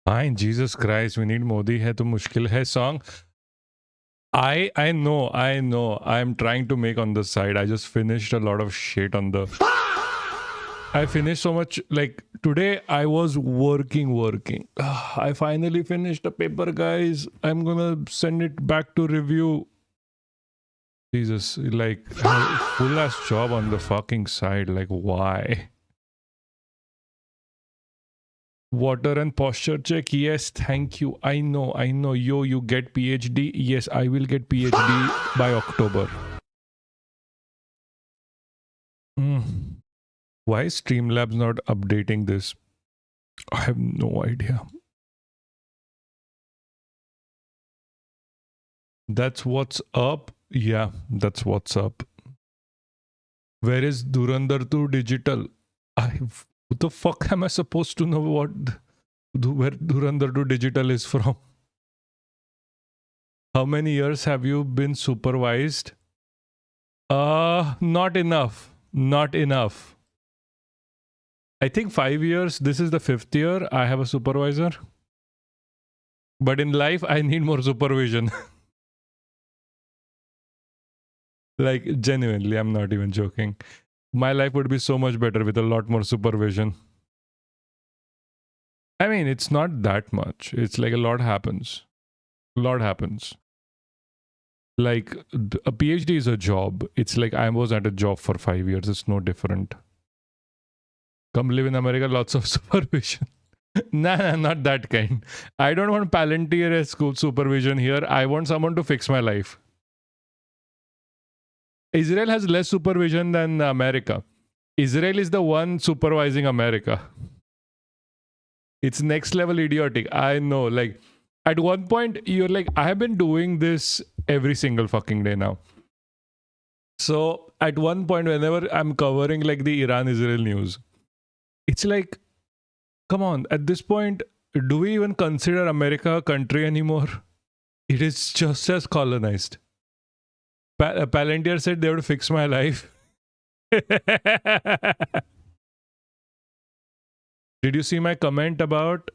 Fine, Jesus Christ, we need Modi hai to mushkil hai song. I know. I'm trying to make on the side. I just finished a lot of shit on the. I finished so much. Like today, I was working. I finally finished a paper, guys. I'm gonna send it back to review. Jesus, like full ass job on the fucking side. Like why? Water and posture check. Yes, thank you. I know. Yo, you get PhD. Yes, I will get PhD by October. Why is Streamlabs not updating this? I have no idea. That's what's up. Yeah, that's what's up. Where is Dhurandhar 2 digital? What the fuck am I supposed to know where Dhurandhar 2 digital is from? How many years have you been supervised? Not enough. I think 5 years. This is the 5th year I have a supervisor. But in life, I need more supervision. Like, genuinely, I'm not even joking. My life would be so much better with a lot more supervision. I mean, it's not that much. It's like a lot happens. Like, a PhD is a job. It's like I was at a job for 5 years. It's no different. Come live in America, lots of supervision. Nah, not that kind. I don't want Palantir as school supervision here. I want someone to fix my life. Israel has less supervision than America. Israel is the one supervising America. It's next level idiotic. I know. Like, at one point, you're like, I have been doing this every single fucking day now. So, at one point, whenever I'm covering like the Iran-Israel news, it's like, come on, at this point, do we even consider America a country anymore? It is just as colonized. Palantir said they would fix my life. Did you see my comment about...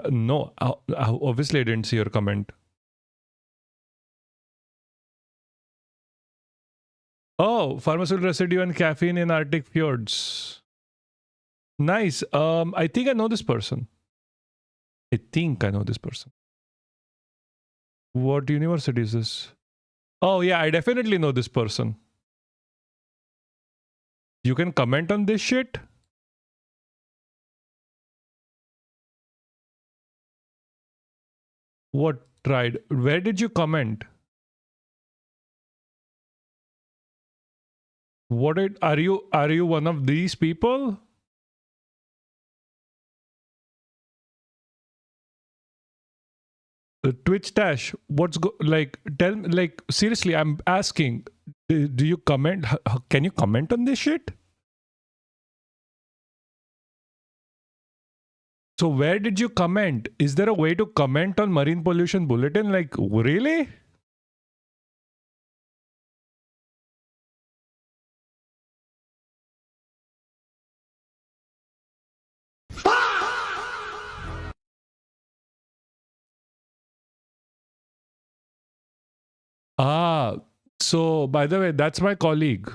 No, obviously I didn't see your comment. Oh, pharmaceutical residue and caffeine in Arctic fjords. Nice. I think I know this person. What university is this? Oh yeah, I definitely know this person. You can comment on this shit? What tried? Where did you comment? Are you one of these people? Twitch Dash, tell me, like, seriously, I'm asking, do you comment? Can you comment on this shit? So where did you comment? Is there a way to comment on Marine Pollution Bulletin? Like, really? So by the way, that's my colleague.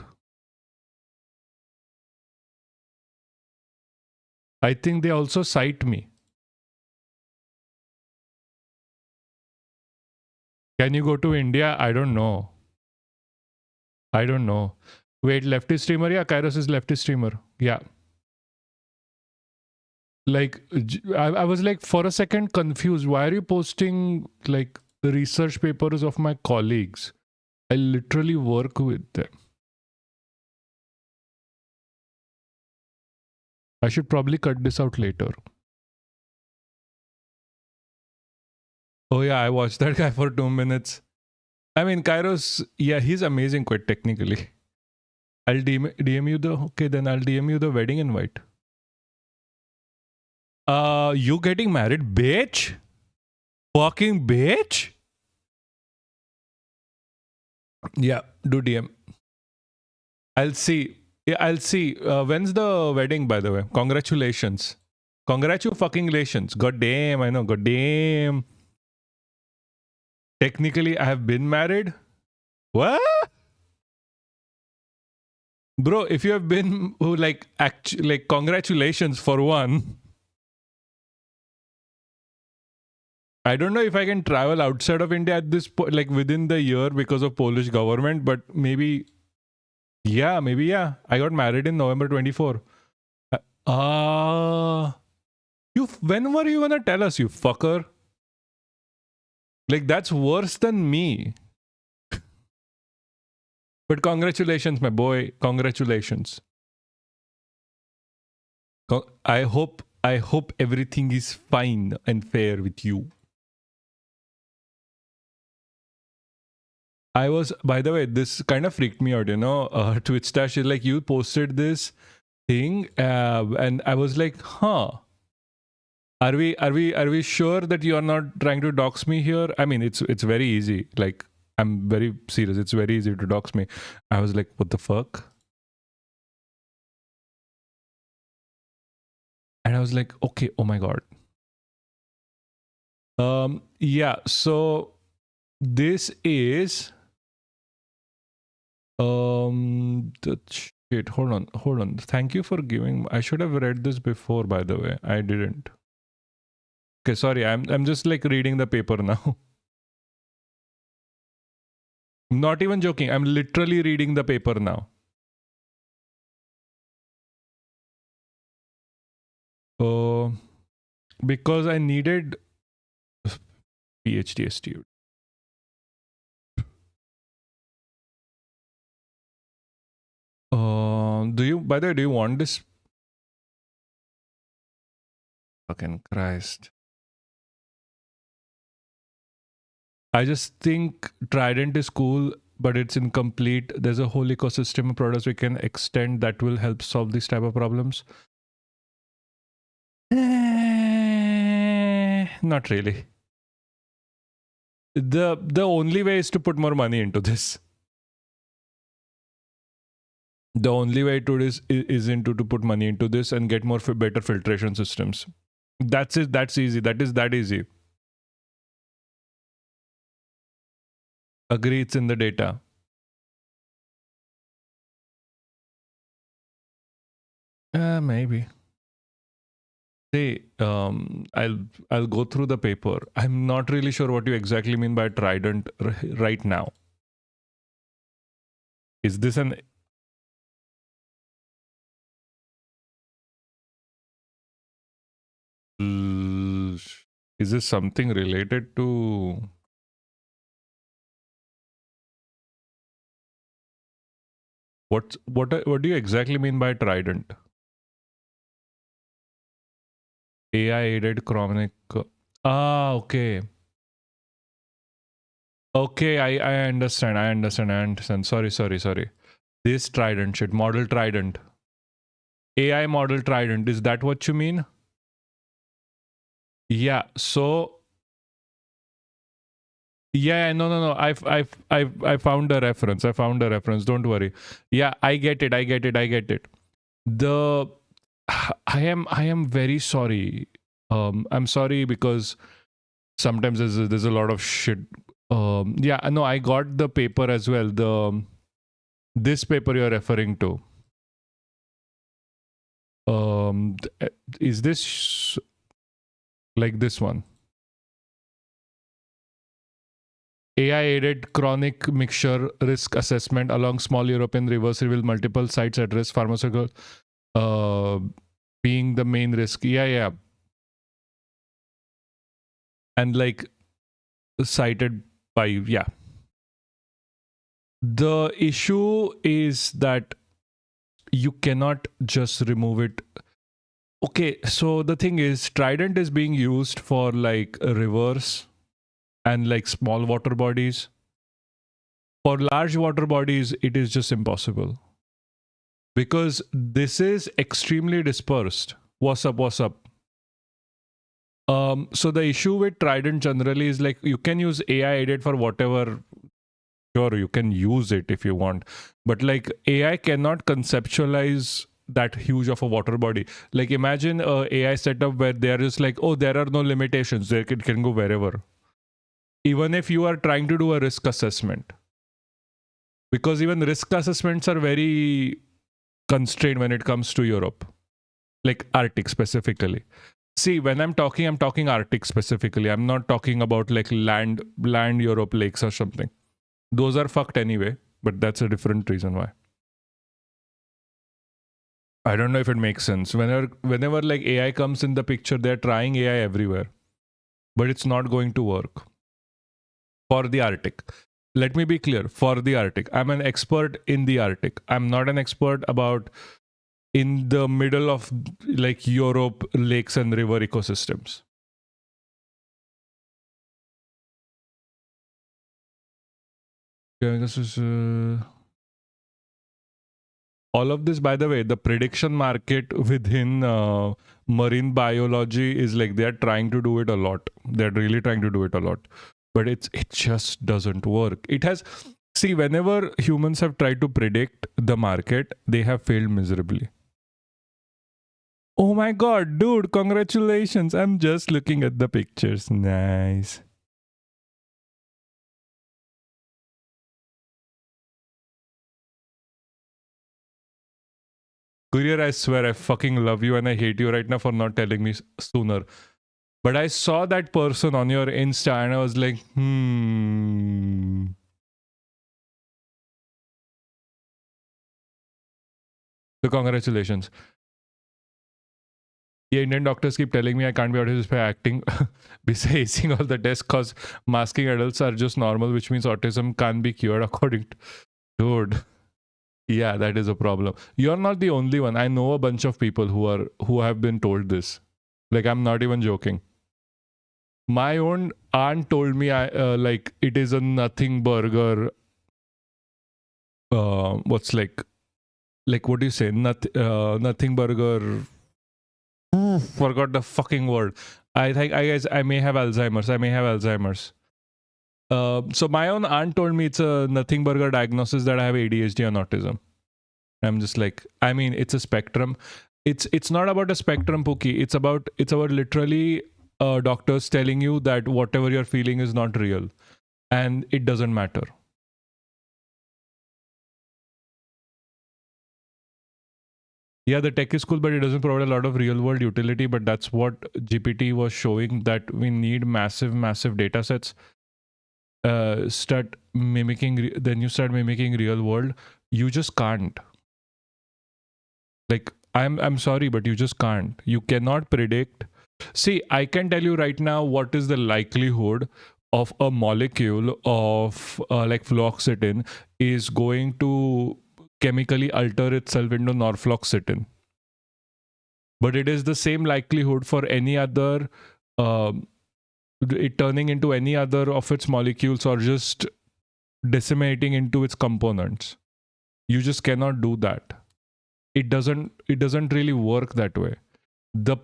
I think they also cite me. Can you go to India? I don't know. Wait, leftist streamer? Yeah, Kairos is leftist streamer. Yeah. Like, I was like, for a second confused. Why are you posting like the research papers of my colleagues? I literally work with them. I should probably cut this out later. Oh yeah, I watched that guy for 2 minutes. I mean, Kairos, yeah, he's amazing quite technically. I'll DM you the, okay, then I'll DM you the wedding invite. You getting married, bitch? Fucking bitch? Yeah, do DM. I'll see. Yeah, I'll see. When's the wedding, by the way? Congratulations. Congratulations. God damn, I know. God damn. Technically, I have been married. What? Bro, if you have been, like, like, congratulations for one. I don't know if I can travel outside of India at this point, like within the year because of Polish government, but maybe, yeah, maybe, yeah. I got married in November 24. When were you gonna tell us, you fucker? Like, that's worse than me. But congratulations, my boy. Congratulations. I hope everything is fine and fair with you. I was, by the way, this kind of freaked me out, you know. Twitch Stash is like, you posted this thing, and I was like, huh. Are we sure that you are not trying to dox me here? I mean, it's very easy. Like, I'm very serious. It's very easy to dox me. I was like, what the fuck? And I was like, okay, oh my god. Yeah, so this is the shit. Hold on. Thank you for giving. I should have read this before, by the way. I didn't. Okay, sorry. I'm just like reading the paper now. I'm not even joking. I'm literally reading the paper now. Because I needed PhD student. By the way, do you want this? Fucking Christ. I just think Trident is cool, but it's incomplete. There's a whole ecosystem of products we can extend that will help solve these type of problems. Not really. The only way is to put more money into this. The only way to this is to put money into this and get more better filtration systems. That's it. That's easy. That is that easy. Agree, it's in the data. Maybe. Hey, I'll go through the paper. I'm not really sure what you exactly mean by Trident right now. Is this an... Is this something related to... What do you exactly mean by Trident? AI aided chronic... okay. Okay, I understand. Sorry. This Trident shit, model Trident. AI model Trident, is that what you mean? Yeah, so... Yeah, no. I found a reference. Don't worry. Yeah, I get it. The... I am very sorry. I'm sorry because sometimes there's a lot of shit. Yeah, no, I got the paper as well. This paper you're referring to. Is this like this one? AI-aided chronic mixture risk assessment along small European rivers reveal multiple sites at risk. Pharmaceutical being the main risk. Yeah. And like cited by, yeah. The issue is that you cannot just remove it. Okay, so the thing is, Trident is being used for like rivers and like small water bodies. For large water bodies, it is just impossible because this is extremely dispersed. What's up? What's up? So the issue with Trident generally is like you can use AI edit for whatever. Sure, you can use it if you want, but like AI cannot conceptualize that huge of a water body. Like imagine a AI setup where there is like, oh, there are no limitations. There it can go wherever. Even if you are trying to do a risk assessment, because even risk assessments are very constrained when it comes to Europe, like Arctic specifically. See, when I'm talking Arctic specifically. I'm not talking about like land Europe lakes or something. Those are fucked anyway, but that's a different reason why. I don't know if it makes sense. Whenever like AI comes in the picture, they're trying AI everywhere, but it's not going to work for the Arctic. Let me be clear, for the Arctic. I'm an expert in the Arctic. I'm not an expert about in the middle of like Europe lakes and river ecosystems. Yeah, this is all of this, by the way, the prediction market within marine biology is like they're trying to do it a lot. They're really trying to do it a lot, but it just doesn't work. It has, see, whenever humans have tried to predict the market, they have failed miserably. Oh my god, dude, congratulations. I'm just looking at the pictures. Nice. Courier, I swear I fucking love you and I hate you right now for not telling me sooner. But I saw that person on your Insta and I was like, So congratulations. Yeah, Indian doctors keep telling me I can't be autistic by acting, besides acing all the tests because masking adults are just normal, which means autism can't be cured according to... Dude. Yeah, that is a problem. You're not the only one. I know a bunch of people who have been told this. Like, I'm not even joking. My own aunt told me like it is a nothing burger. What's like what do you say? Nothing burger. Forgot the fucking word. I think I may have Alzheimer's. So my own aunt told me it's a nothing burger diagnosis that I have ADHD and autism. I'm just like, I mean, it's a spectrum. It's not about a spectrum, Pookie. It's about literally doctors telling you that whatever you're feeling is not real, and it doesn't matter. Yeah, the tech is cool, but it doesn't provide a lot of real world utility. But that's what GPT was showing, that we need massive data sets. Start mimicking, then you start mimicking real world. You just can't. Like, I'm sorry, but you just can't. You cannot predict. See, I can tell you right now what is the likelihood of a molecule of like fluoxetine is going to chemically alter itself into norfloxetine. But it is the same likelihood for any other, it turning into any other of its molecules or just disseminating into its components. You just cannot do that. It doesn't really work that way. The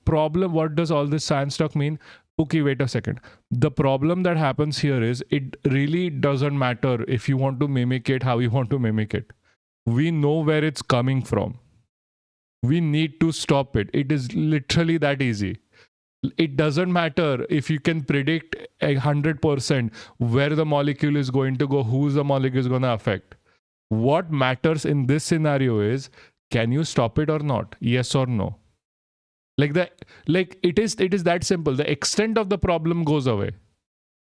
problem, what does all this science talk mean? Okay, wait a second. The problem that happens here is it really doesn't matter if you want to mimic it, how you want to mimic it. We know where it's coming from. We need to stop it. It is literally that easy. It doesn't matter if you can predict 100% where the molecule is going to go, who the molecule is going to affect. What matters in this scenario is, can you stop it or not? Yes or no? It is that simple. The extent of the problem goes away.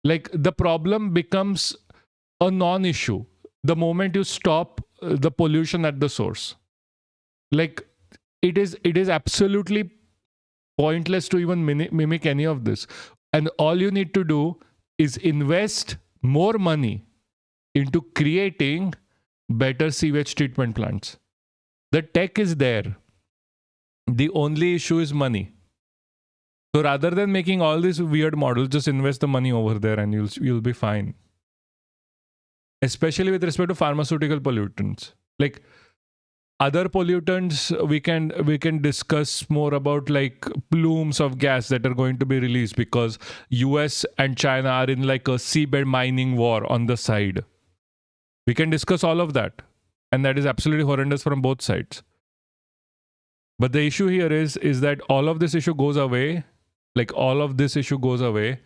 Like, the problem becomes a non-issue the moment you stop the pollution at the source. Like, it is absolutely pointless to even mimic any of this. And all you need to do is invest more money into creating better sewage treatment plants. The tech is there. The only issue is money. So rather than making all these weird models, just invest the money over there and you'll be fine. especially with respect to pharmaceutical pollutants. Like other pollutants, we can discuss more about like plumes of gas that are going to be released because US and China are in like a seabed mining war on the side. We can discuss all of that, and that is absolutely horrendous from both sides. But the issue here is that all of this issue goes away. Like all of this issue goes away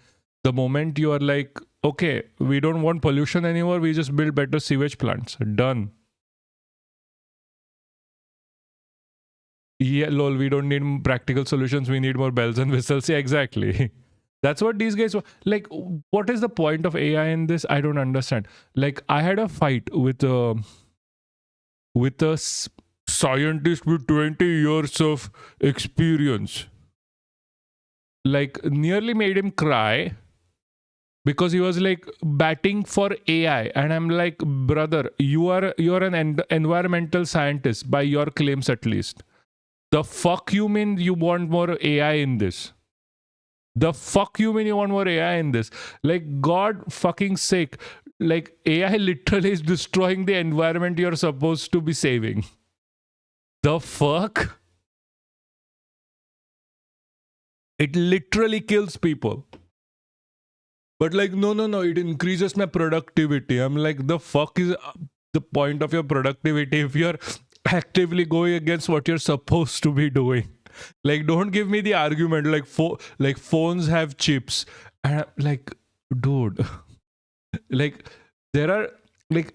the moment you are like, okay, we don't want pollution anymore. We just build better sewage plants. Done. Yeah, lol, we don't need practical solutions. We need more bells and whistles. Yeah, exactly. That's what these guys were like. What is the point of AI in this? I don't understand. Like, I had a fight with a scientist with 20 years of experience. Like, nearly made him cry because he was like batting for AI, and I'm like, brother, you're an environmental scientist by your claims at least. The fuck you mean you want more AI in this? The fuck you mean you want more AI in this? Like, God fucking sake. Like, AI literally is destroying the environment you're supposed to be saving. The fuck? It literally kills people. But like, no, it increases my productivity. I'm like, the fuck is the point of your productivity if you're actively going against what you're supposed to be doing? Like, don't give me the argument like phones have chips. And I'm like, dude, like there are like,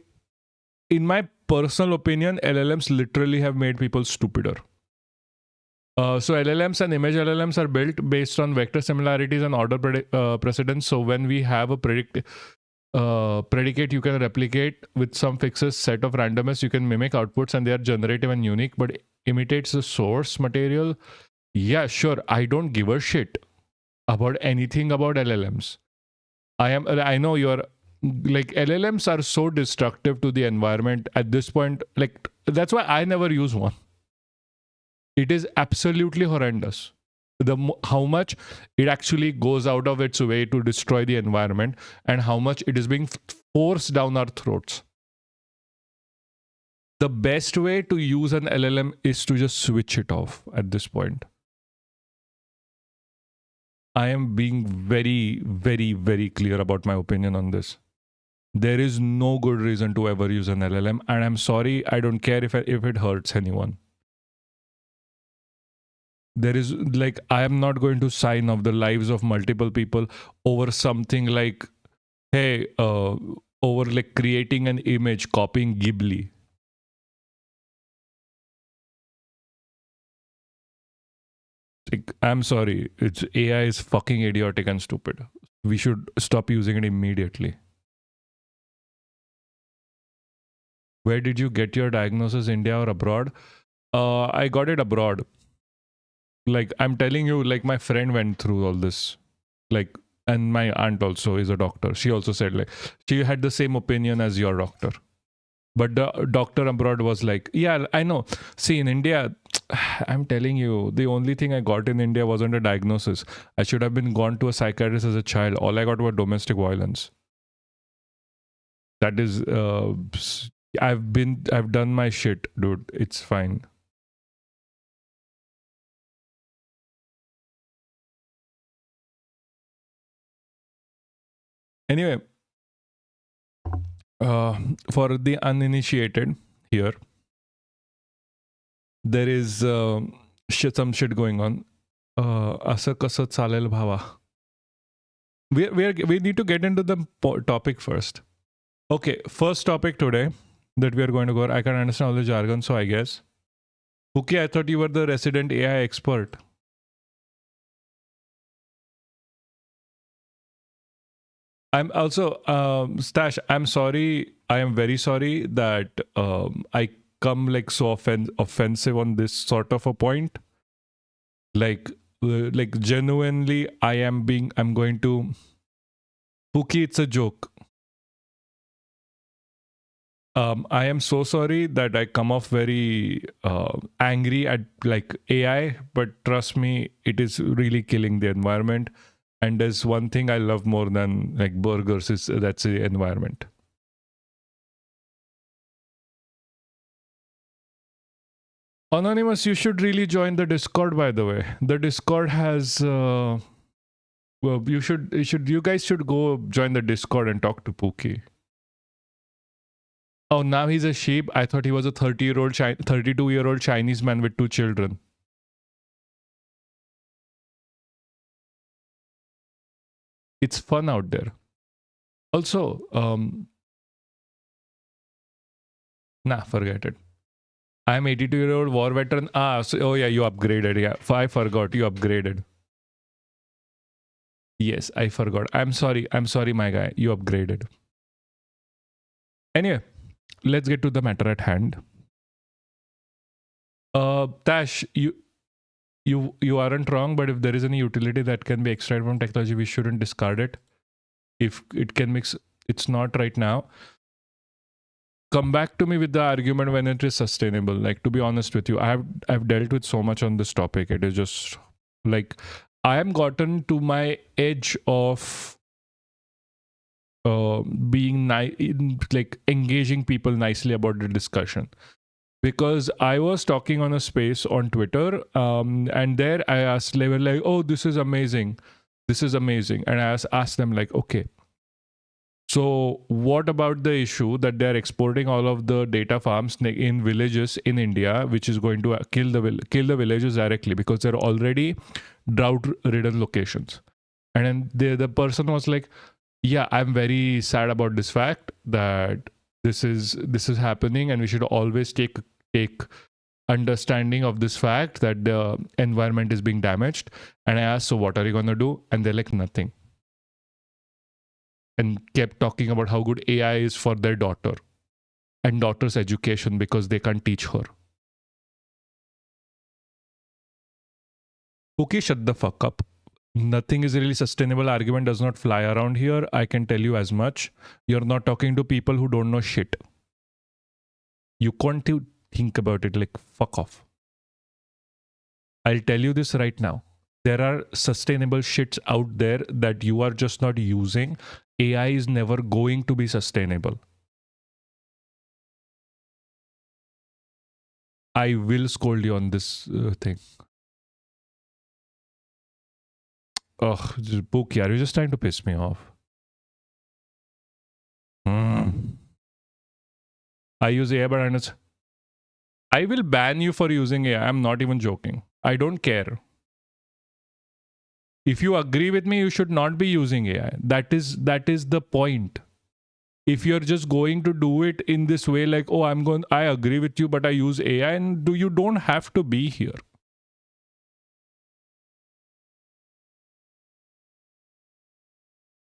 in my personal opinion, LLMs literally have made people stupider. So LLMs and image LLMs are built based on vector similarities and order precedence. So when we have a predicate you can replicate with some fixes set of randomness, you can mimic outputs and they are generative and unique, but imitates the source material. Yeah, sure. I don't give a shit about anything about LLMs. I know you're like, LLMs are so destructive to the environment at this point. Like, that's why I never use one. It is absolutely horrendous. How much it actually goes out of its way to destroy the environment and how much it is being forced down our throats. The best way to use an LLM is to just switch it off at this point. I am being very, very, very clear about my opinion on this. There is no good reason to ever use an LLM, and I'm sorry, I don't care if it hurts anyone. There is like, I am not going to sign off the lives of multiple people over something like, hey, over like creating an image, copying Ghibli. Like, I'm sorry, it's AI is fucking idiotic and stupid. We should stop using it immediately. Where did you get your diagnosis, India or abroad? I got it abroad. Like, I'm telling you, like, my friend went through all this. Like, and my aunt also is a doctor. She also said, like, she had the same opinion as your doctor. But the doctor abroad was like, yeah, I know. See, in India, I'm telling you, the only thing I got in India wasn't a diagnosis. I should have been gone to a psychiatrist as a child. All I got was domestic violence. That is, I've done my shit, dude. It's fine. Anyway, for the uninitiated here, there is some shit going on. Asं कसं चालेल भावा? We need to get into the topic first. Okay, first topic today that we are going to go. I can understand all the jargon, so I guess. Okay, I thought you were the resident AI expert. I'm also Stash. I'm sorry. I am very sorry that I come like so offensive on this sort of a point. Like genuinely, I'm going to. Pookie, it's a joke. I am so sorry that I come off very angry at like AI, but trust me, it is really killing the environment. And there's one thing I love more than like burgers that's the environment. Anonymous, you should really join the Discord, by the way. The Discord has well, you guys should go join the Discord and talk to Pookie. Oh, now he's a sheep. I thought he was a 32-year-old Chinese man with 2 children. It's fun out there. Also, nah, forget it. I'm 82-year-old war veteran. Oh yeah, you upgraded. Yeah, I forgot you upgraded. Yes, I forgot. I'm sorry, my guy. You upgraded. Anyway, let's get to the matter at hand. Tash, you aren't wrong, but if there is any utility that can be extracted from technology, we shouldn't discard it. If it can mix, it's not right now. Come back to me with the argument when it is sustainable. Like, to be honest with you, I've dealt with so much on this topic. It is just like I am gotten to my edge of being like engaging people nicely about the discussion, because I was talking on a space on Twitter, and there I asked, they were like, "Oh, this is amazing, and I asked them like, "Okay, so what about the issue that they are exporting all of the data farms in villages in India, which is going to kill the villages directly because they're already drought-ridden locations?" And then the person was like, "Yeah, I'm very sad about this fact that this is happening, and we should always take understanding of this fact that the environment is being damaged." And I asked, "So what are you going to do?" And they're like, "Nothing." And kept talking about how good AI is for their daughter and daughter's education because they can't teach her. Okay, shut the fuck up. Nothing is really sustainable. Argument does not fly around here. I can tell you as much. You're not talking to people who don't know shit. You can't think about it. Like, fuck off. I'll tell you this right now. There are sustainable shits out there that you are just not using. AI is never going to be sustainable. I will scold you on this thing. Ugh, Pookie, are you just trying to piss me off? I use AI, but I will ban you for using AI. I'm not even joking. I don't care. If you agree with me, you should not be using AI. That is the point. If you're just going to do it in this way, like, "Oh, I agree with you, but I use AI," and you don't have to be here.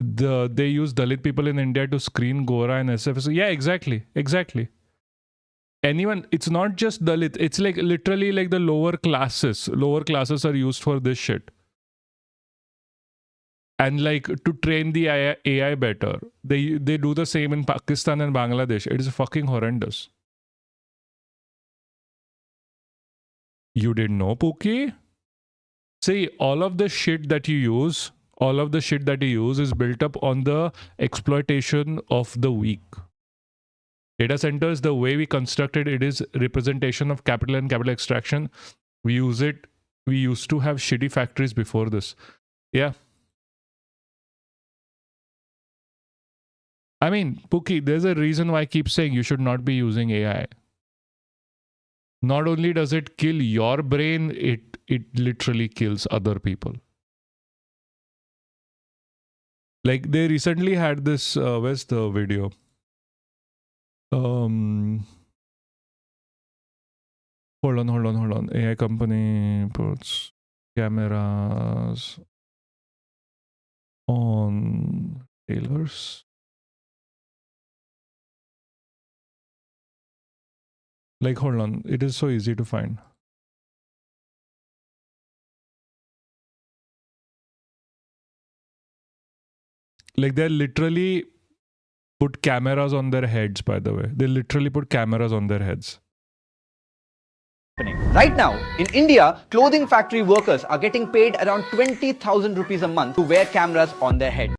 They use Dalit people in India to screen Gora and SFS. Yeah, exactly. Anyone, it's not just Dalit. It's like literally like the lower classes. Lower classes are used for this shit. And like to train the AI better. They do the same in Pakistan and Bangladesh. It is fucking horrendous. You didn't know, Pookie? See, all of the shit that you use is built up on the exploitation of the weak. Data centers, the way we constructed it is representation of capital and capital extraction. We used to have shitty factories before this. Yeah. I mean, Pookie, there's a reason why I keep saying you should not be using AI. Not only does it kill your brain, it literally kills other people. Like they recently had this, where's the video? Hold on. AI company puts cameras on tailors. Like, hold on. It is so easy to find. Like, they literally put cameras on their heads, by the way. They literally put cameras on their heads. Right now, in India, clothing factory workers are getting paid around 20,000 rupees a month to wear cameras on their head.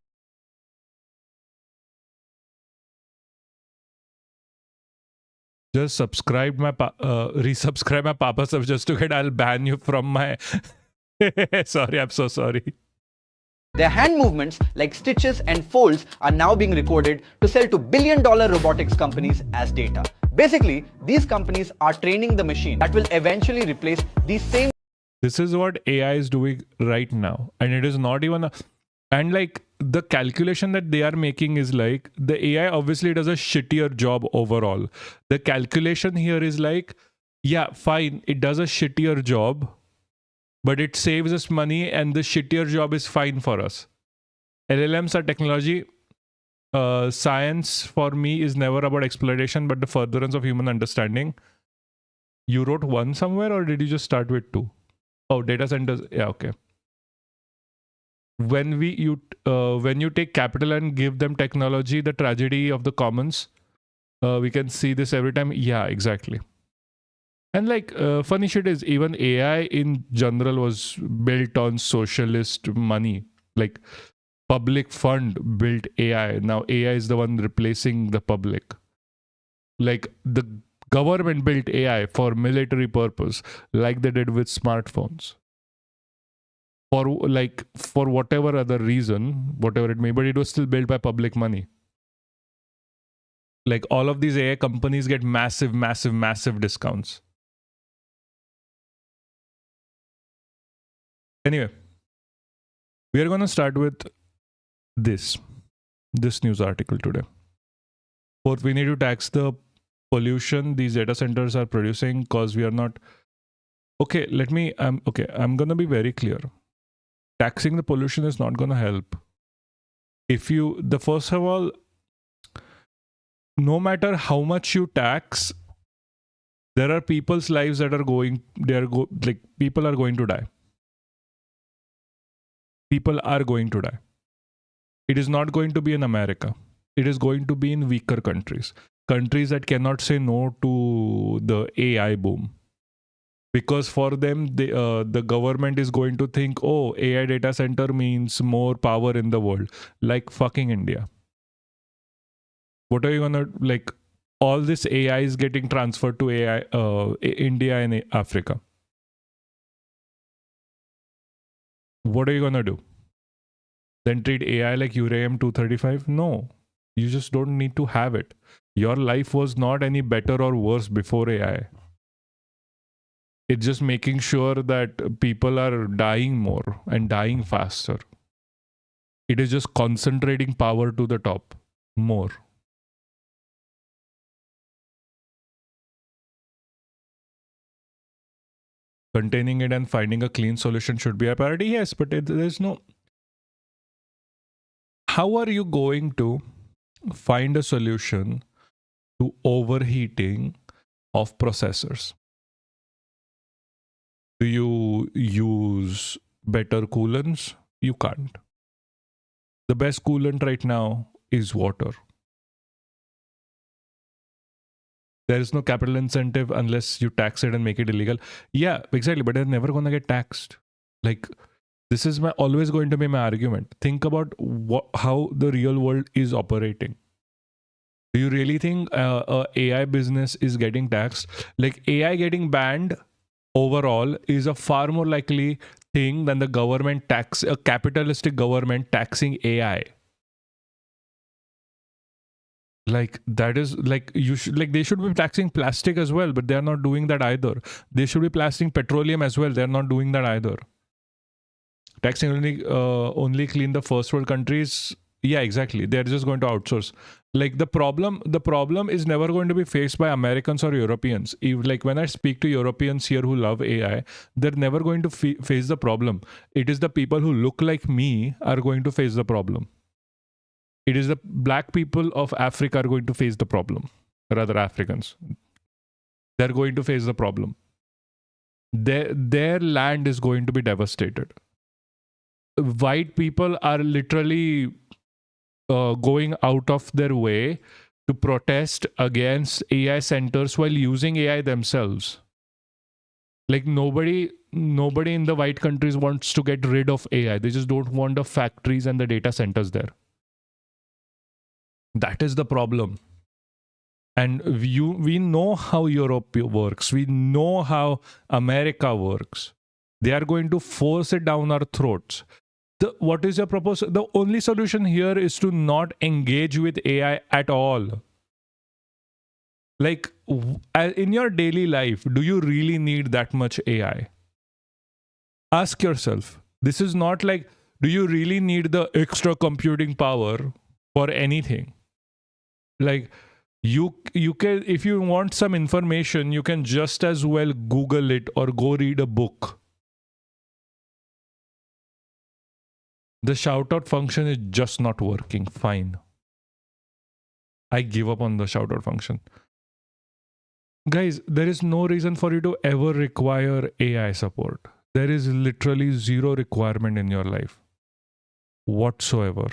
Just resubscribe my Papa sub just to get. I'll ban you from my. Sorry, I'm so sorry. Their hand movements, like stitches and folds, are now being recorded to sell to billion-dollar robotics companies as data. Basically, these companies are training the machine that will eventually replace these same. This is what AI is doing right now, and it is not even and like the calculation that they are making is like the AI obviously does a shittier job overall. The calculation here is like, yeah, fine, it does a shittier job, but it saves us money, and the shittier job is fine for us. LLMs are technology. Science for me is never about exploitation, but the furtherance of human understanding. You wrote one somewhere, or did you just start with two? Oh, data centers. Yeah, okay. When you take capital and give them technology, the tragedy of the commons, we can see this every time. Yeah, exactly. And like funny shit is even AI in general was built on socialist money. Like public fund built AI. Now AI is the one replacing the public. Like the government built AI for military purpose, like they did with smartphones. For whatever other reason, whatever it may, but it was still built by public money. Like all of these AI companies get massive discounts. Anyway, we are going to start with this news article today. Fourth, we need to tax the pollution these data centers are producing because we are not. Okay, I'm going to be very clear. Taxing the pollution is not going to help. First of all, no matter how much you tax, there are people's lives that are people are going to die. People are going to die. It is not going to be in America. It is going to be in weaker countries. Countries that cannot say no to the AI boom. Because for them, the government is going to think, oh, AI data center means more power in the world. Like fucking India. What are you going to, like, all this AI is getting transferred to India and Africa. What are you going to do? Then treat AI like uranium-235? No. You just don't need to have it. Your life was not any better or worse before AI. It's just making sure that people are dying more and dying faster. It is just concentrating power to the top more. Containing it and finding a clean solution should be a priority. Yes, but there's no... How are you going to find a solution to overheating of processors? Do you use better coolants? You can't. The best coolant right now is water. There is no capital incentive unless you tax it and make it illegal. Yeah, exactly. But they're never going to get taxed. Like, this is always going to be my argument. Think about how the real world is operating. Do you really think AI business is getting taxed? Like, AI getting banned overall is a far more likely thing than a capitalistic government taxing AI. Like, that is like, they should be taxing plastic as well, but they're not doing that either. They should be taxing petroleum as well. They're not doing that either. Taxing only clean the first world countries. Yeah, exactly. They're just going to outsource. Like the problem is never going to be faced by Americans or Europeans. Like when I speak to Europeans here who love AI, they're never going to face the problem. It is the people who look like me are going to face the problem. It is the black people of Africa are going to face the problem. Rather, Africans. They're going to face the problem. Their land is going to be devastated. White people are literally going out of their way to protest against AI centers while using AI themselves. Like nobody in the white countries wants to get rid of AI. They just don't want the factories and the data centers there. That is the problem. And we know how Europe works. We know how America works. They are going to force it down our throats. What is your proposal? The only solution here is to not engage with AI at all. Like, in your daily life, do you really need that much AI? Ask yourself. This is not like, do you really need the extra computing power for anything? Like, you can, if you want some information, you can just as well Google it or go read a book. The shout out function is just not working. Fine. I give up on the shout out function. Guys, there is no reason for you to ever require AI support. There is literally zero requirement in your life whatsoever.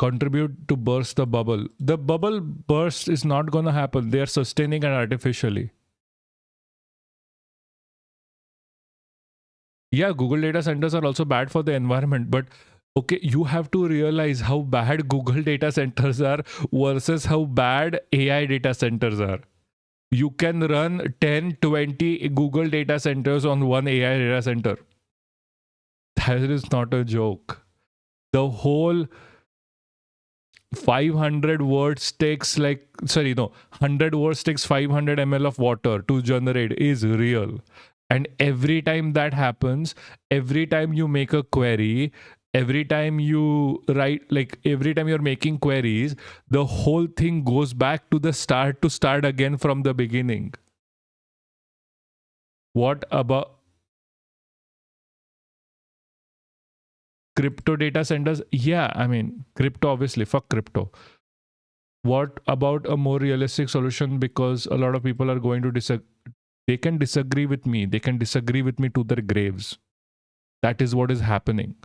Contribute to burst the bubble. The bubble burst is not going to happen. They are sustaining it artificially. Yeah, Google data centers are also bad for the environment, but okay, you have to realize how bad Google data centers are versus how bad AI data centers are. You can run 10, 20 Google data centers on one AI data center. That is not a joke. The whole 500 words takes 100 words takes 500 ml of water to generate is real. And every time that happens, every time you make a query, every time you write, like every time you're making queries, the whole thing goes back to the start to start again from the beginning. What about crypto data centers? Yeah, I mean, crypto, obviously, fuck crypto. What about a more realistic solution? Because a lot of people are going to disagree. They can disagree with me. They can disagree with me to their graves. That is what is happening.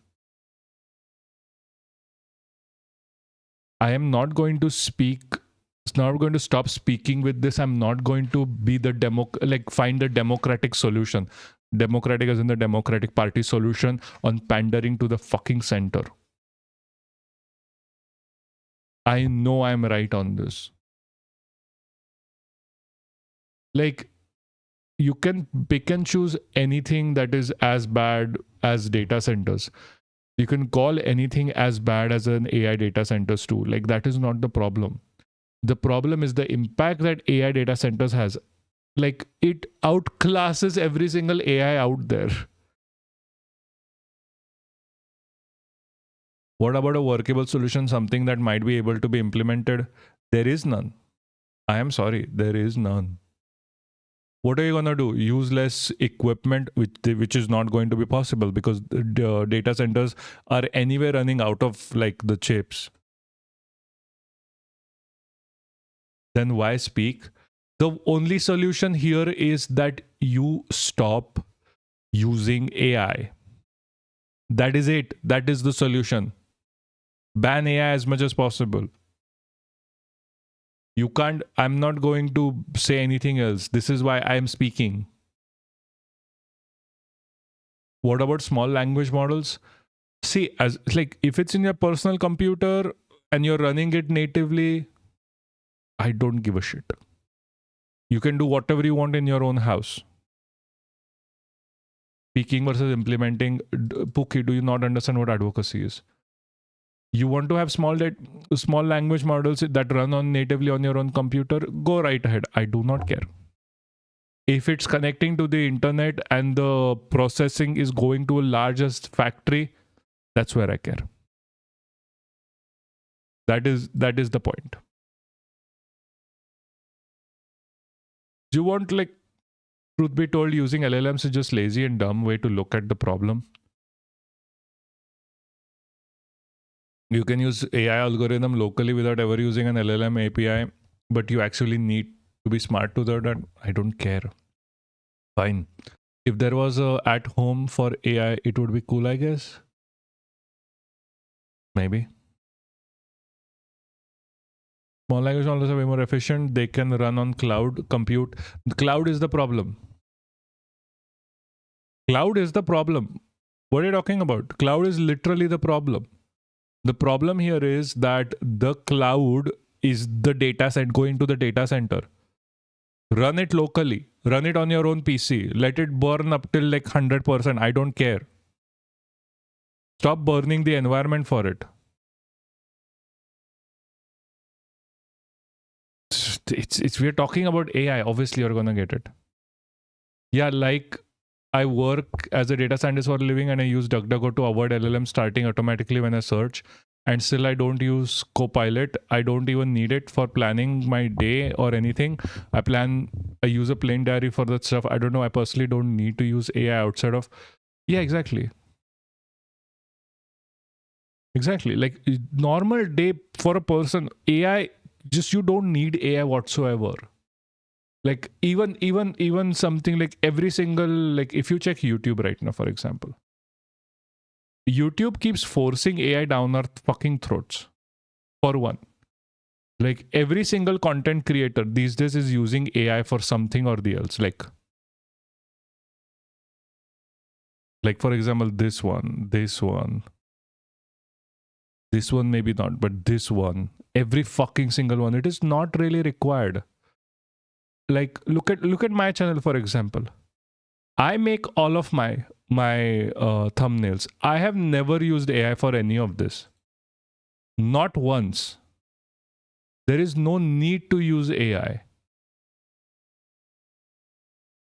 I am not going to speak. It's not going to stop speaking with this. I'm not going to be the find the democratic solution. Democratic as in the Democratic Party solution on pandering to the fucking center. I know I'm right on this. Like, you can pick and choose anything that is as bad as data centers. You can call anything as bad as an AI data centers too. Like, that is not the problem. The problem is the impact that AI data centers has. Like, it outclasses every single AI out there. What about a workable solution, something that might be able to be implemented? There is none. I am sorry, there is none. What are you going to do? Use less equipment, which is not going to be possible because the data centers are anyway running out of like the chips. Then why speak? The only solution here is that you stop using AI. That is it. That is the solution. Ban AI as much as possible. You can't, I'm not going to say anything else. This is why I'm speaking. What about small language models? See, as like if it's in your personal computer and you're running it natively, I don't give a shit. You can do whatever you want in your own house. Speaking versus implementing. Pookie, do you not understand what advocacy is? You want to have small language models that run on natively on your own computer? Go right ahead. I do not care. If it's connecting to the internet and the processing is going to a largest factory, that's where I care. That is the point. Do you want, like, truth be told, using LLMs is just lazy and dumb way to look at the problem? You can use AI algorithm locally without ever using an LLM API, but you actually need to be smart to that. I don't care. Fine. If there was a at home for AI, it would be cool, I guess. Maybe. Small language models are way more efficient. They can run on cloud compute. The cloud is the problem. Cloud is the problem. What are you talking about? Cloud is literally the problem. The problem here is that the cloud is the data set going to the data center. Run it locally. Run it on your own PC. Let it burn up till like 100%. I don't care. Stop burning the environment for it. We're talking about AI. Obviously, you're gonna get it. Yeah, like I work as a data scientist for a living and I use DuckDuckGo to avoid LLM starting automatically when I search. And still I don't use Copilot. I don't even need it for planning my day or anything. I use a plain diary for that stuff. I don't know. I personally don't need to use AI outside of. Yeah, exactly. Exactly. Like normal day for a person, AI, just you don't need AI whatsoever. Like even something like every single, like if you check YouTube right now, for example, YouTube keeps forcing AI down our fucking throats. For one, like every single content creator these days is using AI for something or the else. Like for example, this one, maybe not, but this one, every fucking single one, it is not really required. Like look at my channel, for example. I make all of my thumbnails. I have never used AI for any of this. Not once. There is no need to use AI.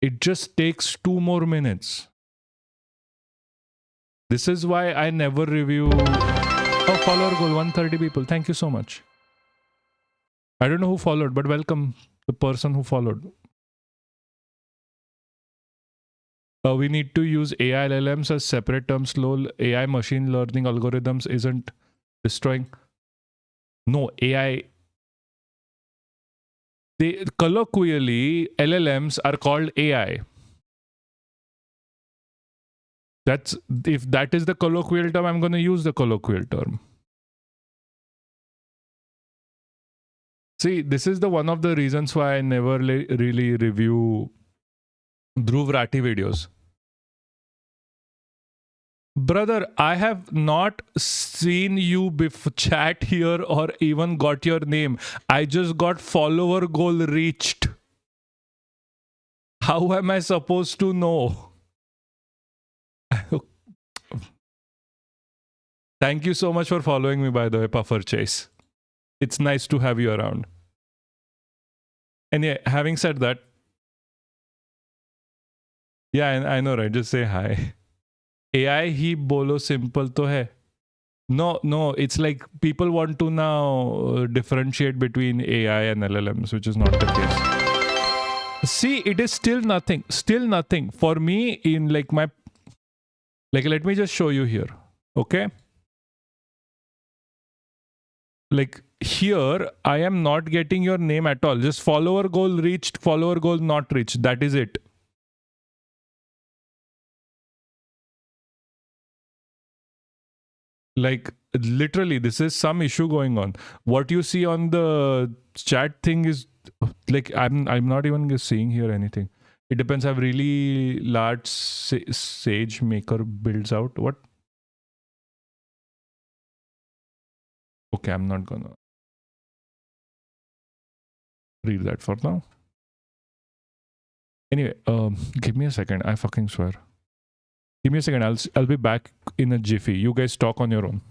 It just takes 2 more minutes. This is why I never review. Oh, follower goal 130 people. Thank you so much. I don't know who followed, but welcome the person who followed. We need to use AI LLMs as separate terms. Lol. AI machine learning algorithms isn't destroying. No, AI. They colloquially, LLMs are called AI. That's, if that is the colloquial term, I'm going to use the colloquial term. See, this is the one of the reasons why I never really review Dhruv Rathi videos. Brother, I have not seen you chat here or even got your name. I just got follower goal reached. How am I supposed to know? Thank you so much for following me, by the way, Puffer Chase. It's nice to have you around. And yeah, having said that, yeah, I know, right? Just say hi. AI ही बोलो simple तो है. No, it's like people want to now differentiate between AI and LLMs, which is not the case. See, it is still nothing. For me, in like my, like, let me just show you here, okay? Like here, I am not getting your name at all. Just follower goal reached, follower goal not reached. That is it. Like literally, this is some issue going on. What you see on the chat thing is like I'm not even seeing here anything. It depends. I have really large Sage Maker builds out. What? Okay, I'm not gonna read that for now. Anyway, give me a second. I fucking swear. Give me a second. I'll be back in a jiffy. You guys talk on your own.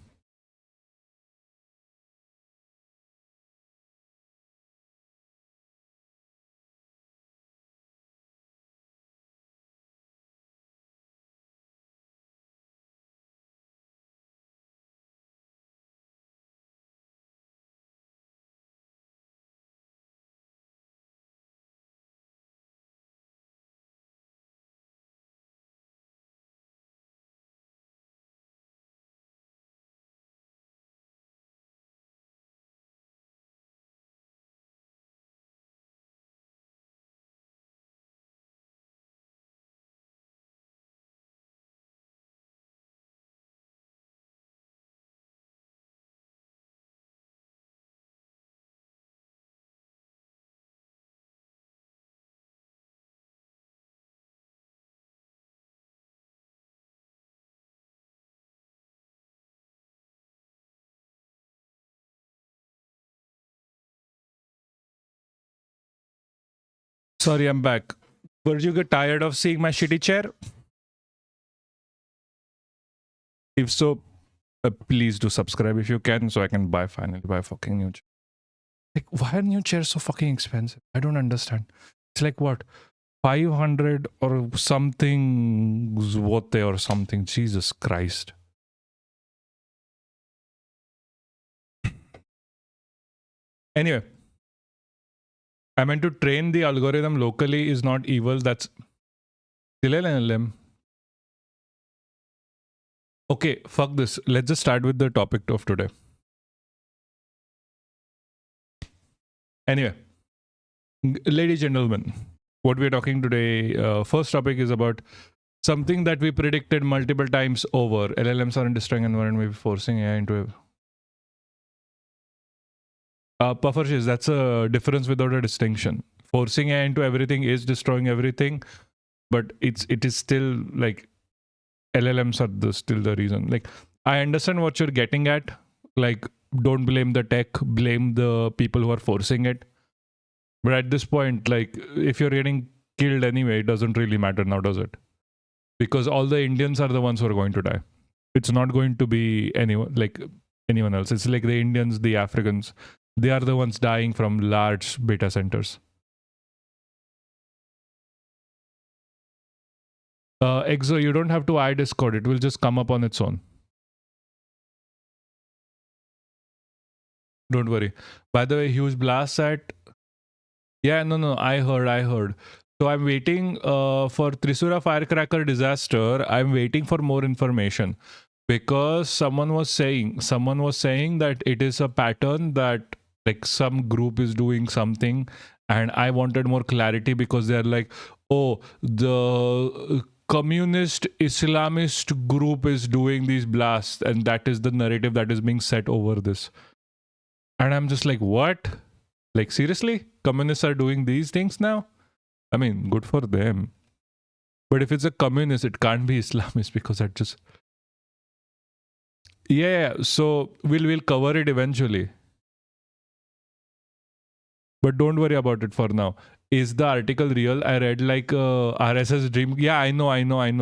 Sorry, I'm back. Were you get tired of seeing my shitty chair? If so, please do subscribe if you can, so I can finally buy a fucking new chair. Like, why are new chairs so fucking expensive? I don't understand. It's like what, 500 or something what they or something. Jesus Christ. Anyway, I meant to train the algorithm locally is not evil. That's still an LLM. Okay, fuck this. Let's just start with the topic of today. Anyway, ladies and gentlemen, what we're talking today, first topic is about something that we predicted multiple times over. LLMs aren't destroying environment, maybe forcing AI into a... Papaksh, that's a difference without a distinction. Forcing AI into everything is destroying everything, but it is still like LLMs are still the reason. Like, I understand what you're getting at. Like, don't blame the tech, blame the people who are forcing it. But at this point, like, if you're getting killed anyway, it doesn't really matter now, does it? Because all the Indians are the ones who are going to die. It's not going to be anyone else. It's like the Indians, the Africans. They are the ones dying from large data centers. Exo, you don't have to add Discord. It will just come up on its own. Don't worry. By the way, huge blast at... Yeah, no, I heard. So I'm waiting for Trisura firecracker disaster. I'm waiting for more information because someone was saying that it is a pattern that like some group is doing something, and I wanted more clarity because they're like, oh, the communist Islamist group is doing these blasts, and that is the narrative that is being set over this. And I'm just like, what? Like, seriously? Communists are doing these things now? I mean, good for them. But if it's a communist, it can't be Islamist because that just... Yeah, so we'll cover it eventually. But don't worry about it for now. Is the article real? I read like RSS Dream. Yeah, I know,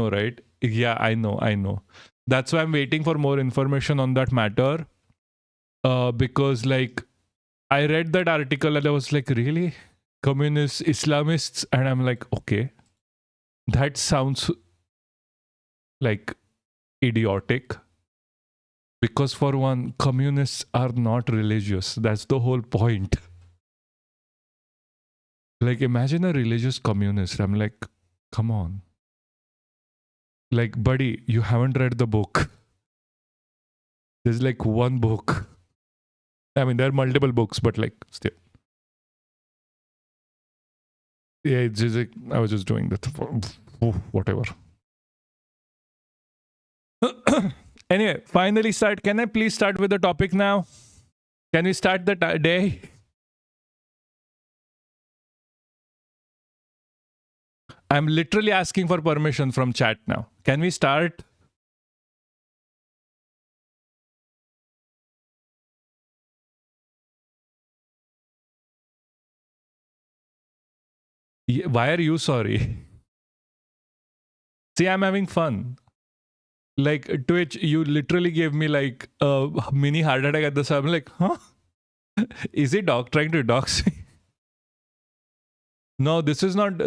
right? Yeah, I know. That's why I'm waiting for more information on that matter. Because like, I read that article and I was like, really? Communists, Islamists? And I'm like, okay. That sounds like idiotic. Because for one, communists are not religious. That's the whole point. Like, imagine a religious communist. I'm like, come on. Like, buddy, you haven't read the book. There's like one book. I mean, there are multiple books, but like, still. Yeah, it's just like, I was just doing that. Whatever. Anyway, finally start. Can I please start with the topic now? Can we start the day? I'm literally asking for permission from chat now. Can we start? Why are you sorry? See, I'm having fun. Like, Twitch, you literally gave me like a mini heart attack at the time. I'm like, huh? Is he trying to dox me? No, this is not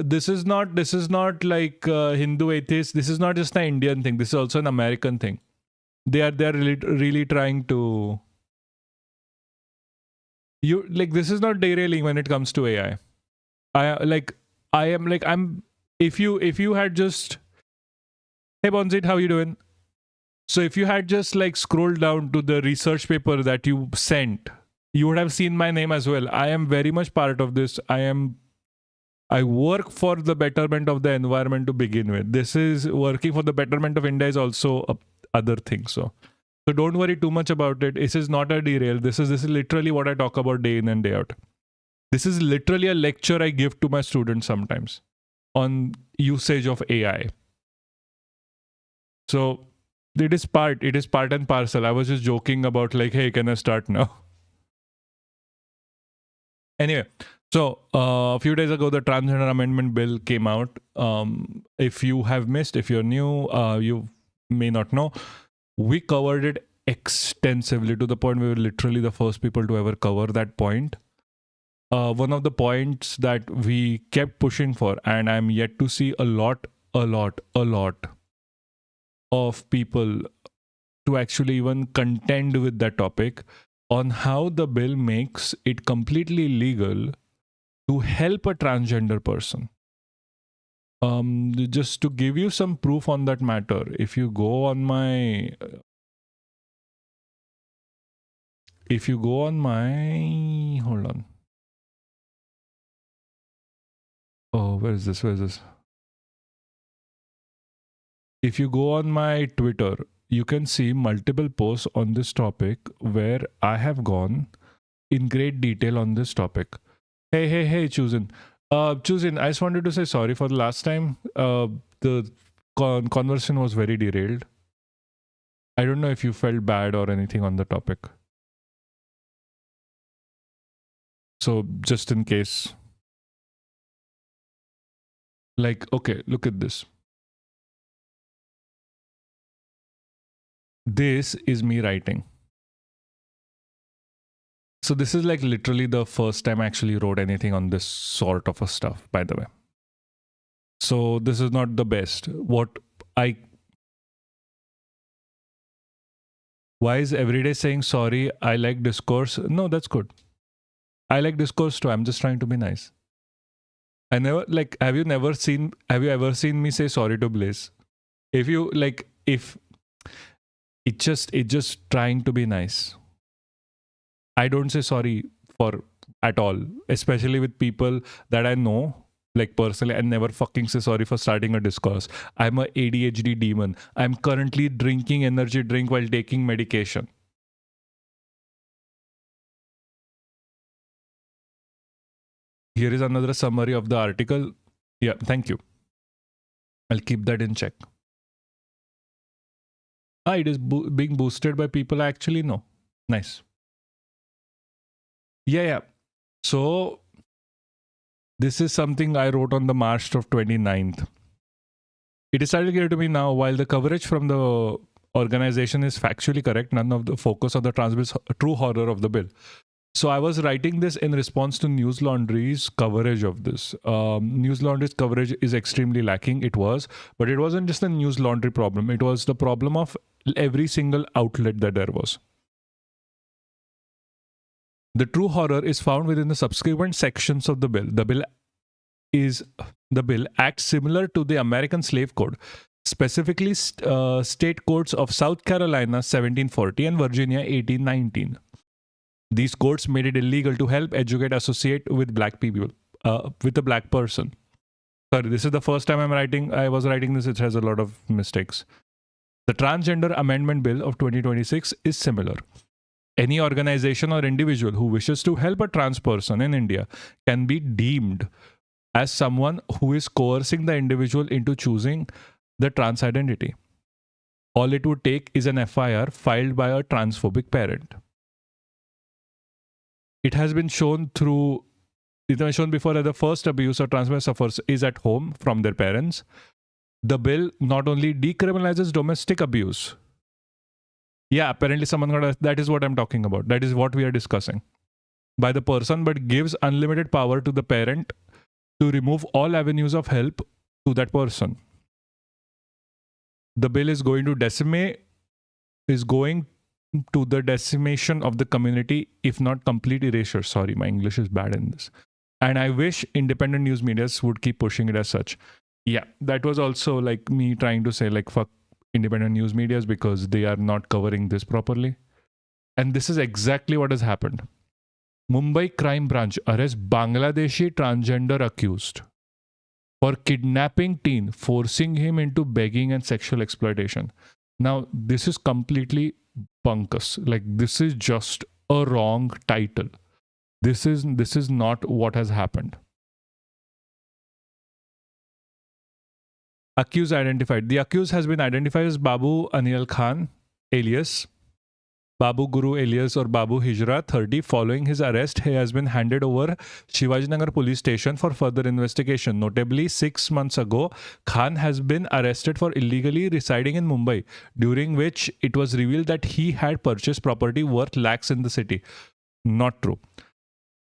like Hindu atheist. This is not just an Indian thing. This is also an American thing. They are really trying to... This is not derailing when it comes to AI. If you had just... Hey Bonzit, how you doing? So if you had just like scrolled down to the research paper that you sent, you would have seen my name as well. I am very much part of this. I work for the betterment of the environment to begin with. This is working for the betterment of India is also other thing. So don't worry too much about it. This is not a derail. This is literally what I talk about day in and day out. This is literally a lecture I give to my students sometimes on usage of AI. So it is part and parcel. I was just joking about like, hey, can I start now? Anyway, So a few days ago, the transgender amendment bill came out. If you have missed, if you're new, you may not know. We covered it extensively to the point we were literally the first people to ever cover that point. One of the points that we kept pushing for, and I'm yet to see a lot of people to actually even contend with that topic on how the bill makes it completely legal to help a transgender person. Just to give you some proof on that matter, if you go on my hold on. Oh, where is this? If you go on my Twitter, you can see multiple posts on this topic where I have gone in great detail on this topic. Hey, Chusin. Chusin, I just wanted to say sorry for the last time. The conversation was very derailed. I don't know if you felt bad or anything on the topic. So just in case. Like, okay, look at this. This is me writing. So this is like literally the first time I actually wrote anything on this sort of a stuff, by the way. So this is not the best. Why is everyday saying sorry? I like discourse. No, that's good. I like discourse too. I'm just trying to be nice. I never like, have you ever seen me say sorry to Blaze? If it's just trying to be nice. I don't say sorry for at all, especially with people that I know, like personally. I never fucking say sorry for starting a discourse. I'm a ADHD demon. I'm currently drinking energy drink while taking medication. Here is another summary of the article. Yeah, thank you. I'll keep that in check. It is being boosted by people I actually know. Nice. Yeah. So this is something I wrote on the March of 29th. It is started clear to me now, while the coverage from the organization is factually correct, none of the focus on the true horror of the bill. So I was writing this in response to News Laundry's coverage of this. News Laundry's coverage is extremely lacking. But it wasn't just a News Laundry problem. It was the problem of every single outlet that there was. The true horror is found within the subsequent sections of the bill. The bill acts similar to the American Slave Code, specifically state codes of South Carolina 1740 and Virginia 1819. These codes made it illegal to help, educate, associate with black people, with a black person. Sorry, this is the first time I was writing this. It has a lot of mistakes. The Transgender Amendment Bill of 2026 is similar. Any organization or individual who wishes to help a trans person in India can be deemed as someone who is coercing the individual into choosing the trans identity. All it would take is an FIR filed by a transphobic parent. It has been shown before that the first abuse a trans man suffers is at home from their parents. The bill not only decriminalizes domestic abuse. Yeah, apparently that is what I'm talking about. That is what we are discussing. By the person, but gives unlimited power to the parent to remove all avenues of help to that person. The bill is going to the decimation of the community, if not complete erasure. Sorry, my English is bad in this. And I wish independent news medias would keep pushing it as such. Yeah, that was also like me trying to say like fuck independent news medias because they are not covering this properly. And this is exactly what has happened. Mumbai Crime Branch arrests Bangladeshi transgender accused for kidnapping teen, forcing him into begging and sexual exploitation. Now, this is completely bunkus. Like, this is just a wrong title. This is not what has happened. Accused identified. The accused has been identified as Babu Anil Khan, alias Babu Guru alias or Babu Hijra, 30. Following his arrest, he has been handed over Shivajinagar police station for further investigation. Notably, 6 months ago, Khan has been arrested for illegally residing in Mumbai, during which it was revealed that he had purchased property worth lakhs in the city. Not true.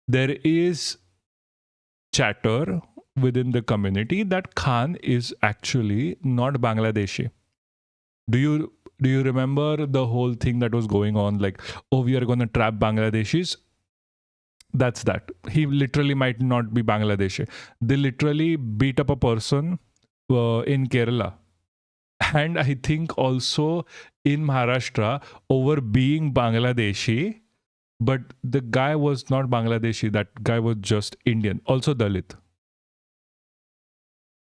There is chatter within the community that Khan is actually not Bangladeshi. Do you remember the whole thing that was going on, like, oh, we are going to trap Bangladeshis? That's that. He literally might not be Bangladeshi. They literally beat up a person in Kerala, and I think also in Maharashtra, over being Bangladeshi, but the guy was not Bangladeshi. That guy was just Indian, also Dalit.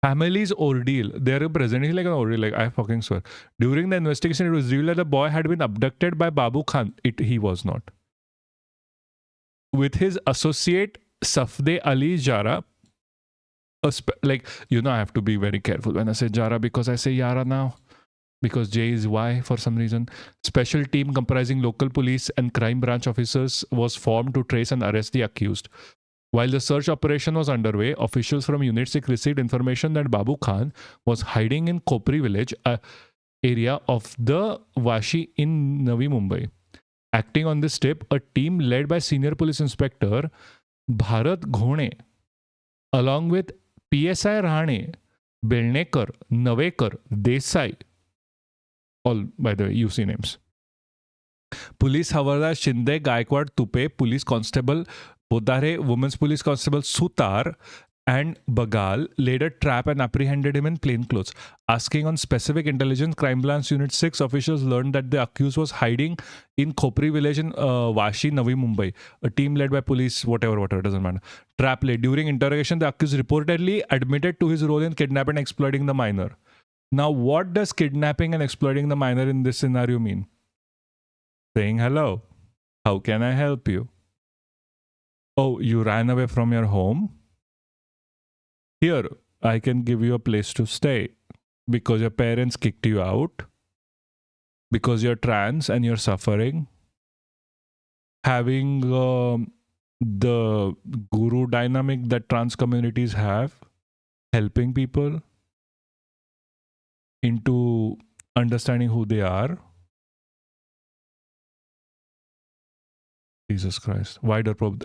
Family's ordeal. They are presenting like an ordeal, like I fucking swear. During the investigation, it was revealed that the boy had been abducted by Babu Khan. He was not. With his associate Safde Ali Jara, like, I have to be very careful when I say Jara because I say Yara now. Because J is Y for some reason. Special team comprising local police and crime branch officers was formed to trace and arrest the accused. While the search operation was underway, officials from Unit 6 received information that Babu Khan was hiding in Kopri village, an area of the Vashi in Navi Mumbai. Acting on this tip, a team led by Senior Police Inspector Bharat Ghone, along with PSI Rane, Belnekar, Navekar, Desai, all, by the way, UC names. Police Havardar Shinde, Gaikwad Tupe, Police Constable Bodare, Women's Police Constable Sutar, and Bagal laid a trap and apprehended him in plainclothes. Asking on specific intelligence, Crime Branch Unit 6 officials learned that the accused was hiding in Khopri village in Vashi, Navi Mumbai. A team led by police, whatever, doesn't matter. Trap laid. During interrogation, the accused reportedly admitted to his role in kidnapping and exploiting the minor. Now, what does kidnapping and exploiting the minor in this scenario mean? Saying hello. How can I help you? Oh, you ran away from your home? Here, I can give you a place to stay because your parents kicked you out, because you're trans and you're suffering. Having the guru dynamic that trans communities have, helping people into understanding who they are. Jesus Christ. Wider probe.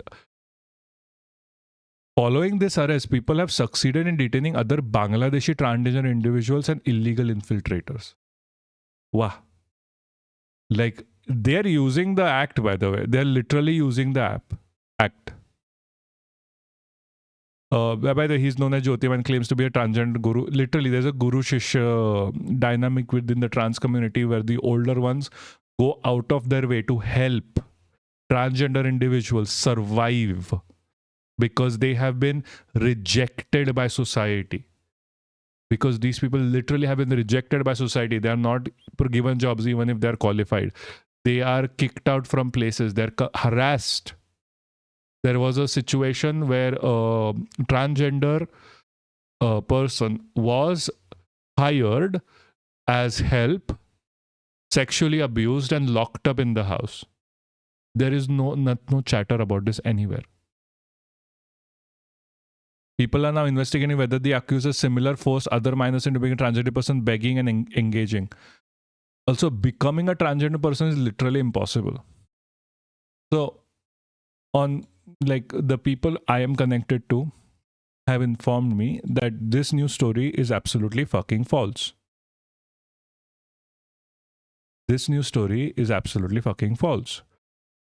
Following this arrest, people have succeeded in detaining other Bangladeshi transgender individuals and illegal infiltrators. Wow. Like, they're using the act, by the way. They're literally using the act. By the way, he's known as Jyotiman and claims to be a transgender guru. Literally, there's a guru-shishya dynamic within the trans community where the older ones go out of their way to help transgender individuals survive because they have been rejected by society. Because these people literally have been rejected by society. They are not given jobs even if they are qualified. They are kicked out from places. They're harassed. There was a situation where a transgender person was hired as help, sexually abused and locked up in the house. There is no chatter about this anywhere. People are now investigating whether the accusers similar forced other minors into being a transgender person, begging and engaging. Also, becoming a transgender person is literally impossible. So, the people I am connected to have informed me that this news story is absolutely fucking false. This news story is absolutely fucking false.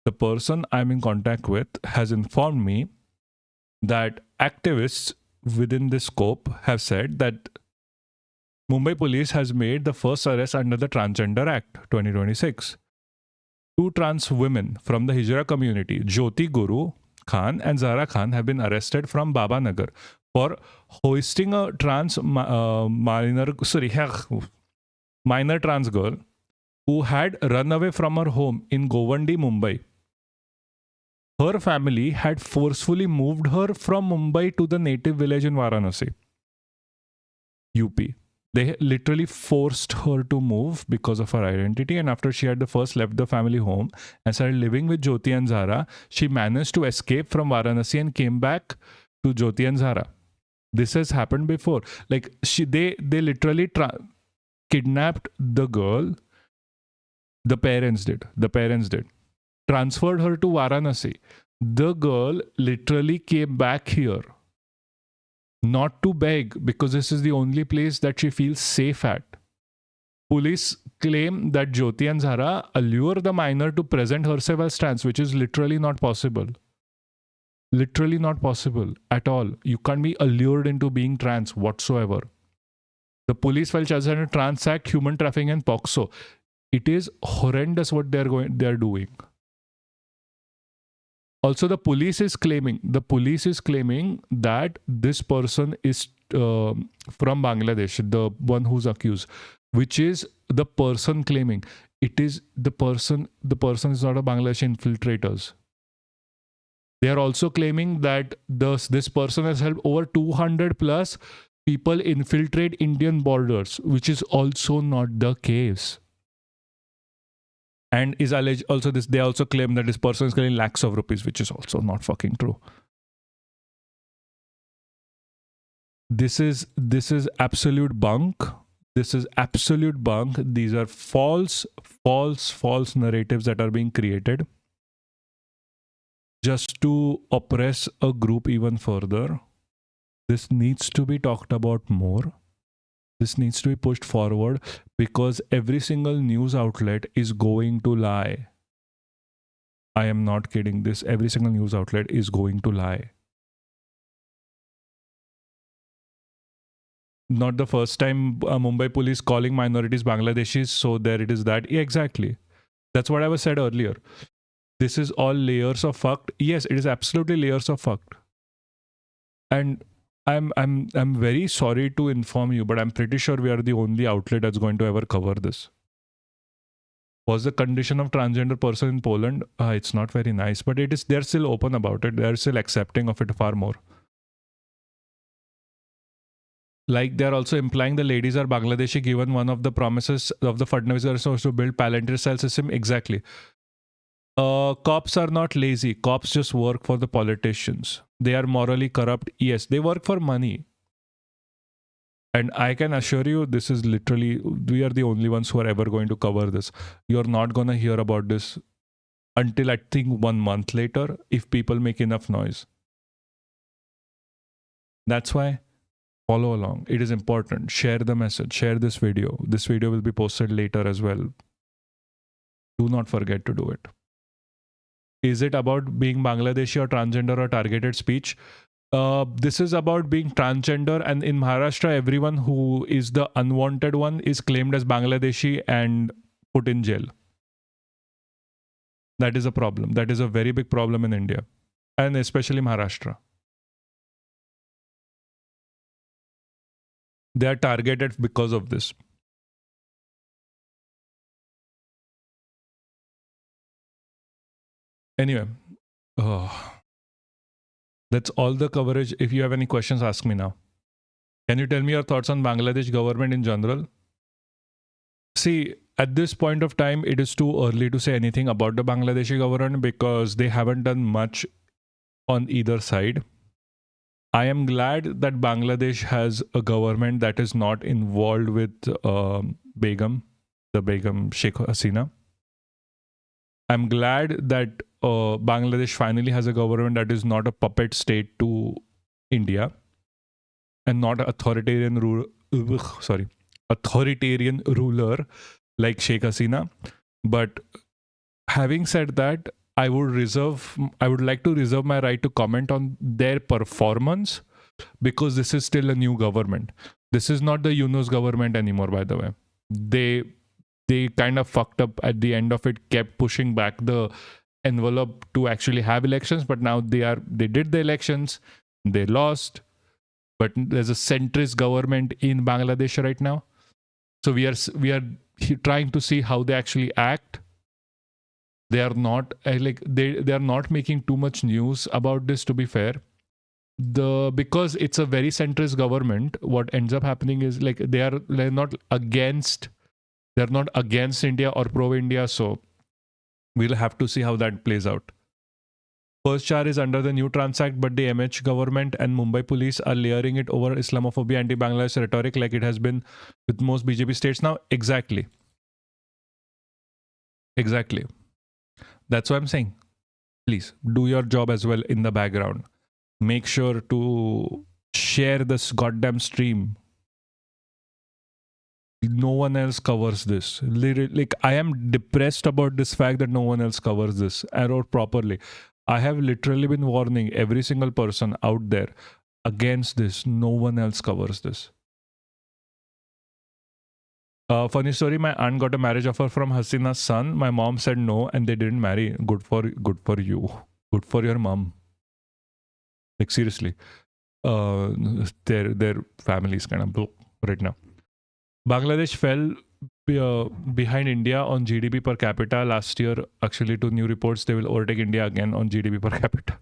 The person I'm in contact with has informed me that activists within this scope have said that Mumbai police has made the first arrest under the Transgender Act 2026. 2 trans women from the Hijra community, Jyoti Guru Khan and Zahra Khan, have been arrested from Baba Nagar for hoisting a minor trans girl who had run away from her home in Govandi, Mumbai. Her family had forcefully moved her from Mumbai to the native village in Varanasi, UP. They literally forced her to move because of her identity. And after she had left the family home and started living with Jyoti and Zara, she managed to escape from Varanasi and came back to Jyoti and Zara. This has happened before. Like they literally kidnapped the girl. The parents did. Transferred her to Varanasi. The girl literally came back here. Not to beg, because this is the only place that she feels safe at. Police claim that Jyoti and Zara allure the minor to present herself as trans, which is literally not possible. Literally not possible at all. You can't be allured into being trans whatsoever. The police file charges under Trans Act, human trafficking, and POXO. It is horrendous what they're doing. Also, the police is claiming that this person is from Bangladesh, the one who's accused, which is the person claiming. It is the person is not a Bangladeshi infiltrators. They are also claiming that this person has helped over 200 plus people infiltrate Indian borders, which is also not the case. And is alleged also this. They also claim that this person is getting lakhs of rupees, which is also not fucking true. This is absolute bunk. This is absolute bunk. These are false narratives that are being created just to oppress a group even further. This needs to be talked about more. This needs to be pushed forward because every single news outlet is going to lie. I am not kidding. Every single news outlet is going to lie. Not the first time Mumbai police calling minorities Bangladeshis, so there it is that. Yeah, exactly. That's what I was said earlier. This is all layers of fucked. Yes, it is absolutely layers of fucked. And I'm very sorry to inform you, but I'm pretty sure we are the only outlet that's going to ever cover this. Was the condition of transgender person in Poland? It's not very nice, but they're still open about it. They're still accepting of it far more. Like they're also implying the ladies are Bangladeshi, given one of the promises of the Fadnavis was to build Palantir style system. Exactly. Cops are not lazy. Cops just work for the politicians. They are morally corrupt. Yes, they work for money. And I can assure you, this is literally, we are the only ones who are ever going to cover this. You're not going to hear about this until I think 1 month later, if people make enough noise. That's why follow along. It is important. Share the message. Share this video. This video will be posted later as well. Do not forget to do it. Is it about being Bangladeshi or transgender or targeted speech? This is about being transgender, and in Maharashtra, everyone who is the unwanted one is claimed as Bangladeshi and put in jail. That is a problem. That is a very big problem in India, and especially Maharashtra. They are targeted because of this. Anyway, that's all the coverage. If you have any questions, ask me now. Can you tell me your thoughts on Bangladesh government in general? See, at this point of time, it is too early to say anything about the Bangladeshi government because they haven't done much on either side. I am glad that Bangladesh has a government that is not involved with the Begum Sheikh Hasina. I'm glad that Bangladesh finally has a government that is not a puppet state to India and not an authoritarian ruler like Sheikh Hasina. But having said that, I would like to reserve my right to comment on their performance because this is still a new government. This is not the Yunus government anymore, by the way. They kind of fucked up at the end of it, kept pushing back the envelope to actually have elections, but now they did the elections, they lost, but there's a centrist government in Bangladesh right now. So we are trying to see how they actually act. They are not they are not making too much news about this, to be fair. because it's a very centrist government, what ends up happening is like they're not against India or pro India. So we'll have to see how that plays out. First charge is under the new Trans Act, but the MH government and Mumbai police are layering it over Islamophobia, anti-Bangladesh rhetoric like it has been with most BJP states now. Exactly. That's what I'm saying. Please do your job as well in the background. Make sure to share this goddamn stream. No one else covers this. Literally, like, I am depressed about this fact that no one else covers this or properly. I have literally been warning every single person out there against this. No one else covers this. Funny story, my aunt got a marriage offer from Hasina's son. My mom said no and they didn't marry. Good for you. Good for your mom. Like, seriously. Their family is kind of broke right now. Bangladesh fell behind India on GDP per capita last year. Actually, to new reports, they will overtake India again on GDP per capita.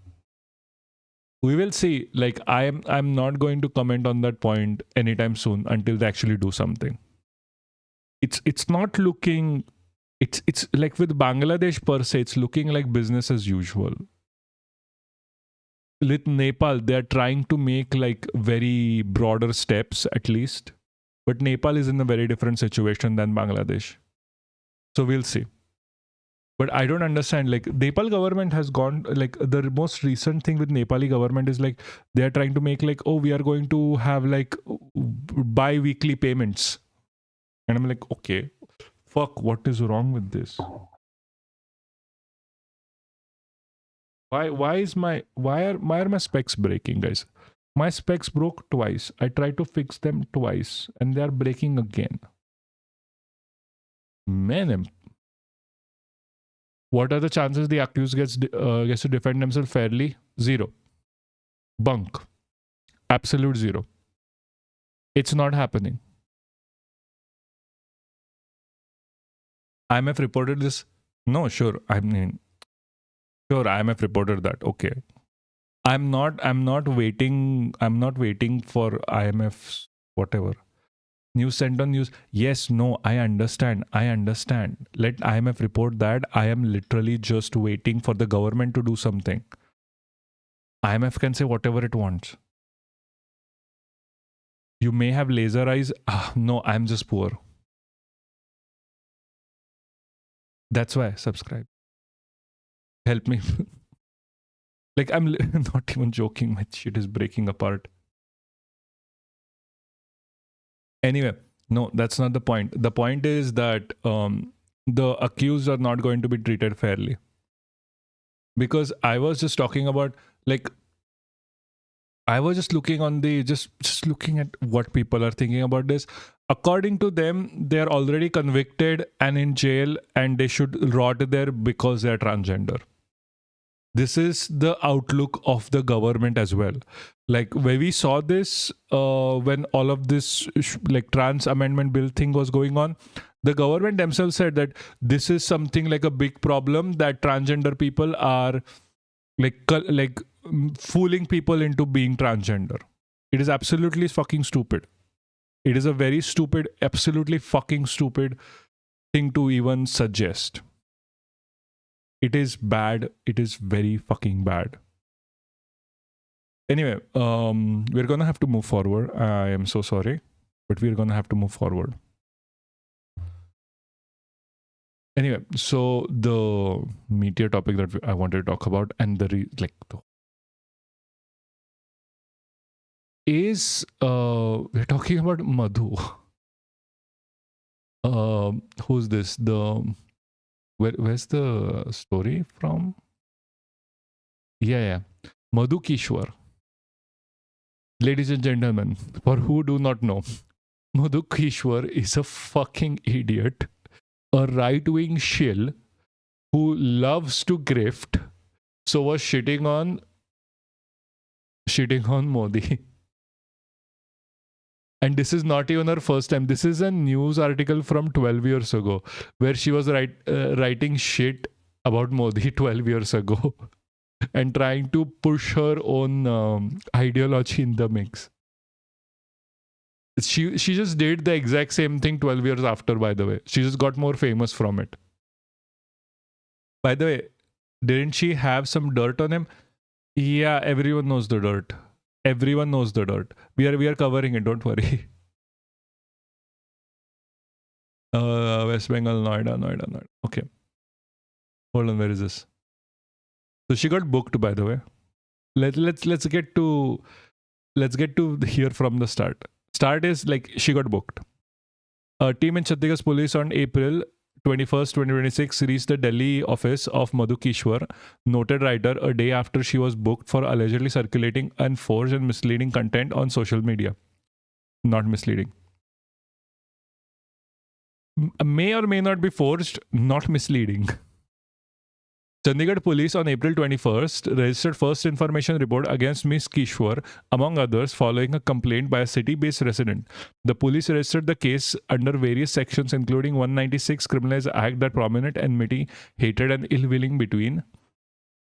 We will see. Like, I'm not going to comment on that point anytime soon until they actually do something. It's not looking. It's like with Bangladesh per se, it's looking like business as usual. With Nepal, they're trying to make like very broader steps at least. But Nepal is in a very different situation than Bangladesh. So we'll see. But I don't understand, like, Nepal government has gone, like, the most recent thing with Nepali government is like, they're trying to make like, oh, we are going to have like bi-weekly payments. And I'm like, okay, fuck, what is wrong with this? Why are my specs breaking, guys? My specs broke twice. I tried to fix them twice and they are breaking again. Man, what are the chances the accused gets to defend themselves fairly? Zero. Bunk. Absolute zero. It's not happening. IMF reported this. No, sure. I mean, sure, IMF reported that. Okay. I'm not waiting for IMF's whatever. News sent on news. Yes, no, I understand. Let IMF report that. I am literally just waiting for the government to do something. IMF can say whatever it wants. You may have laser eyes. No, I'm just poor. That's why. Subscribe. Help me. Like, I'm not even joking. My shit is breaking apart. Anyway, no, that's not the point. The point is that the accused are not going to be treated fairly. Because I was just talking about, like, I was just looking on the, just looking at what people are thinking about this. According to them, they're already convicted and in jail and they should rot there because they're transgender. This is the outlook of the government as well. Like, when we saw this, when all of this like trans amendment bill thing was going on, the government themselves said that this is something like a big problem, that transgender people are like fooling people into being transgender. It is absolutely fucking stupid. It is a very stupid, absolutely fucking stupid thing to even suggest. It is bad. It is very fucking bad. Anyway, we're gonna have to move forward. I am so sorry, but we're gonna have to move forward. Anyway, so the meteor topic that I wanted to talk about, and is we're talking about Madhu. Who's this? Where's the story from? Yeah. Madhu Kiswar. Ladies and gentlemen, for who do not know, Madhu Kiswar is a fucking idiot, a right-wing shill who loves to grift, so was shitting on Modi. And this is not even her first time. This is a news article from 12 years ago where she was writing shit about Modi 12 years ago. and trying to push her own ideology in the mix. She just did the exact same thing 12 years after, by the way. She just got more famous from it. By the way, didn't she have some dirt on him? Yeah, everyone knows the dirt. Everyone knows the dirt. We are covering it, don't worry. West Bengal, Noida. Okay. Hold on, where is this? So she got booked, by the way. Let's get to hear from the start. Start is like she got booked. A team in Chhattisgarh police on April 21st, 2026 reached the Delhi office of Madhu Kiswar, noted writer, a day after she was booked for allegedly circulating unforged and misleading content on social media. Not misleading. May or may not be forged, not misleading. Chandigarh police on April 21st registered first information report against Ms. Kiswar, among others, following a complaint by a city-based resident. The police registered the case under various sections, including 196 Criminalized Act that prominent enmity, hatred, and ill willing between.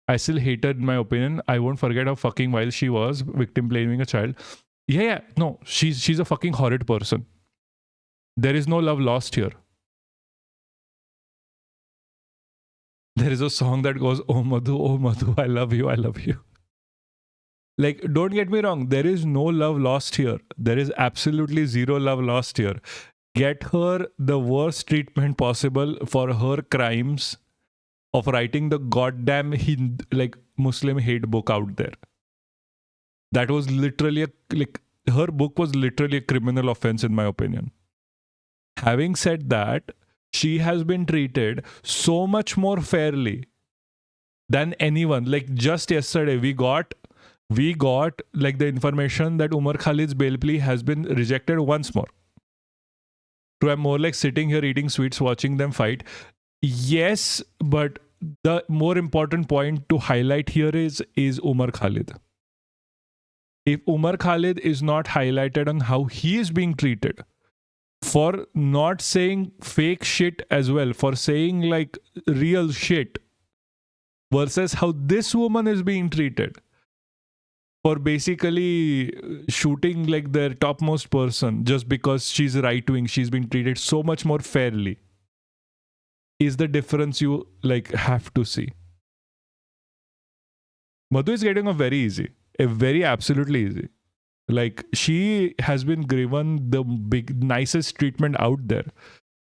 I still hated, in my opinion. I won't forget how fucking wild she was, victim blaming a child. Yeah. No, she's a fucking horrid person. There is no love lost here. There is a song that goes, oh Madhu, I love you. Like, don't get me wrong, there is no love lost here. There is absolutely zero love lost here. Get her the worst treatment possible for her crimes of writing the goddamn Muslim hate book out there. That was literally her book was literally a criminal offense, in my opinion. Having said that, she has been treated so much more fairly than anyone. Like, just yesterday, we got like the information that Umar Khalid's bail plea has been rejected once more. So I'm more like sitting here eating sweets, watching them fight. Yes, but the more important point to highlight here is Umar Khalid. If Umar Khalid is not highlighted on how he is being treated, for not saying fake shit as well, for saying like real shit, versus how this woman is being treated, for basically shooting like their topmost person just because she's right-wing, she's being treated so much more fairly, is the difference you like have to see. Madhu is getting off very easy, very absolutely easy. Like, she has been given the nicest treatment out there.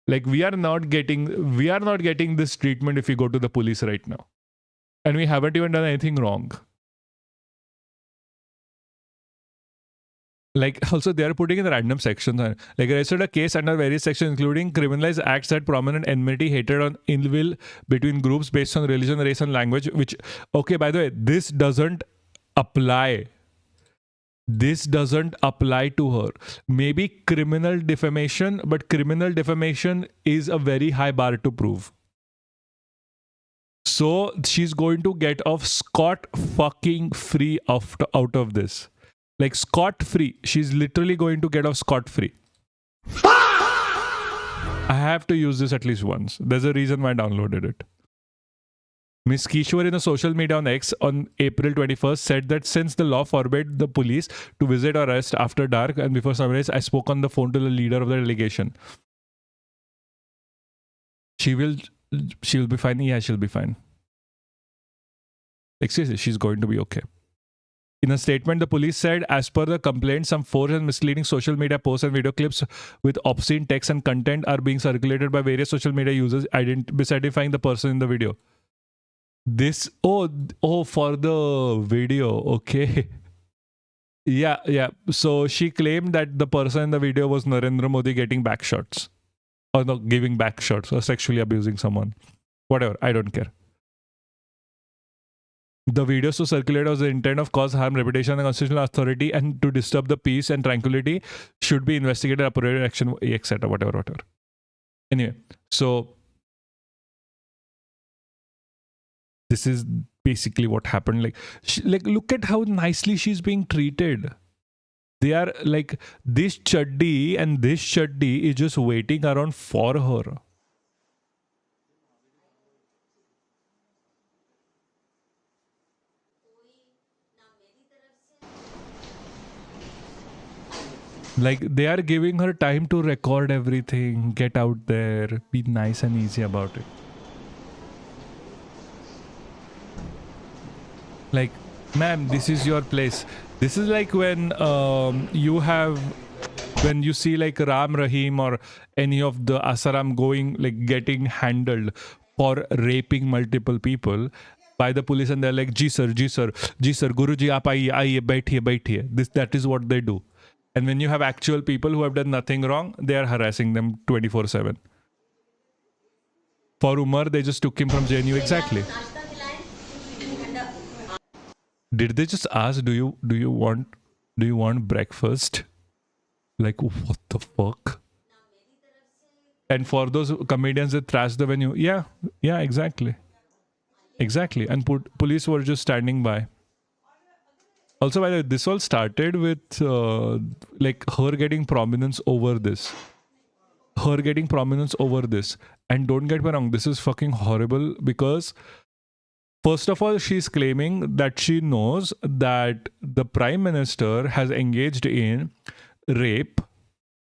Like, we are not getting this treatment if we go to the police right now, and we haven't even done anything wrong. Like, also they are putting in the random sections, like registered a case under various sections, including criminalized acts that prominent enmity, hatred, on ill will between groups based on religion, race, and language. Which, okay, by the way, this doesn't apply. This doesn't apply to her. Maybe criminal defamation, but criminal defamation is a very high bar to prove. So she's going to get off scot fucking free out of this. Like, scot free. She's literally going to get off scot free. I have to use this at least once. There's a reason why I downloaded it. Ms. Kiswar in a social media on X on April 21st said that since the law forbade the police to visit or arrest after dark and before sunrise, I spoke on the phone to the leader of the delegation. She'll be fine. Yeah, she'll be fine. Excuse me, she's going to be okay. In a statement, the police said, as per the complaint, some forged and misleading social media posts and video clips with obscene text and content are being circulated by various social media users, misidentifiking the person in the video. This, for the video, okay. Yeah. So she claimed that the person in the video was Narendra Modi getting back shots. Or no, giving back shots or sexually abusing someone. Whatever, I don't care. The videos to circulate was the intent of cause harm, reputation, and constitutional authority, and to disturb the peace and tranquility, should be investigated, appropriate action, etc. Whatever. Anyway, so this is basically what happened. Like, look at how nicely she's being treated. They are like, this chaddi and this chaddi is just waiting around for her. Like they are giving her time to record everything, get out there, be nice and easy about it. Like, ma'am, this is your place. This is like when when you see like Ram Rahim or any of the Asaram going, like getting handled for raping multiple people by the police, and they're like, ji sir, Guruji, aap aiye, baithiye. That is what they do. And when you have actual people who have done nothing wrong, they are harassing them 24/7. For Umar, they just took him from JNU. Exactly. Did they just ask, do you want breakfast? Like, what the fuck? And for those comedians that trash the venue, yeah, exactly. And police were just standing by. Also, by the way, this all started with like her getting prominence over this. And don't get me wrong, this is fucking horrible because first of all, she's claiming that she knows that the Prime Minister has engaged in rape.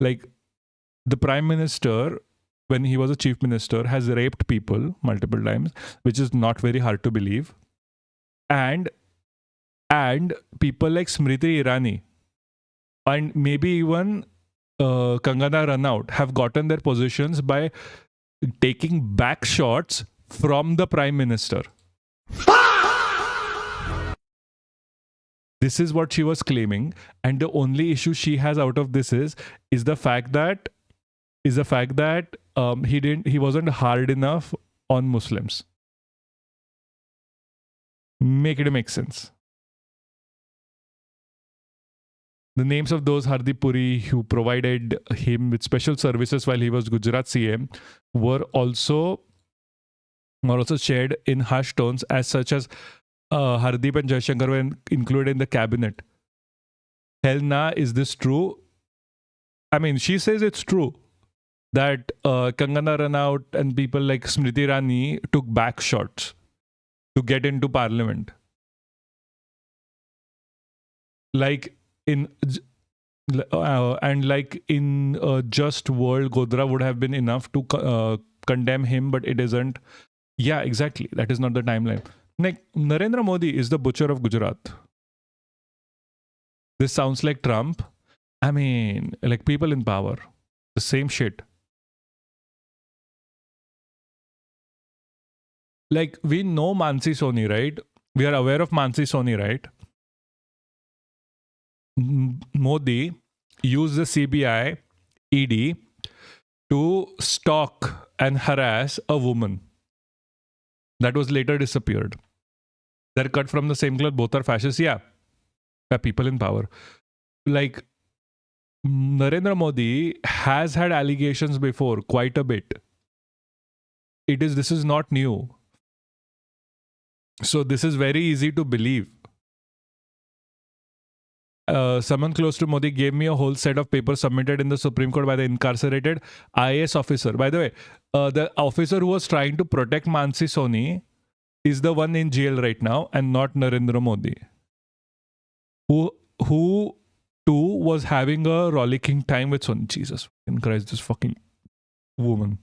Like the Prime Minister, when he was a Chief Minister, has raped people multiple times, which is not very hard to believe. And people like Smriti Irani and maybe even Kangana Ranaut have gotten their positions by taking back shots from the Prime Minister. This is what she was claiming, and the only issue she has out of this is the fact that he wasn't hard enough on Muslims. Make it make sense. The names of those Hardeep Puri who provided him with special services while he was Gujarat CM were also shared in harsh tones, as such as Hardeep and Jaishankar were included in the cabinet. Hell nah, is this true? I mean, she says it's true that Kangana Ranaut and people like Smriti Irani took back shots to get into parliament. Like in just world, Godra would have been enough to condemn him, but it isn't. Yeah, exactly. That is not the timeline. Like, Narendra Modi is the butcher of Gujarat. This sounds like Trump. I mean, like people in power. The same shit. Like, we know Mansi Soni, right? We are aware of Mansi Soni, right? Modi used the CBI, ED to stalk and harass a woman that was later disappeared. They're cut from the same cloth, both are fascists. Yeah, people in power. Like, Narendra Modi has had allegations before, quite a bit. This is not new. So this is very easy to believe. Someone close to Modi gave me a whole set of papers submitted in the Supreme Court by the incarcerated IAS officer. By the way, the officer who was trying to protect Mansi Soni is the one in jail right now, and not Narendra Modi, who too was having a rollicking time with Soni. Jesus Christ, this fucking woman.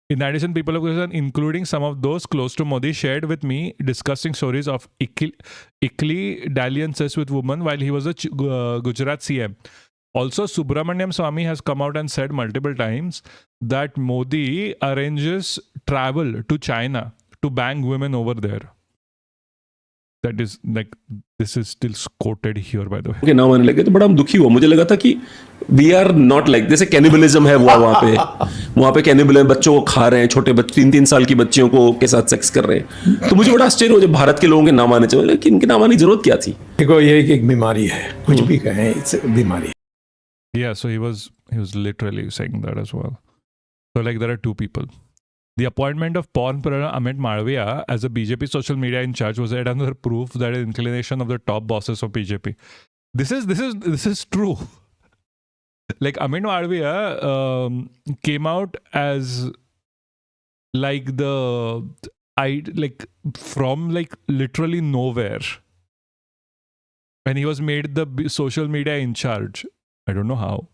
In addition, people of Gujarat, including some of those close to Modi, shared with me disgusting stories of ickly dalliances with women while he was a Gujarat CM. Also, Subramaniam Swamy has come out and said multiple times that Modi arranges travel to China to bang women over there. That is like, this is still quoted here, by the way. Okay, now आने लगे तो बड़ा हम दुखी हुआ. मुझे लगा था कि we are not like, जैसे कैनिबलिज्म है वहाँ पे कैनिबल है, बच्चों को खा रहे हैं, छोटे बच्चे 3-3 साल की बच्चियों को के साथ सेक्स कर रहे हैं. तो मुझे बड़ा आश्चर्य हुआ जब भारत के लोगों के नाम आने चाहिए कि इनके नाम आने की जरूरत क्या थी. देखो, ये एक बीमारी है, कुछ भी कहें, it's बीमारी. Yeah, so he was literally saying that as well. So like, there are two people. The appointment of porn pranner Amit Malviya as a BJP social media in charge was yet another proof that an inclination of the top bosses of BJP. This is true. Like, Amit Malviya came out as like from like literally nowhere, and he was made the social media in charge, I don't know how.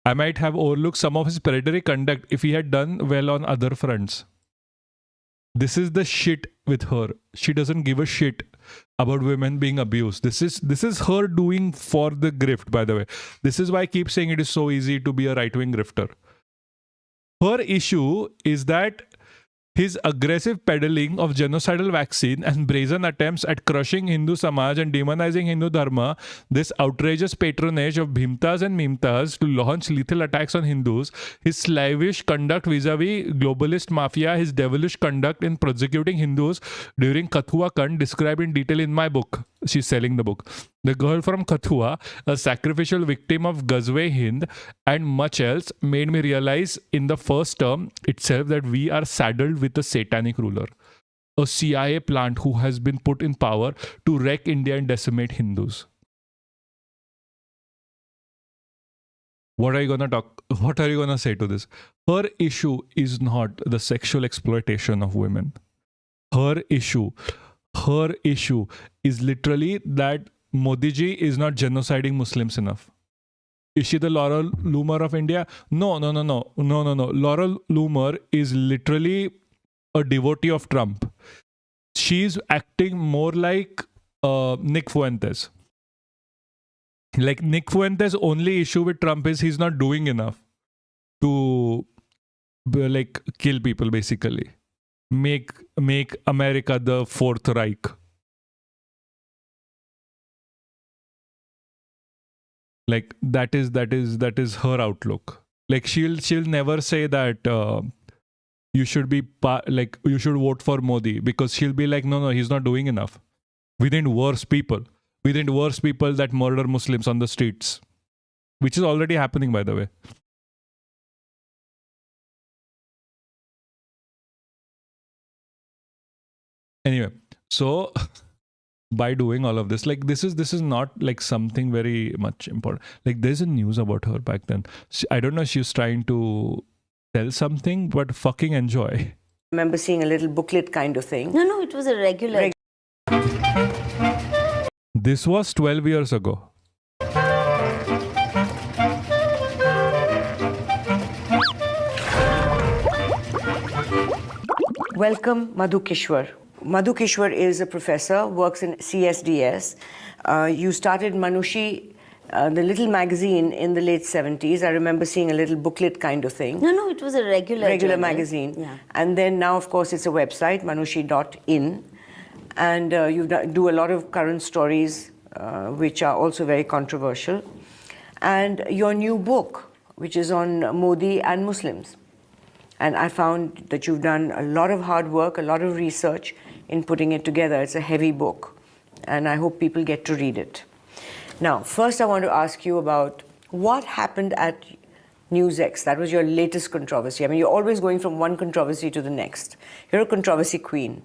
I might have overlooked some of his predatory conduct if he had done well on other fronts. This is the shit with her. She doesn't give a shit about women being abused. This is her doing for the grift, by the way. This is why I keep saying it is so easy to be a right-wing grifter. Her issue is that his aggressive peddling of genocidal vaccine and brazen attempts at crushing Hindu Samaj and demonizing Hindu Dharma, this outrageous patronage of Bhimtas and Mimtas to launch lethal attacks on Hindus, his slavish conduct vis-a-vis globalist mafia, his devilish conduct in prosecuting Hindus during Kathua Kand, described in detail in my book. She's selling the book. The Girl from Kathua, a sacrificial victim of Ghazwe Hind, and much else made me realize in the first term itself that we are saddled with a satanic ruler, a CIA plant who has been put in power to wreck India and decimate Hindus. What are you gonna say to this? Her issue is not the sexual exploitation of women. Her issue is literally that Modi ji is not genociding Muslims enough. Is she the Laurel Loomer of India? No. Laurel Loomer is literally a devotee of Trump. She's acting more like Nick Fuentes. Like Nick Fuentes' only issue with Trump is he's not doing enough to like kill people, basically. Make America the Fourth Reich. Like that is her outlook. Like she'll never say that you should be you should vote for Modi, because she'll be like, no, he's not doing enough. We need worse people. We need worse people that murder Muslims on the streets, which is already happening, by the way. Anyway, so by doing all of this, like this is not like something very much important. Like there's a news about her back then. I don't know if she was trying to tell something, but fucking enjoy. I remember seeing a little booklet kind of thing. No, it was a regular. This was 12 years ago. Welcome, Madhu Kiswar. Madhu Kiswar is a professor, works in CSDS. You started Manushi, the little magazine, in the late 70s. I remember seeing a little booklet kind of thing. No, it was a regular journal. Magazine. Yeah. And then now, of course, it's a website, manushi.in. And you do a lot of current stories, which are also very controversial. And your new book, which is on Modi and Muslims. And I found that you've done a lot of hard work, a lot of research in putting it together. It's a heavy book, and I hope people get to read it. Now, first I want to ask you about what happened at NewsX. That was your latest controversy. I mean, you're always going from one controversy to the next. You're a controversy queen.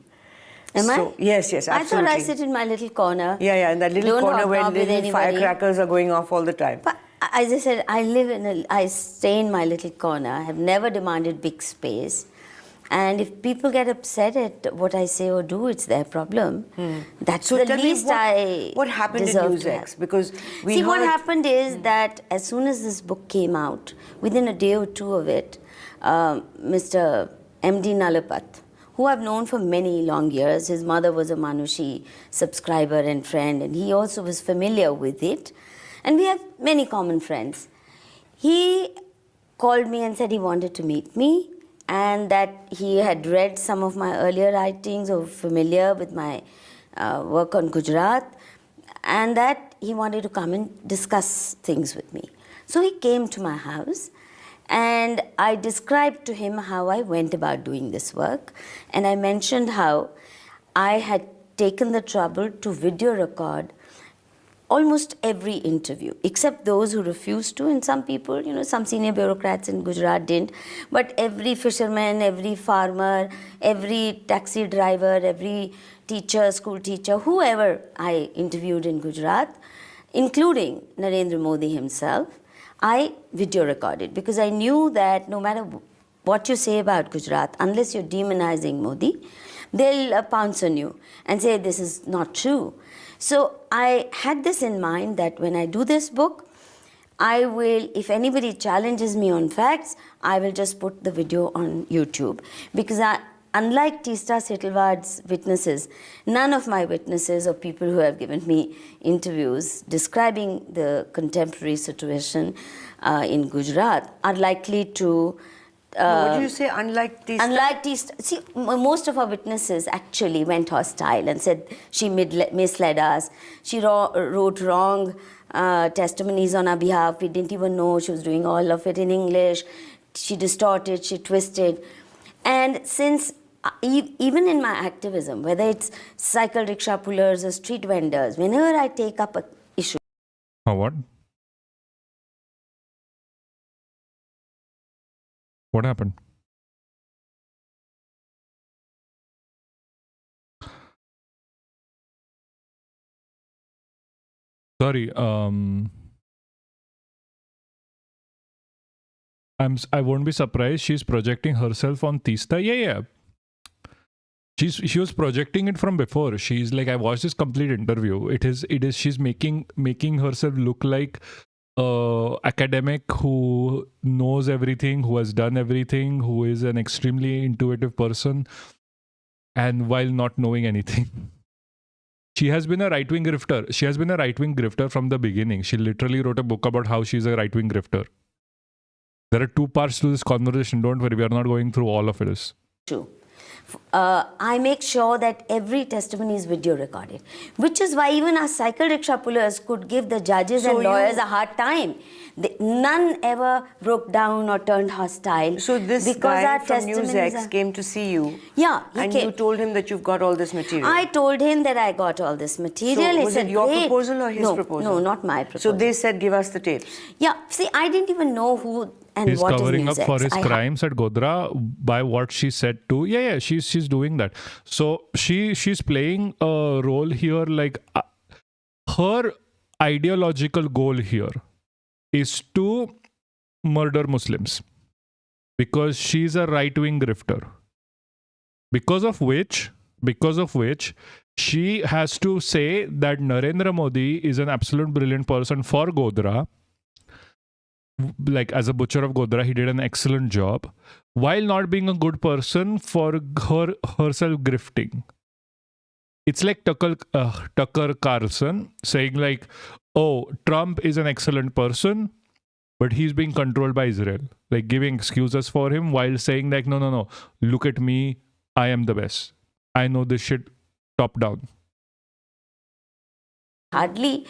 Am I? Yes, absolutely. I thought I sit in my little corner. Yeah, in that little corner where little firecrackers are going off all the time. But as I said, I stay in my little corner. I have never demanded big space. And if people get upset at what I say or do, it's their problem. That's the least what happened in NewsX? Because what happened is that as soon as this book came out, within a day or two of it, Mr. M.D. Nalapat, who I've known for many long years, his mother was a Manushi subscriber and friend, and he also was familiar with it. And we have many common friends. He called me and said he wanted to meet me, and that he had read some of my earlier writings or familiar with my work on Gujarat, and that he wanted to come and discuss things with me. So he came to my house, and I described to him how I went about doing this work, and I mentioned how I had taken the trouble to video record almost every interview, except those who refused to, and some people, some senior bureaucrats in Gujarat didn't, but every fisherman, every farmer, every taxi driver, every teacher, school teacher, whoever I interviewed in Gujarat, including Narendra Modi himself, I video recorded, because I knew that no matter what you say about Gujarat, unless you're demonizing Modi, they'll pounce on you and say this is not true. So I had this in mind that when I do this book, I will, if anybody challenges me on facts, I will just put the video on YouTube. Because unlike Tista Setalwad's witnesses, none of my witnesses or people who have given me interviews describing the contemporary situation in Gujarat are likely to... what do you say, unlike these? Unlike Tista, see, most of our witnesses actually went hostile and said she misled us. She wrote wrong testimonies on our behalf. We didn't even know she was doing all of it in English. She distorted, she twisted. And since even in my activism, whether it's cycle rickshaw pullers or street vendors, whenever I take up an issue. Oh, what? What happened? Sorry, I won't be surprised. She's projecting herself on Tista. Yeah. She was projecting it from before. She's like, I watched this complete interview. It is. She's making herself look like academic who knows everything, who has done everything, who is an extremely intuitive person, and while not knowing anything. She has been a right-wing grifter. She has been a right-wing grifter from the beginning. She literally wrote a book about how she's a right-wing grifter. There are two parts to this conversation. Don't worry, we are not going through all of it. I make sure that every testimony is video recorded, which is why even our cycle rickshaw pullers could give the judges and lawyers a hard time. None ever broke down or turned hostile. So this guy from NewsX came to see you. Yeah, and you told him that you've got all this material. I told him that I got all this material. So was it your proposal or his proposal? No, not my proposal. So they said, give us the tapes. Yeah, see, I didn't even know who and he's what is covering up NewsX. for his crimes at Godhra by what she said to. Yeah, she's doing that. So she's playing a role here. Like her ideological goal here is to murder Muslims because she's a right-wing grifter. Because of which she has to say that Narendra Modi is an absolute brilliant person for Godhra. Like as a butcher of Godhra, he did an excellent job while not being a good person for herself grifting. It's like Tucker Carlson saying like, oh, Trump is an excellent person, but he's being controlled by Israel. Like giving excuses for him while saying like, no, look at me, I am the best. I know this shit top down. Hardly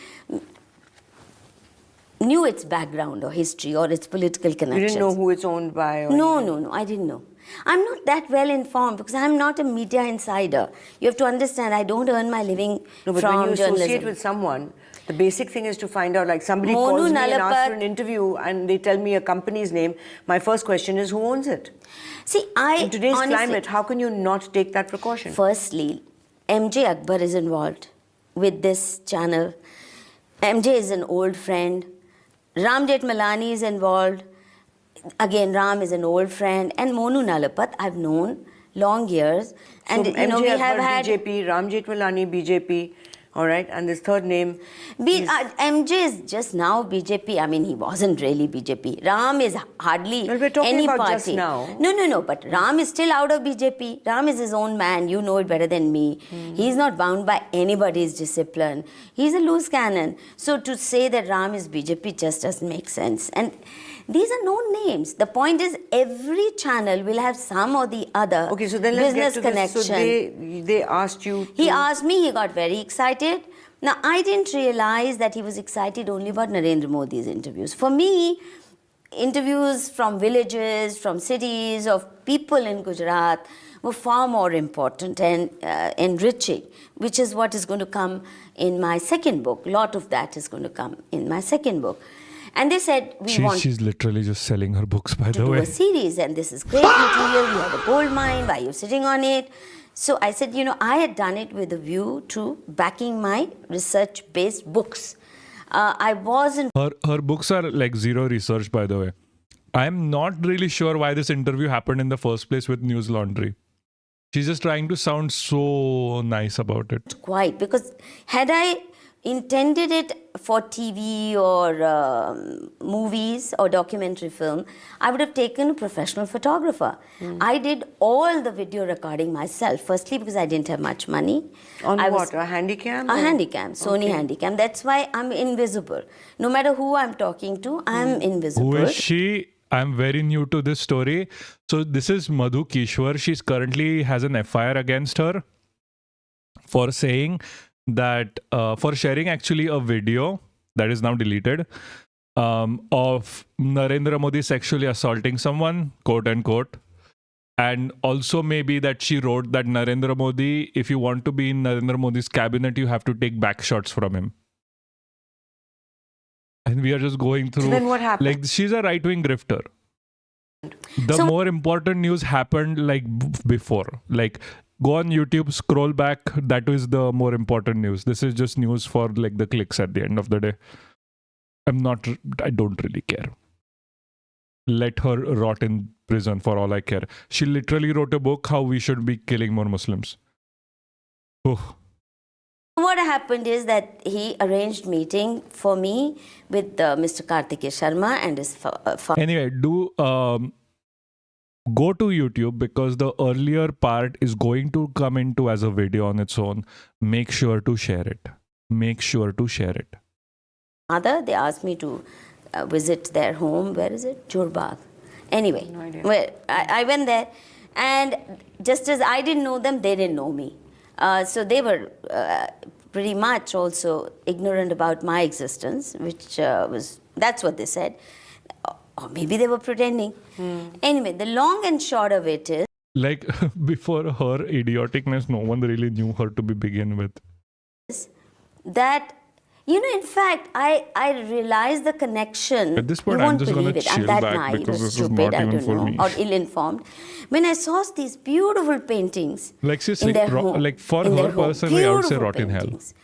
knew its background or history or its political connections. You didn't know who it's owned by? No, I didn't know. I'm not that well informed because I'm not a media insider. You have to understand, I don't earn my living from journalism. When you associate with someone, the basic thing is to find out, like somebody calls me and asks for an interview and they tell me a company's name, my first question is, who owns it? See, in today's climate, how can you not take that precaution? Firstly, MJ Akbar is involved with this channel. MJ is an old friend. Ram Jethmalani is involved. Again, Ram is an old friend. And Monu Nalapat, I've known long years. And so, MJ Akbar, have had BJP, Ram Jethmalani, BJP. All right, and this third name? MJ is just now BJP. I mean, he wasn't really BJP. Ram is hardly we're talking any about party. Just now. No, but Ram is still out of BJP. Ram is his own man. You know it better than me. He's not bound by anybody's discipline. He's a loose cannon. So to say that Ram is BJP just doesn't make sense. And these are known names. The point is, every channel will have some or the other business connection. So they asked you He asked me, he got very excited. Now, I didn't realize that he was excited only about Narendra Modi's interviews. For me, interviews from villages, from cities, of people in Gujarat were far more important and enriching, which is what is going to come in my second book. A lot of that is going to come in my second book. And they said, she's literally just selling her books, by the way. To do a series, and this is great material. You have a gold mine. Why are you sitting on it? So I said, I had done it with a view to backing my research-based books. I wasn't... Her books are like zero research, by the way. I'm not really sure why this interview happened in the first place with News Laundry. She's just trying to sound so nice about it. Quite, because had I intended it for TV or movies or documentary film, I would have taken a professional photographer. I did all the video recording myself. Firstly, because I didn't have much money. On I what? A handycam? A or- handycam, Sony handycam. That's why I'm invisible. No matter who I'm talking to, I'm invisible. Who is she? I'm very new to this story. So this is Madhu Kiswar. She's currently has an FIR against her for saying that for sharing actually a video that is now deleted of Narendra Modi sexually assaulting someone, quote unquote. And also maybe that she wrote that Narendra Modi, if you want to be in Narendra Modi's cabinet, you have to take back shots from him. And we are just going through. So then what happened? Like, she's a right-wing grifter. The more important news happened like before. Like, go on YouTube, scroll back. That is the more important news. This is just news for like the clicks at the end of the day. I don't really care. Let her rot in prison for all I care. She literally wrote a book, How We Should Be Killing More Muslims. Oh. What happened is that he arranged meeting for me with Mr. Kartikeya Sharma and his father. Anyway, do go to YouTube because the earlier part is going to come into as a video on its own. Make sure to share it. Make sure to share it. They asked me to visit their home. Where is it? Jurbagh. Anyway, No idea. well, I went there, and just as I didn't know them, they didn't know me. So they were pretty much also ignorant about my existence, which that's what they said. Or maybe they were pretending. Anyway, the long and short of it is, Like, before her idioticness, no one really knew her to begin with. that, in fact, I realized the connection. At this point, you I'm won't just gonna believe it. chill I'm that back naive because or this is stupid, not I even don't for know, me. or ill-informed. When I saw these beautiful paintings Like, she's in their like, home, like for in her their home, personally, I would say beautiful rot in hell. paintings.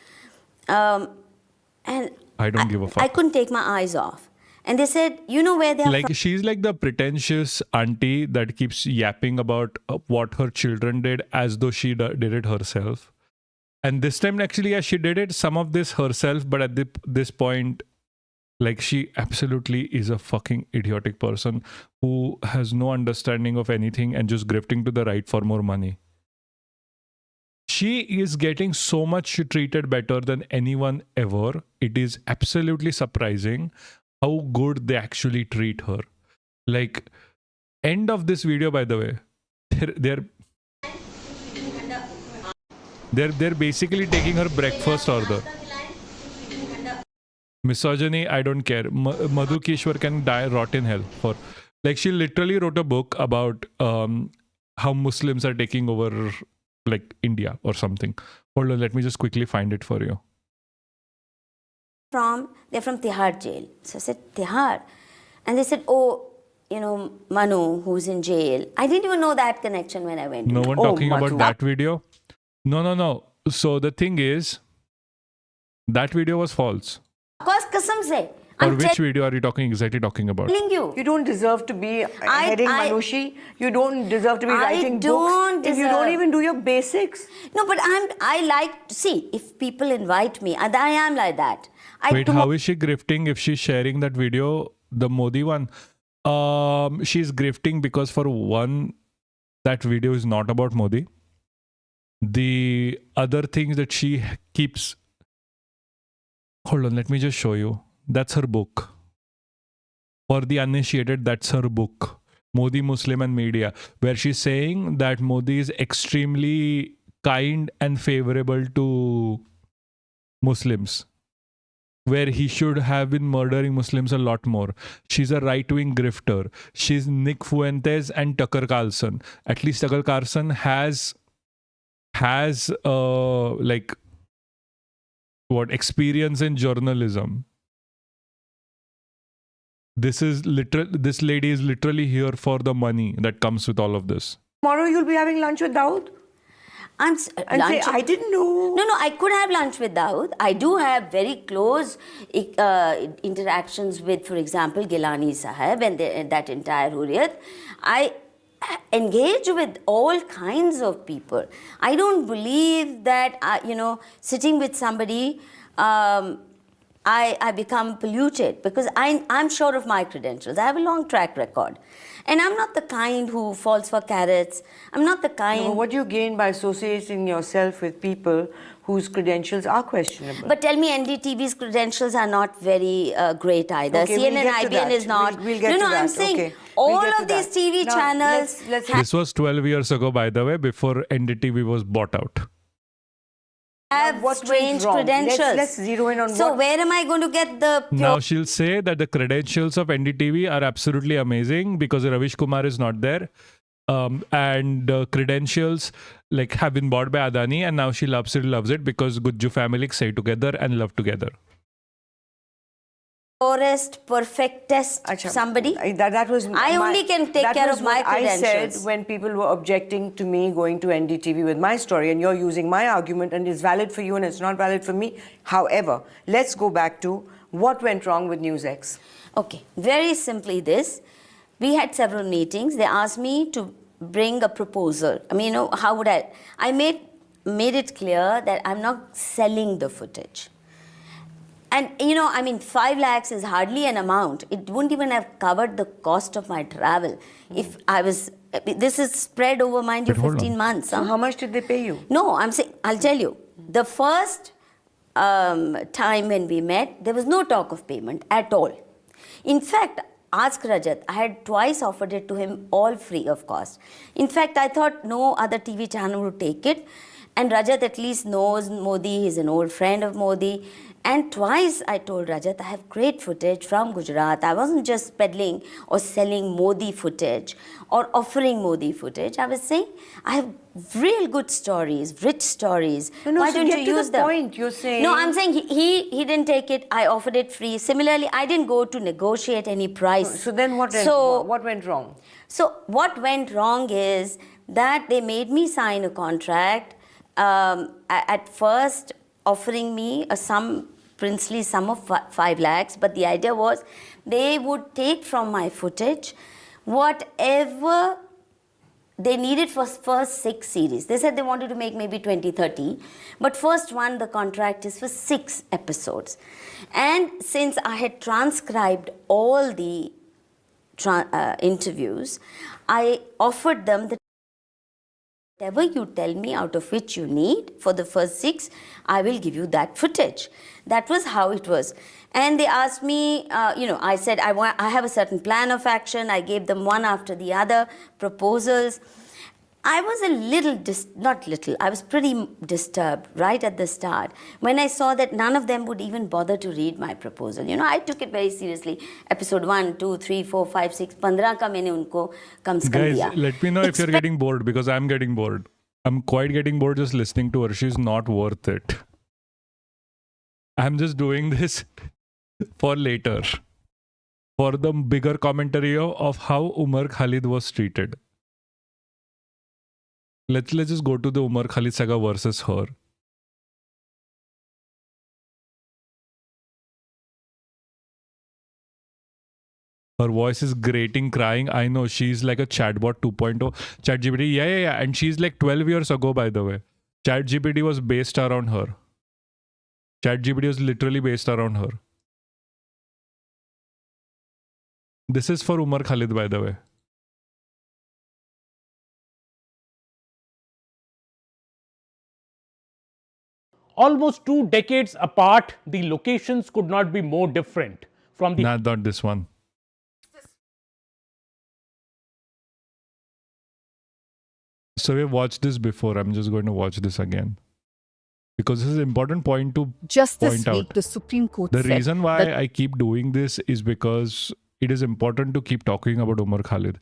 And I don't give a fuck. I couldn't take my eyes off. And they said, you know where they are Like, she's like the pretentious auntie that keeps yapping about what her children did as though she did it herself. And this time, actually, yeah, she did it, some of this herself, but at this point, like, she absolutely is a fucking idiotic person who has no understanding of anything and just grifting to the right for more money. She is getting so much treated better than anyone ever. It is absolutely surprising how good they actually treat her. Like, end of this video, by the way, they're basically taking her breakfast order. Misogyny, I don't care. Madhu Kiswar can rot in hell for. Like, she literally wrote a book about how Muslims are taking over, like, India or something. Hold on, let me just quickly find it for you. they're from Tihar jail. So I said, Tihar? And they said, Manu, who's in jail. I didn't even know that connection when I went. No one talking Madhu. about that video? No. So the thing is, that video was false. Of course, kasam se. Or I'm which video are you exactly talking about? telling you. You don't deserve to be heading Manushi. You don't deserve to be I writing don't books if you don't deserve. even do your basics. No, but I like, see, if people invite me, and I am like that. Wait, how is she grifting if she's sharing that video, the Modi one? She's grifting because, for one, that video is not about Modi. The other things that she keeps... Hold on, let me just show you. That's her book. For the uninitiated, that's her book. Modi, Muslim and Media, where she's saying that Modi is extremely kind and favorable to Muslims, where he should have been murdering Muslims a lot more. She's a right-wing grifter. She's Nick Fuentes and Tucker Carlson. At least Tucker Carlson has like, what, experience in journalism. This lady is literally here for the money that comes with all of this. Tomorrow you'll be having lunch with Dawood and say, I didn't know. No, I could have lunch with Dawood. I do have very close interactions with, for example, Gilani Sahib and that entire Hurriyat. I engage with all kinds of people. I don't believe that, sitting with somebody I become polluted because I'm sure of my credentials. I have a long track record. And I'm not the kind who falls for carrots. I'm not the kind... No, what do you gain by associating yourself with people whose credentials are questionable? But tell me, NDTV's credentials are not very great either. Okay, we'll CNN, get to IBN that. is not. We'll get to no, that. I'm saying Okay. all We'll get of to these that. TV Now, channels... let's This was 12 years ago, by the way, before NDTV was bought out. have what went strange wrong? credentials. Let's zero in on so what- where am I going to get the pure... Now she'll say that the credentials of NDTV are absolutely amazing because Ravish Kumar is not there. And the credentials like have been bought by Adani, and now she loves it because Gujju family stay together and love together. purest, perfectest Acha, somebody? That was I only can take that care was of my what I credentials. said when people were objecting to me going to NDTV with my story, and you're using my argument, and it's valid for you and it's not valid for me. However, let's go back to what went wrong with NewsX. Okay, very simply this. We had several meetings. They asked me to bring a proposal. I mean, how would I? I made it clear that I'm not selling the footage. And, 5 lakhs is hardly an amount. It wouldn't even have covered the cost of my travel. If I was... This is spread over, mind you, But hold 15 on. months. So how much did they pay you? No, I'm saying, I'll tell you. The first time when we met, there was no talk of payment at all. In fact, ask Rajat. I had twice offered it to him, all free of cost. In fact, I thought no other TV channel would take it. And Rajat at least knows Modi. He's an old friend of Modi. And twice I told Rajat, I have great footage from Gujarat. I wasn't just peddling or selling Modi footage or offering Modi footage. I was saying, I have real good stories, rich stories. No, Why so don't get you to the use them? point. You're saying... No, I'm saying he didn't take it. I offered it free. Similarly, I didn't go to negotiate any price. So then what went wrong? So what went wrong is that they made me sign a contract, at first offering me a princely sum of 5 lakhs, but the idea was they would take from my footage whatever they needed for first 6 series. They said they wanted to make maybe 20, 30, but first one, the contract is for 6 episodes. And since I had transcribed all the interviews, I offered them the whatever you tell me out of which you need for the first 6, I will give you that footage. That was how it was. And they asked me, I said, I have a certain plan of action. I gave them one after the other proposals. I was a little, I was pretty disturbed right at the start when I saw that none of them would even bother to read my proposal. I took it very seriously. Episode 1, 2, 3, 4, 5, 6, 15 ka maine unko kam se kam Guys, diya. let me know if you're getting bored because I'm getting bored. I'm quite getting bored just listening to her. She's not worth it. I'm just doing this for later. For the bigger commentary of how Umar Khalid was treated. Let's just go to the Umar Khalid saga versus her. Her voice is grating, crying. I know she's like a chatbot 2.0. ChatGPT, yeah. And she's like 12 years ago, by the way. ChatGPT was based around her. ChatGPT was literally based around her. This is for Umar Khalid, by the way. Almost 2 decades apart, the locations could not be more different from the Not this one. So we've watched this before. I'm just going to watch this again. Because this is an important point to Just this point week, out. the Supreme Court The said reason why that I keep doing this is because it is important to keep talking about Umar Khalid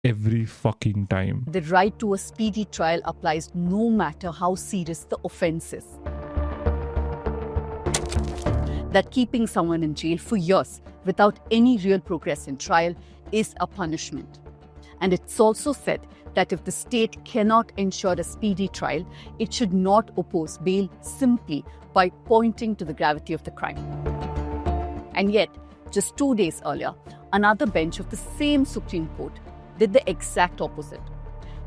every fucking time. the right to a speedy trial applies no matter how serious the offence is. That keeping someone in jail for years without any real progress in trial is a punishment. And it's also said that if the state cannot ensure a speedy trial, it should not oppose bail simply by pointing to the gravity of the crime. And yet, just 2 days earlier, another bench of the same Supreme Court did the exact opposite.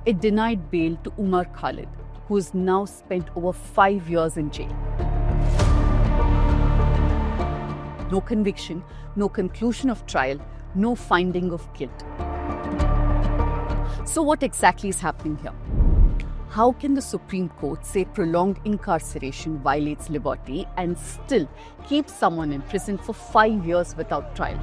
It denied bail to Umar Khalid, who has now spent over 5 years in jail. No conviction, no conclusion of trial, no finding of guilt. So what exactly is happening here? How can the Supreme Court say prolonged incarceration violates liberty and still keep someone in prison for 5 years without trial?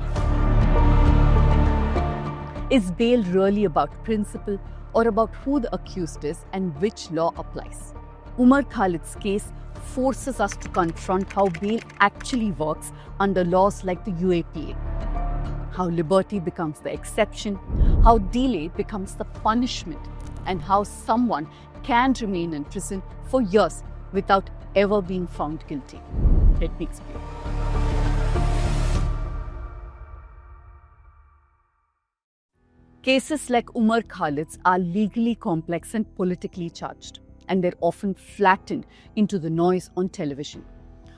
Is bail really about principle or about who the accused is and which law applies? Umar Khalid's case forces us to confront how bail actually works under laws like the UAPA. How liberty becomes the exception, how delay becomes the punishment, and how someone can remain in prison for years without ever being found guilty. Let me explain. Cases like Umar Khalid's are legally complex and politically charged, and they're often flattened into the noise on television.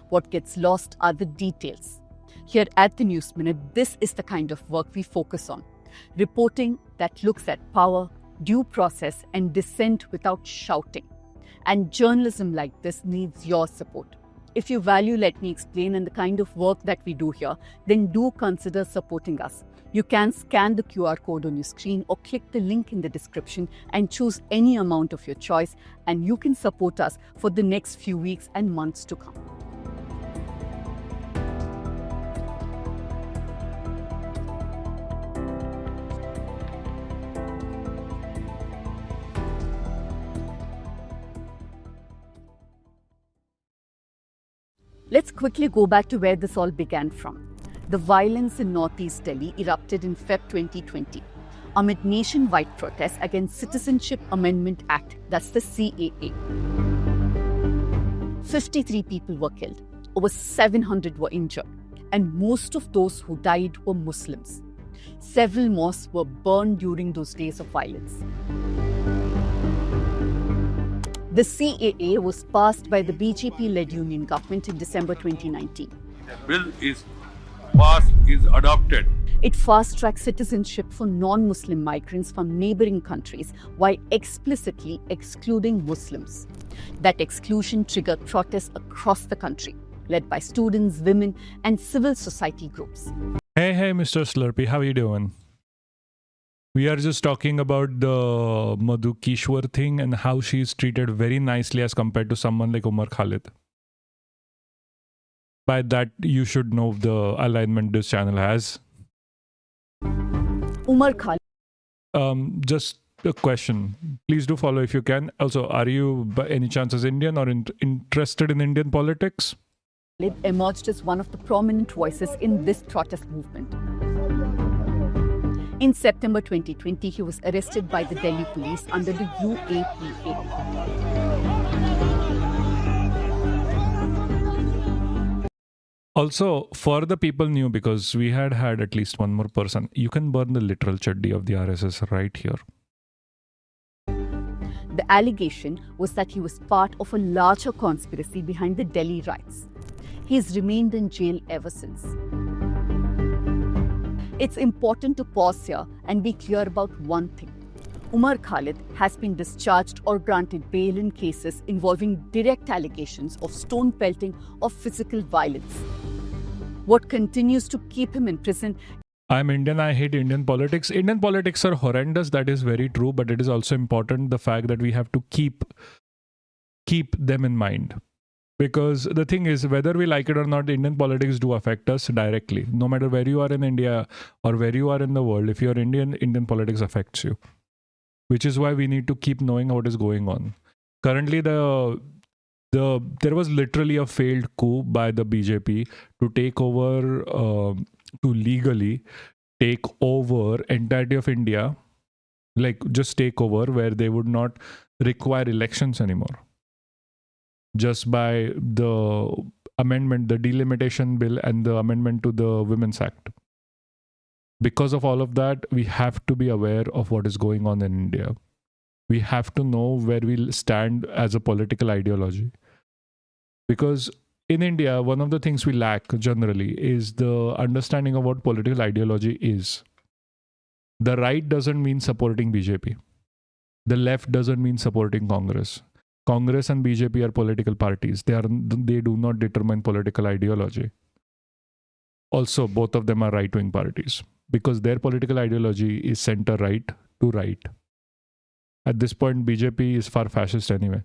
What gets lost are the details. Here at the News Minute, this is the kind of work we focus on. Reporting that looks at power, due process, and dissent without shouting. And journalism like this needs your support. If you value Let Me Explain and the kind of work that we do here, then do consider supporting us. You can scan the QR code on your screen or click the link in the description and choose any amount of your choice, and you can support us for the next few weeks and months to come. Let's quickly go back to where this all began from. The violence in northeast Delhi erupted in Feb 2020 amid nationwide protests against Citizenship Amendment Act, that's the CAA. 53 people were killed, over 700 were injured, and most of those who died were Muslims. Several mosques were burned during those days of violence. The CAA was passed by the BJP-led union government in December 2019. The bill is passed, is adopted. It fast-tracks citizenship for non-Muslim migrants from neighboring countries while explicitly excluding Muslims. That exclusion triggered protests across the country, led by students, women, and civil society groups. Hey, Mr. Slurpee, how are you doing? We are just talking about the Madhu Kiswar thing and how she is treated very nicely as compared to someone like Umar Khalid. By that, you should know the alignment this channel has. Umar Khalid. Just a question. Please do follow if you can. Also, are you by any chances Indian or interested in Indian politics? Emerged as one of the prominent voices in this protest movement. In September 2020, he was arrested by the Delhi police under the UAPA. Also, for the people new, because we had at least one more person, you can burn the literal chaddi of the RSS right here. The allegation was that he was part of a larger conspiracy behind the Delhi riots. He's remained in jail ever since. It's important to pause here and be clear about one thing. Umar Khalid has been discharged or granted bail in cases involving direct allegations of stone pelting or physical violence. What continues to keep him in prison? I'm Indian, I hate Indian politics. Indian politics are horrendous, that is very true, but it is also important the fact that we have to keep them in mind. Because the thing is, whether we like it or not, Indian politics do affect us directly. No matter where you are in India or where you are in the world, if you're Indian, Indian politics affects you. Which is why we need to keep knowing what is going on. Currently, there was literally a failed coup by the BJP to take over, to legally take over entirety of India, like just take over, where they would not require elections anymore. Just by the amendment, the delimitation bill and the amendment to the Women's Act. Because of all of that, we have to be aware of what is going on in India. We have to know where we stand as a political ideology. Because in India, one of the things we lack generally is the understanding of what political ideology is. The right doesn't mean supporting BJP. The left doesn't mean supporting Congress. Congress and BJP are political parties. They do not determine political ideology. Also, both of them are right-wing parties because their political ideology is center-right to right. At this point, BJP is far fascist anyway.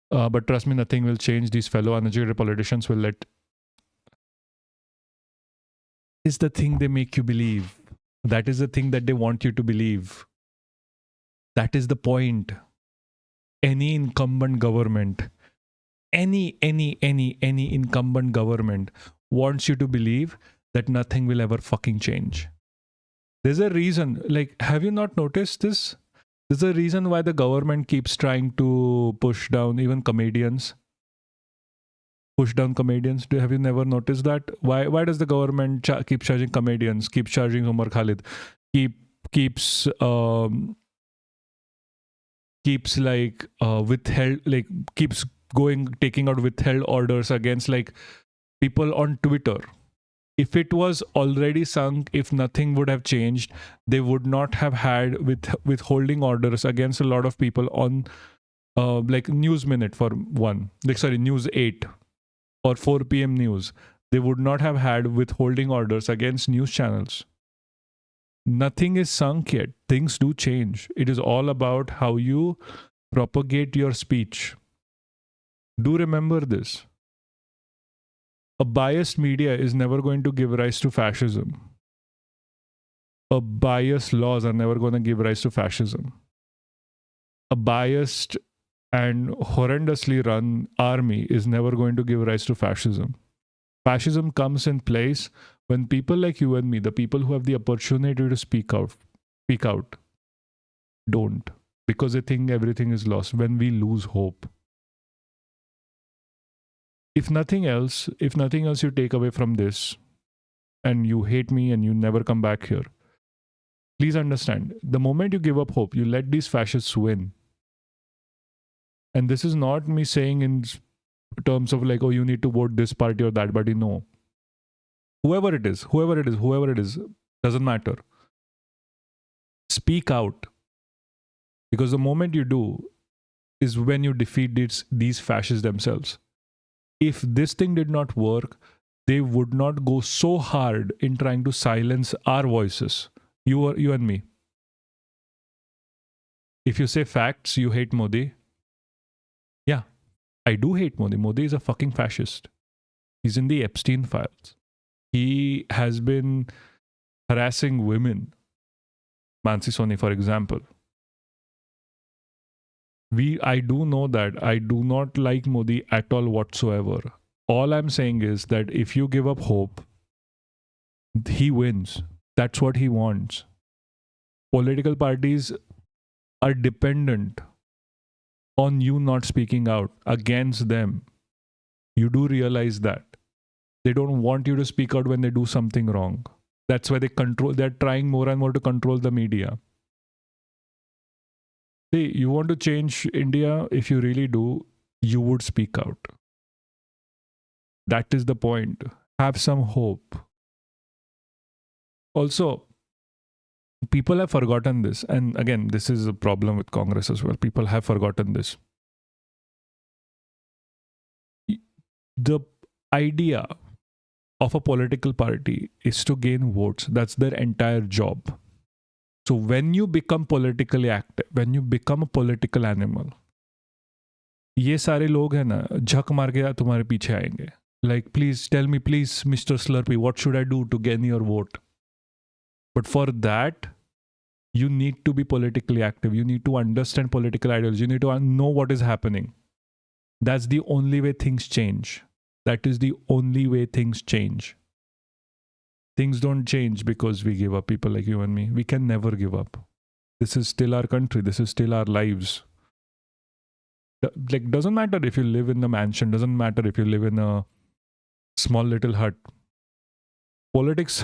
But trust me, nothing will change. These fellow uneducated politicians will let... Is the thing they make you believe. That is the thing that they want you to believe. That is the point. Any incumbent government, any incumbent government wants you to believe that nothing will ever fucking change. There's a reason. Like, have you not noticed this? There's a reason why the government keeps trying to push down even comedians. Push down comedians. Have you never noticed that? Why does the government keep charging comedians? Keeps charging Umar Khalid? Keeps withheld, like keeps taking out withheld orders against like people on Twitter. If it was already sunk, if nothing would have changed, they would not have had withholding orders against a lot of people on like News Minute for one, like sorry, News 8 or 4 p.m. news. They would not have had withholding orders against news channels. Nothing is sunk yet. Things do change. It is all about how you propagate your speech. Do remember this. A biased media is never going to give rise to fascism. A biased laws are never going to give rise to fascism. A biased and horrendously run army is never going to give rise to fascism. Fascism comes in place when people like you and me, the people who have the opportunity to speak out, don't. Because they think everything is lost. When we lose hope. If nothing else you take away from this, and you hate me and you never come back here, please understand, the moment you give up hope, you let these fascists win. And this is not me saying in terms of like, oh, you need to vote this party or that party. No. Whoever it is, doesn't matter. Speak out. Because the moment you do is when you defeat these fascists themselves. If this thing did not work, they would not go so hard in trying to silence our voices. You and me. If you say facts, you hate Modi. Yeah, I do hate Modi. Modi is a fucking fascist. He's in the Epstein files. He has been harassing women. Mansi Soni, for example. I do know that. I do not like Modi at all whatsoever. All I'm saying is that if you give up hope, he wins. That's what he wants. Political parties are dependent on you not speaking out against them. You do realize that. They don't want you to speak out when they do something wrong. That's why they're trying more and more to control the media. See, you want to change India, if you really do, you would speak out. That is the point. Have some hope. Also, people have forgotten this. And again, this is a problem with Congress as well. People have forgotten this. The idea of a political party is to gain votes. That's their entire job. So when you become politically active, when you become a political animal, ये सारे लोग हैं ना झक मार के तुम्हारे पीछे आएंगे. Like, please tell me, please, Mr. Slurpee, what should I do to gain your vote? But for that, you need to be politically active. You need to understand political ideology. You need to know what is happening. That's the only way things change. That is the only way things change. Things don't change because we give up, people like you and me. We can never give up. This is still our country. This is still our lives. Like, doesn't matter if you live in a mansion. Doesn't matter if you live in a small little hut. Politics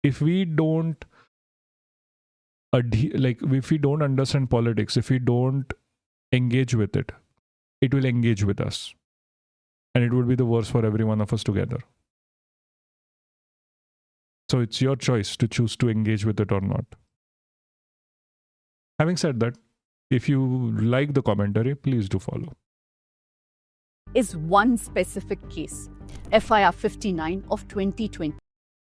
if we don't if we don't understand politics, if we don't engage with it, it will engage with us. And it would be the worst for every one of us together. So it's your choice to choose to engage with it or not. Having said that, if you like the commentary, please do follow. Is one specific case, FIR 59 of 2020.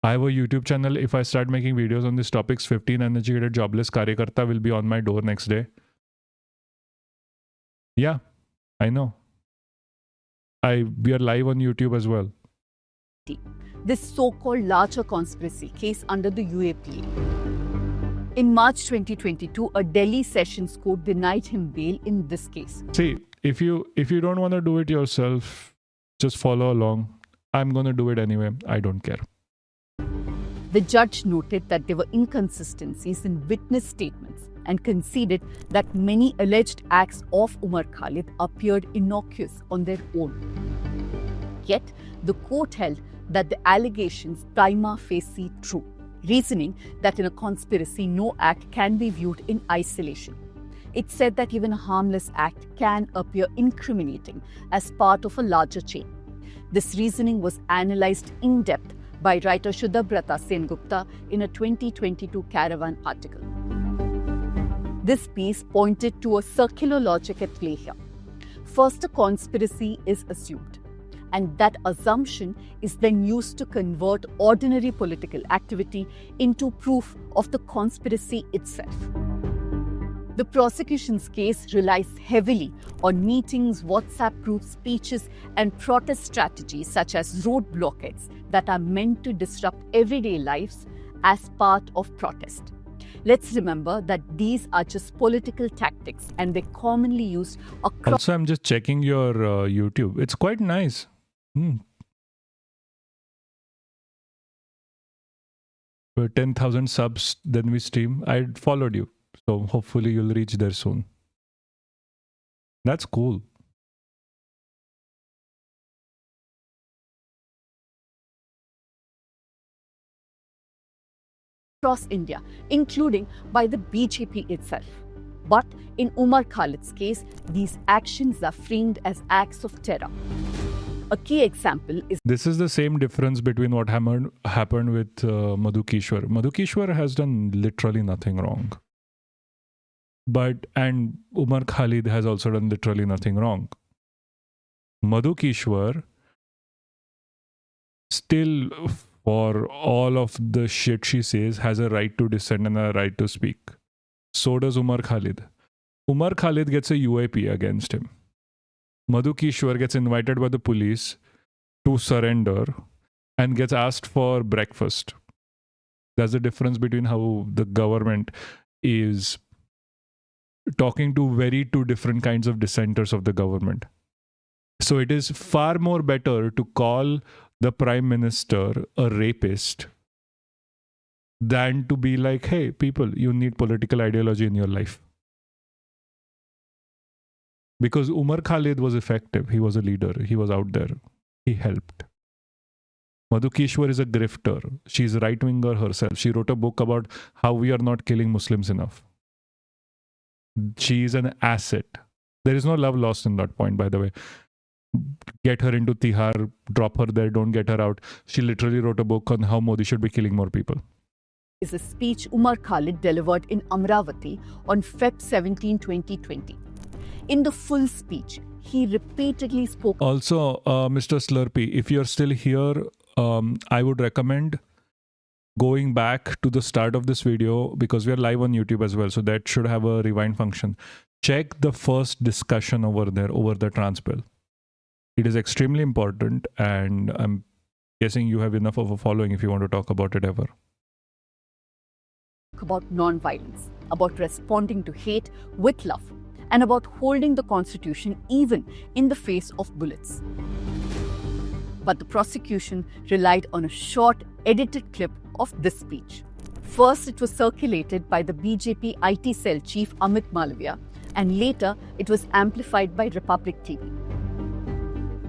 I have a YouTube channel. If I start making videos on these topics, 15 uneducated jobless karyakarta will be on my door next day. Yeah, I know. We are live on YouTube as well. This so-called larger conspiracy case under the UAPA. In March 2022, a Delhi Sessions Court denied him bail in this case. See, if you don't want to do it yourself, just follow along. I'm going to do it anyway. I don't care. The judge noted that there were inconsistencies in witness statements and conceded that many alleged acts of Umar Khalid appeared innocuous on their own. Yet, the court held that the allegations prima facie true, reasoning that in a conspiracy no act can be viewed in isolation. It said that even a harmless act can appear incriminating as part of a larger chain. This reasoning was analysed in depth by writer Shudhabrata Sengupta in a 2022 Caravan article. This piece pointed to a circular logic at play here. First, a conspiracy is assumed, and that assumption is then used to convert ordinary political activity into proof of the conspiracy itself. The prosecution's case relies heavily on meetings, WhatsApp groups, speeches, and protest strategies such as road blockades that are meant to disrupt everyday lives as part of protest. Let's remember that these are just political tactics and they're commonly used across. Also, I'm just checking your YouTube. It's quite nice. We're 10,000 subs, then we stream. I followed you. So hopefully you'll reach there soon. That's cool. Across India, including by the BJP itself. But in Umar Khalid's case, these actions are framed as acts of terror. A key example is... This is the same difference between what happened with Madhu Kiswar. Madhu Kiswar has done literally nothing wrong. And Umar Khalid has also done literally nothing wrong. Madhu Kiswar still, for all of the shit she says, has a right to dissent and a right to speak. So does Umar Khalid. Umar Khalid gets a UAP against him. Madhu Kiswar gets invited by the police to surrender and gets asked for breakfast. That's the difference between how the government is talking to two different kinds of dissenters of the government. So it is far more better to call the Prime Minister a rapist than to be like, hey, people, you need political ideology in your life. Because Umar Khalid was effective. He was a leader. He was out there. He helped. Madhu Kiswar is a grifter. She's a right-winger herself. She wrote a book about how we are not killing Muslims enough. She is an asset. There is no love lost in that point, by the way. Get her into Tihar, drop her there, don't get her out. She literally wrote a book on how Modi should be killing more people. Is a speech Umar Khalid delivered in Amravati on Feb 17, 2020. In the full speech, he repeatedly spoke... Also, Mr. Slurpee, if you're still here, I would recommend going back to the start of this video because we are live on YouTube as well. So that should have a rewind function. Check the first discussion over there, over the trans bill. It is extremely important and I'm guessing you have enough of a following if you want to talk about it ever. About non-violence, about responding to hate with love, and about holding the Constitution even in the face of bullets. But the prosecution relied on a short, edited clip of this speech. First, it was circulated by the BJP IT cell chief Amit Malviya, and later it was amplified by Republic TV.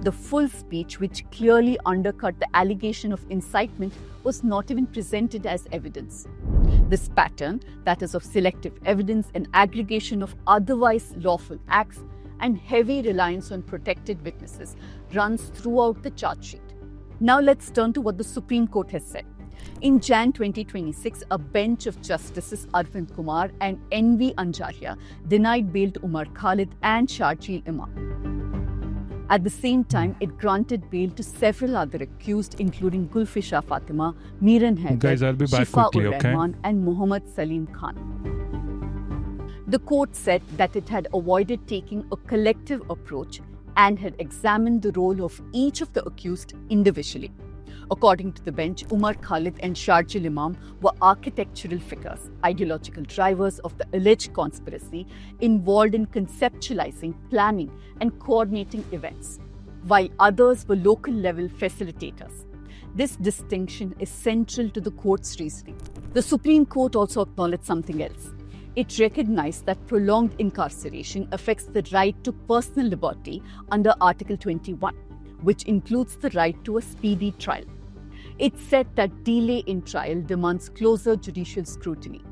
The full speech, which clearly undercut the allegation of incitement, was not even presented as evidence. This pattern, that is of selective evidence and aggregation of otherwise lawful acts and heavy reliance on protected witnesses, runs throughout the charge sheet. Now let's turn to what the Supreme Court has said. In Jan 2026, a bench of Justices Arvind Kumar and N.V. Anjaria denied bail to Umar Khalid and Sharjeel Imam. At the same time, it granted bail to several other accused, including Gulfisha Fatima, Miran Haider, Guys, I'll be back Shifa quickly, ul okay? Rahman, and Mohammad Salim Khan. The court said that it had avoided taking a collective approach and had examined the role of each of the accused individually. According to the bench, Umar Khalid and Sharjil Imam were architectural figures, ideological drivers of the alleged conspiracy involved in conceptualizing, planning, and coordinating events, while others were local-level facilitators. This distinction is central to the court's reasoning. The Supreme Court also acknowledged something else. It recognized that prolonged incarceration affects the right to personal liberty under Article 21, which includes the right to a speedy trial. It said that delay in trial demands closer judicial scrutiny.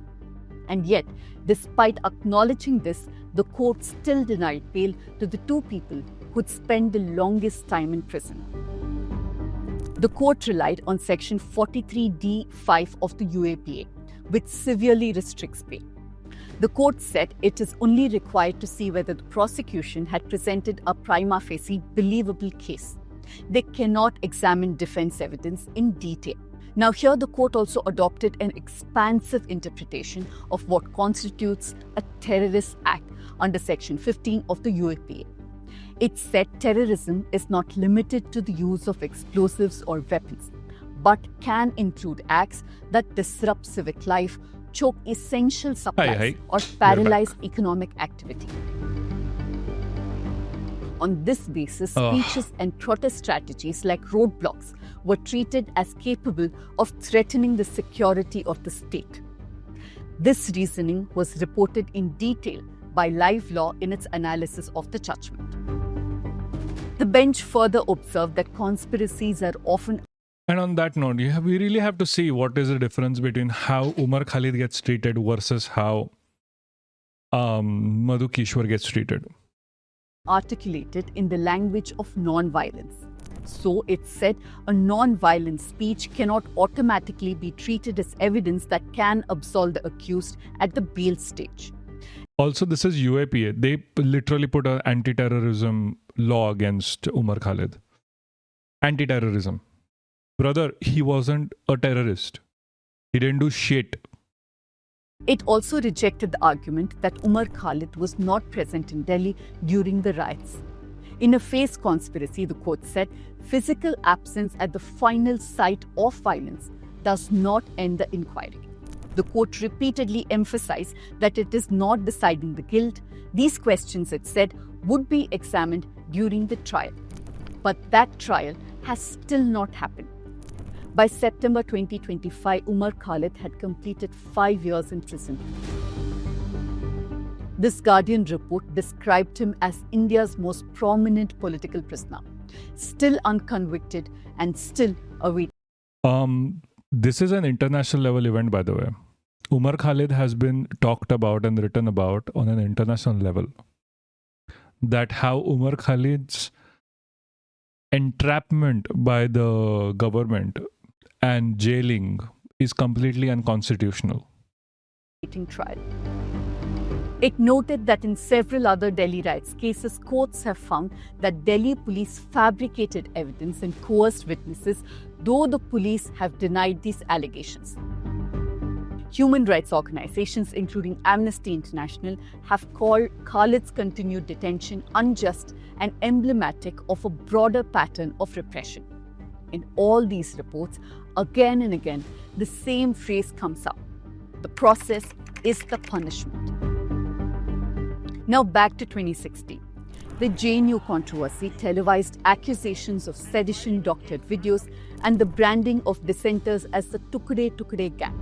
And yet, despite acknowledging this, the court still denied bail to the two people who'd spent the longest time in prison. The court relied on Section 43D(5) of the UAPA, which severely restricts bail. The court said it is only required to see whether the prosecution had presented a prima facie believable case. They cannot examine defense evidence in detail. Now here the court also adopted an expansive interpretation of what constitutes a terrorist act under Section 15 of the UAPA. It said terrorism is not limited to the use of explosives or weapons, but can include acts that disrupt civic life, choke essential supplies, or paralyze economic activity. On this basis, speeches and protest strategies like roadblocks were treated as capable of threatening the security of the state. This reasoning was reported in detail by Live Law in its analysis of the judgment. The bench further observed that conspiracies are often. And on that note, we really have to see what is the difference between how Umar Khalid gets treated versus how Madhu Kiswar gets treated. Articulated in the language of non-violence. So it said a non-violent speech cannot automatically be treated as evidence that can absolve the accused at the bail stage. Also, this is UAPA. They literally put an anti-terrorism law against Umar Khalid. Anti-terrorism. Brother, he wasn't a terrorist. He didn't do shit. It also rejected the argument that Umar Khalid was not present in Delhi during the riots. In a face conspiracy, the court said, physical absence at the final site of violence does not end the inquiry. The court repeatedly emphasized that it is not deciding the guilt. These questions, it said, would be examined during the trial. But that trial has still not happened. By September 2025, Umar Khalid had completed 5 years in prison. This Guardian report described him as India's most prominent political prisoner, still unconvicted and still awaiting. This is an international level event, by the way. Umar Khalid has been talked about and written about on an international level. That how Umar Khalid's entrapment by the government and jailing is completely unconstitutional. Trial. It noted that in several other Delhi riots cases, courts have found that Delhi police fabricated evidence and coerced witnesses, though the police have denied these allegations. Human rights organizations, including Amnesty International, have called Khalid's continued detention unjust and emblematic of a broader pattern of repression. In all these reports, again and again, the same phrase comes up. The process is the punishment. Now back to 2016. The JNU controversy televised accusations of sedition doctored videos and the branding of dissenters as the Tukde Tukde gang.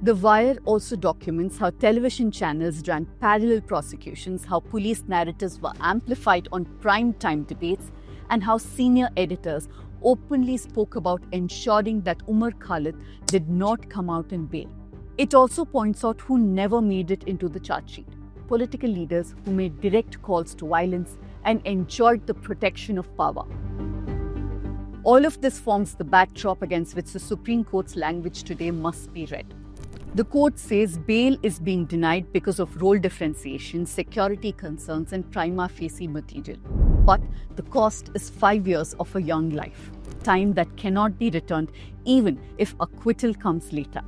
The Wire also documents how television channels ran parallel prosecutions, how police narratives were amplified on prime-time debates, and how senior editors openly spoke about ensuring that Umar Khalid did not come out in bail. It also points out who never made it into the charge sheet: political leaders who made direct calls to violence and enjoyed the protection of power. All of this forms the backdrop against which the Supreme Court's language today must be read. The court says bail is being denied because of role differentiation, security concerns, and prima facie material. But the cost is 5 years of a young life, time that cannot be returned even if acquittal comes later.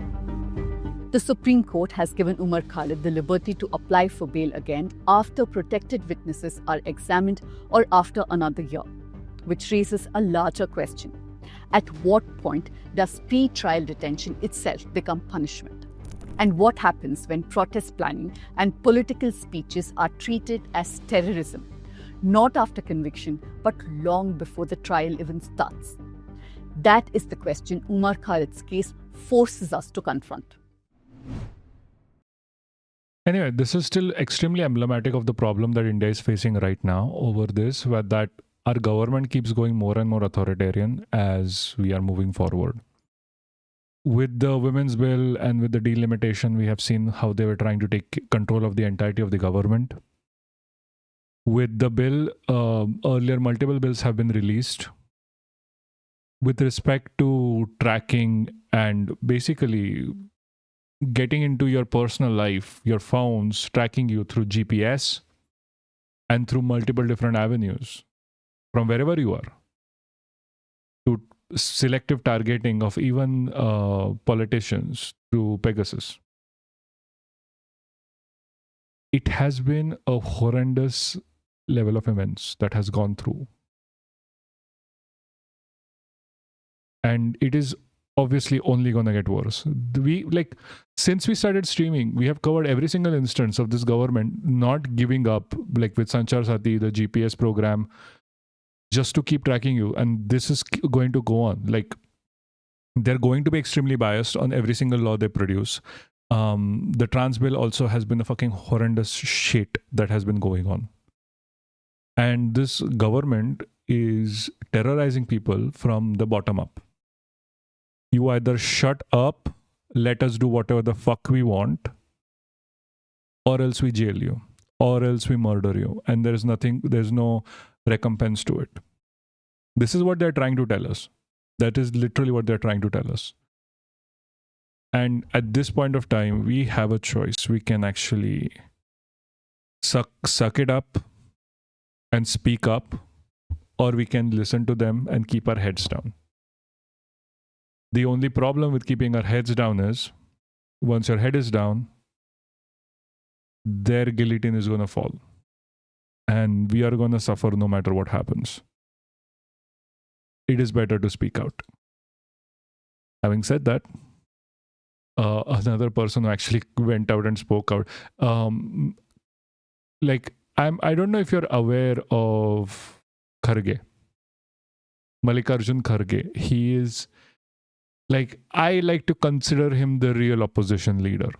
The Supreme Court has given Umar Khalid the liberty to apply for bail again after protected witnesses are examined or after another year, which raises a larger question. At what point does pre-trial detention itself become punishment? And what happens when protest planning and political speeches are treated as terrorism, not after conviction, but long before the trial even starts? That is the question Umar Khalid's case forces us to confront. Anyway, this is still extremely emblematic of the problem that India is facing right now over this, where that our government keeps going more and more authoritarian as we are moving forward. With the women's bill and with the delimitation, we have seen how they were trying to take control of the entirety of the government. With the bill, earlier multiple bills have been released with respect to tracking and basically getting into your personal life, your phones, tracking you through GPS and through multiple different avenues from wherever you are, to selective targeting of even politicians through Pegasus. It has been a horrendous level of events that has gone through. And it is obviously only going to get worse. Since we started streaming, we have covered every single instance of this government not giving up, like with Sanchar Sati, the GPS program, just to keep tracking you. And this is going to go on. Like, they're going to be extremely biased on every single law they produce. The trans bill also has been a fucking horrendous shit that has been going on. And this government is terrorizing people from the bottom up. You either shut up, let us do whatever the fuck we want, or else we jail you, or else we murder you. And there's no recompense to it. This is what they're trying to tell us. That is literally what they're trying to tell us. And at this point of time, we have a choice. We can actually suck it up and speak up, or we can listen to them and keep our heads down. The only problem with keeping our heads down is, once your head is down, their guillotine is going to fall. And we are going to suffer no matter what happens. It is better to speak out. Having said that, another person who actually went out and spoke out, I don't know if you're aware of Kharge, Mallikarjun Kharge. He is, I like to consider him the real opposition leader.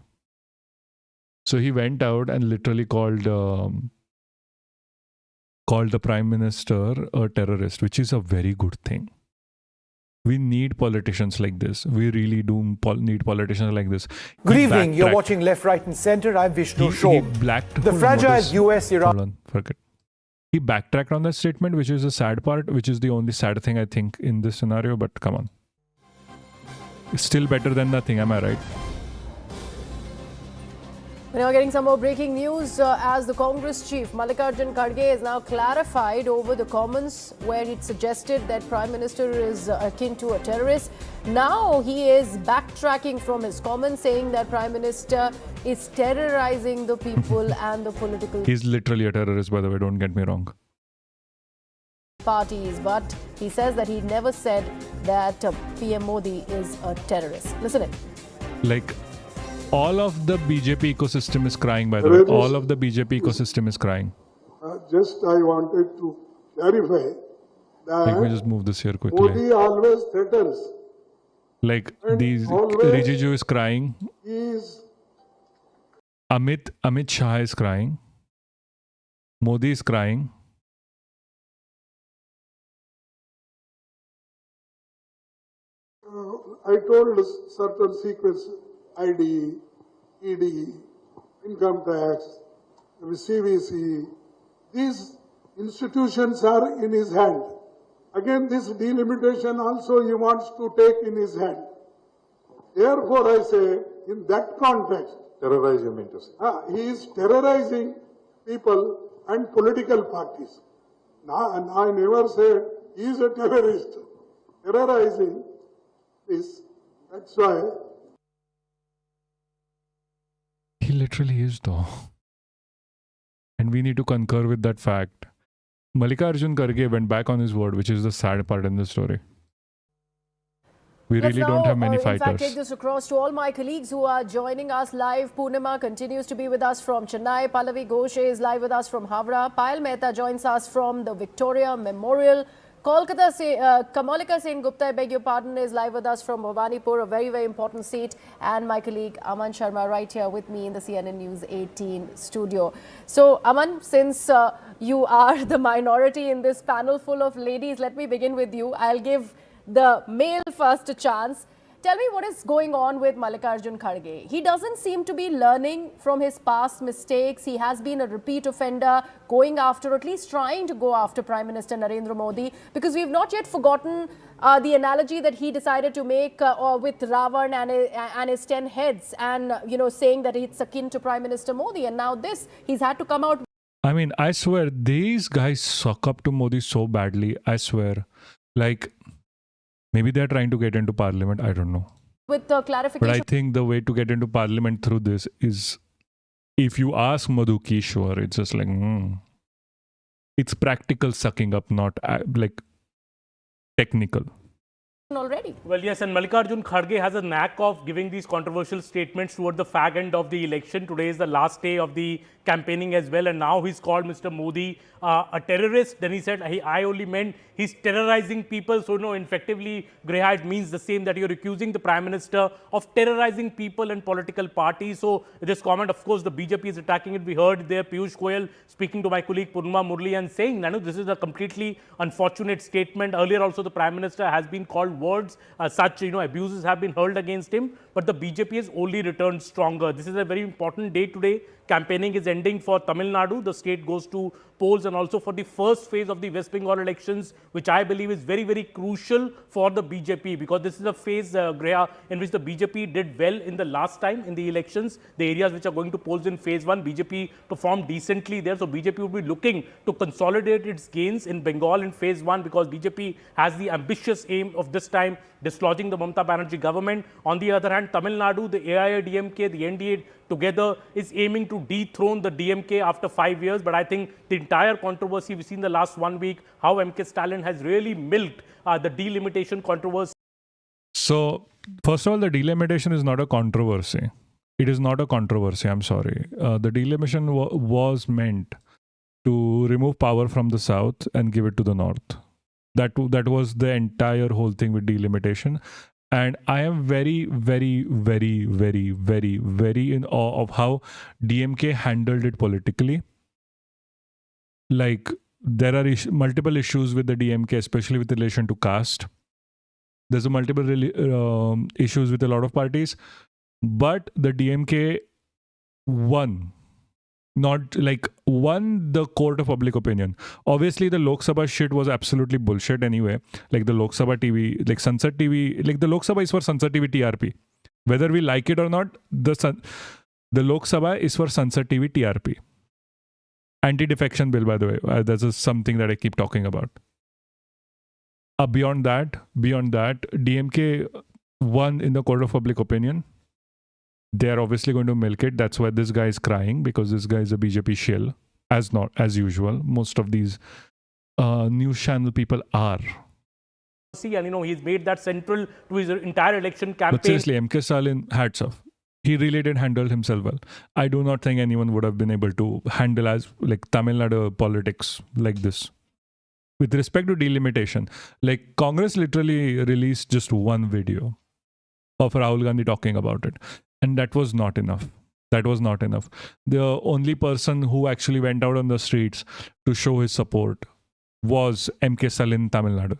So he went out and literally called the Prime Minister a terrorist, which is a very good thing. We need politicians like this. We really do need politicians like this. Good evening. You're watching Left, Right and Centre. I'm Vishnu Shaw. The fragile US-Iran... Hold on, forget. He backtracked on that statement, which is the sad part, which is the only sad thing I think in this scenario, but come on. It's still better than nothing, am I right? We're now getting some more breaking news as the Congress chief Mallikarjun Kharge is now clarified over the comments where he'd suggested that Prime Minister is akin to a terrorist. Now he is backtracking from his comments, saying that Prime Minister is terrorizing the people and the political... He's literally a terrorist, by the way, don't get me wrong. ...parties, but he says that he never said that PM Modi is a terrorist. Listen in. All of the BJP ecosystem is crying, by the way. All of the BJP ecosystem is crying. Just I wanted to clarify that... Let me just move this here quickly. Modi always threatens. Rijiju is crying. Amit Shah is crying. Modi is crying. I told certain sequence, ID, ED, income tax, CVC, these institutions are in his hand. Again, this delimitation also he wants to take in his hand. Therefore, I say, in that context, terrorize, you mean to say? He is terrorizing people and political parties. I never said he is a terrorist. Terrorizing this. That's why. He literally is, though. And we need to concur with that fact. Mallikarjun Kharge went back on his word, which is the sad part in the story. We Let's really don't have many in fact, fighters. take this across to all my colleagues who are joining us live. Purnima continues to be with us from Chennai. Pallavi Ghosh is live with us from Havra. Payal Mehta joins us from the Victoria Memorial. Kolkata se, Kamalika Sen Gupta, I beg your pardon, is live with us from Bhawanipur, a very, very important seat. And my colleague Aman Sharma right here with me in the CNN News 18 studio. So, Aman, since you are the minority in this panel full of ladies, let me begin with you. I'll give the male first a chance. Tell me what is going on with Mallikarjun Kharge. He doesn't seem to be learning from his past mistakes. He has been a repeat offender, going after, or at least trying to go after Prime Minister Narendra Modi, because we've not yet forgotten the analogy that he decided to make with Ravan and his 10 heads, and saying that it's akin to Prime Minister Modi. And now this, he's had to come out. I mean, I swear, these guys suck up to Modi so badly. I swear. Like, maybe they're trying to get into parliament. I don't know. With clarification. But I think the way to get into parliament through this is, if you ask Madhu Kiswar, it's just like, it's practical sucking up, not like technical. Already. Well, yes, and Mallikarjun Kharge has a knack of giving these controversial statements toward the fag end of the election. Today is the last day of the campaigning as well, and now he's called Mr. Modi a terrorist. Then he said, I only meant he's terrorizing people. So, no, effectively, Greha, it means the same, that you're accusing the Prime Minister of terrorizing people and political parties. So, this comment, of course, the BJP is attacking it. We heard there Piyush Goyal speaking to my colleague Purnima Murli and saying, Nanu, this is a completely unfortunate statement. Earlier also, the Prime Minister has been called words, such, abuses have been hurled against him, but the BJP has only returned stronger. This is a very important day today. Campaigning is ending for Tamil Nadu. The state goes to polls, and also for the first phase of the West Bengal elections, which I believe is very, very crucial for the BJP, because this is a phase, Greha, in which the BJP did well in the last time in the elections. The areas which are going to polls in phase 1, BJP performed decently there. So BJP will be looking to consolidate its gains in Bengal in phase 1, because BJP has the ambitious aim of this time dislodging the Mamata Banerjee government. On the other hand, Tamil Nadu, the AIADMK, the NDA together is aiming to dethrone the DMK after 5 years. But I think the entire controversy we've seen the last 1 week, how MK Stalin has really milked the delimitation controversy. So, first of all, the delimitation is not a controversy. It is not a controversy, I'm sorry. The delimitation was meant to remove power from the south and give it to the north. That was the entire whole thing with delimitation. And I am very, very, very, very, very, very in awe of how DMK handled it politically. Like, there are multiple issues with the DMK, especially with relation to caste. There's multiple issues with a lot of parties. But the DMK won. Not like won the court of public opinion. Obviously, the Lok Sabha shit was absolutely bullshit anyway. Like the Lok Sabha TV, like Sansad TV, like the Lok Sabha is for Sansad TV TRP. Whether we like it or not, the Lok Sabha is for Sansad TV TRP. Anti-defection bill, by the way. That's just something that I keep talking about. Beyond that, DMK won in the court of public opinion. They're obviously going to milk it. That's why this guy is crying, because this guy is a BJP shill, as usual. Most of these news channel people are. And he's made that central to his entire election campaign. But seriously, MK Stalin, hats off. He really did handle himself well. I do not think anyone would have been able to handle as like Tamil Nadu politics like this. With respect to delimitation, like Congress literally released just one video of Rahul Gandhi talking about it. And that was not enough. That was not enough. The only person who actually went out on the streets to show his support was MK Stalin in Tamil Nadu.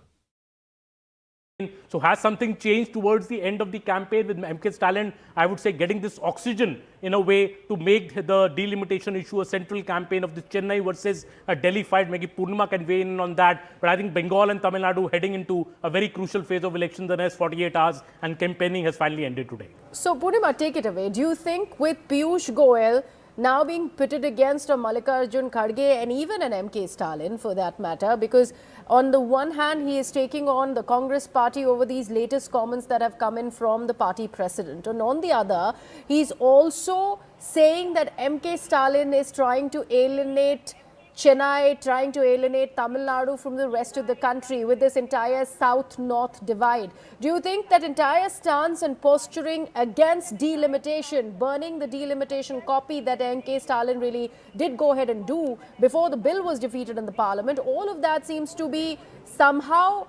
So has something changed towards the end of the campaign with MK Stalin, I would say, getting this oxygen in a way to make the delimitation issue a central campaign of the Chennai versus a Delhi fight? Maybe Purnima can weigh in on that. But I think Bengal and Tamil Nadu heading into a very crucial phase of elections the next 48 hours, and campaigning has finally ended today. So Purnima, take it away. Do you think with Piyush Goyal now being pitted against a Mallikarjun Kharge and even an MK Stalin for that matter, because on the one hand he is taking on the Congress party over these latest comments that have come in from the party president, and on the other he's also saying that MK Stalin is trying to alienate Chennai, trying to alienate Tamil Nadu from the rest of the country with this entire South-North divide. Do you think that entire stance and posturing against delimitation, burning the delimitation copy that MK Stalin really did go ahead and do before the bill was defeated in the parliament, all of that seems to be somehow,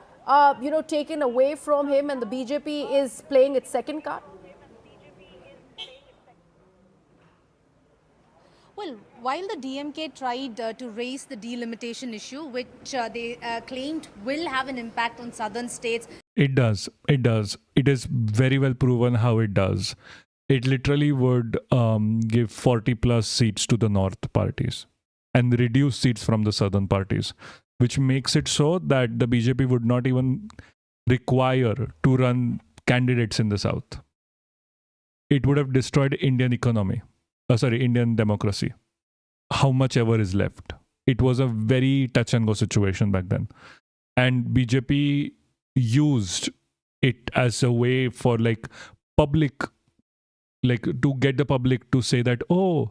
taken away from him, and the BJP is playing its second card? Well, while the DMK tried to raise the delimitation issue, which they claimed will have an impact on southern states. It does. It does. It is very well proven how it does. It literally would give 40 plus seats to the north parties and reduce seats from the southern parties, which makes it so that the BJP would not even require to run candidates in the south. It would have destroyed Indian economy. Indian democracy, how much ever is left. It was a very touch and go situation back then. And BJP used it as a way for public, to get the public to say that, the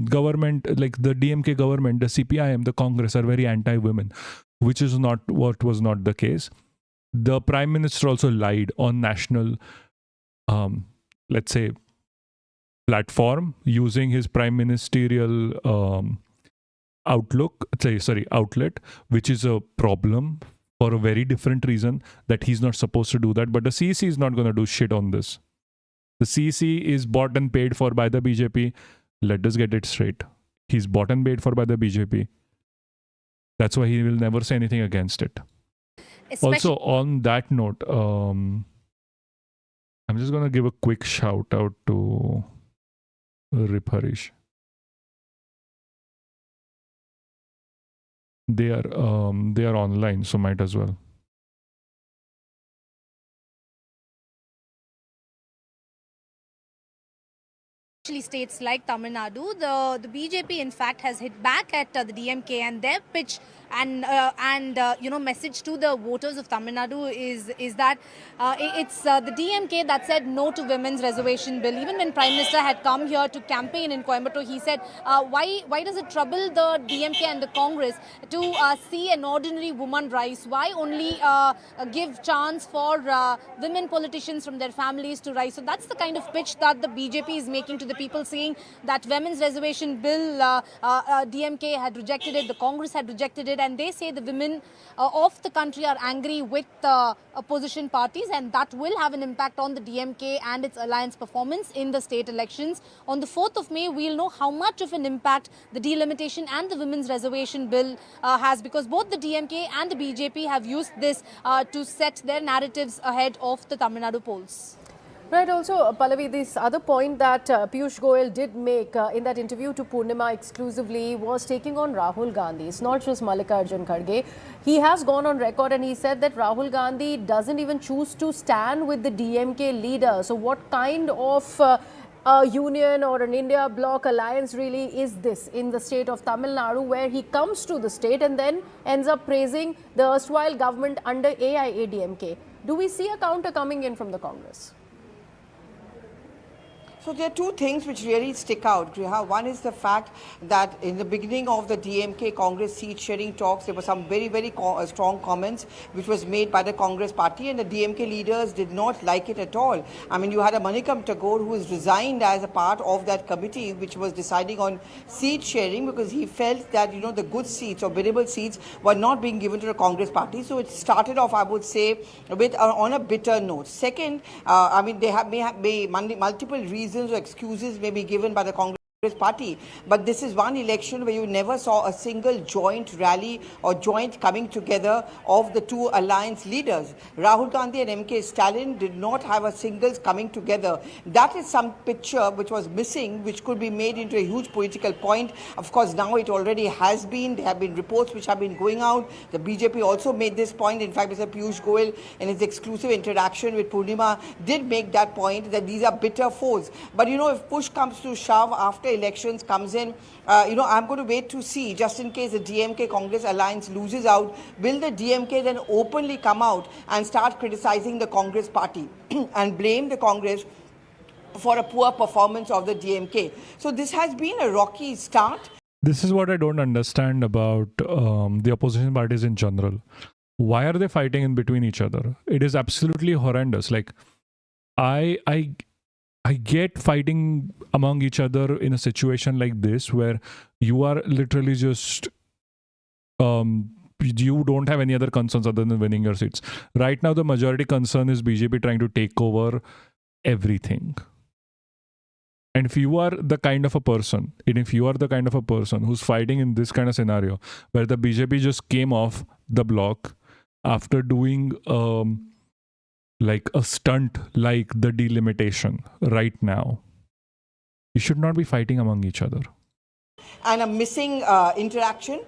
government, the DMK government, the CPIM, the Congress are very anti-women, which is not what was not the case. The Prime Minister also lied on national let's say, platform using his prime ministerial outlet, which is a problem for a very different reason, that he's not supposed to do that. But the CEC is not going to do shit on this. The CEC is bought and paid for by the BJP. Let us get it straight. He's bought and paid for by the BJP. That's why he will never say anything against it. Also, on that note, I'm just going to give a quick shout out to Rip Harish. They are online, so might as well. States like Tamil Nadu, the BJP in fact has hit back at the DMK, and their pitch and message to the voters of Tamil Nadu is that it's the DMK that said no to women's reservation bill. Even when Prime Minister had come here to campaign in Coimbatore, he said, why does it trouble the DMK and the Congress to see an ordinary woman rise? Why only give chance for women politicians from their families to rise? So that's the kind of pitch that the BJP is making to the people, saying that women's reservation bill, DMK had rejected it, the Congress had rejected it, and they say the women of the country are angry with opposition parties, and that will have an impact on the DMK and its alliance performance in the state elections. On the 4th of May, we'll know how much of an impact the delimitation and the women's reservation bill has, because both the DMK and the BJP have used this to set their narratives ahead of the Tamil Nadu polls. Right, also, Pallavi, this other point that Piyush Goyal did make in that interview to Purnima exclusively was taking on Rahul Gandhi. It's not just Mallikarjun Kharge. He has gone on record and he said that Rahul Gandhi doesn't even choose to stand with the DMK leader. So what kind of a union or an India bloc alliance really is this in the state of Tamil Nadu, where he comes to the state and then ends up praising the erstwhile government under AIADMK? Do we see a counter coming in from the Congress? So there are two things which really stick out, Griha. One is the fact that in the beginning of the DMK Congress seat sharing talks, there were some very, very strong comments which was made by the Congress party, and the DMK leaders did not like it at all. I mean, you had a Manikam Tagore who was resigned as a part of that committee which was deciding on seat sharing, because he felt that, you know, the good seats or biddable seats were not being given to the Congress party. So it started off, I would say, with on a bitter note. Second, I mean, may multiple reasons or excuses may be given by the Congress Party, but this is one election where you never saw a single joint rally or joint coming together of the two alliance leaders. Rahul Gandhi and MK Stalin did not have a singles coming together. That is some picture which was missing, which could be made into a huge political point. Of course, now it already has been. There have been reports which have been going out. The BJP also made this point. In fact, Mr. Piyush Goyal, in his exclusive interaction with Purnima, did make that point that these are bitter foes. But you know, if push comes to shove after elections comes in, I'm going to wait to see, just in case the DMK Congress alliance loses out, will the DMK then openly come out and start criticizing the Congress party and blame the Congress for a poor performance of the DMK? So this has been a rocky start. This is what I don't understand about the opposition parties in general. Why are they fighting in between each other? It is absolutely horrendous. Like, I get fighting among each other in a situation like this where you are literally just, you don't have any other concerns other than winning your seats. Right now, the majority concern is BJP trying to take over everything. And if you are the kind of a person, who's fighting in this kind of scenario, where the BJP just came off the block after doing like a stunt like the delimitation right now, you should not be fighting among each other. And a missing interaction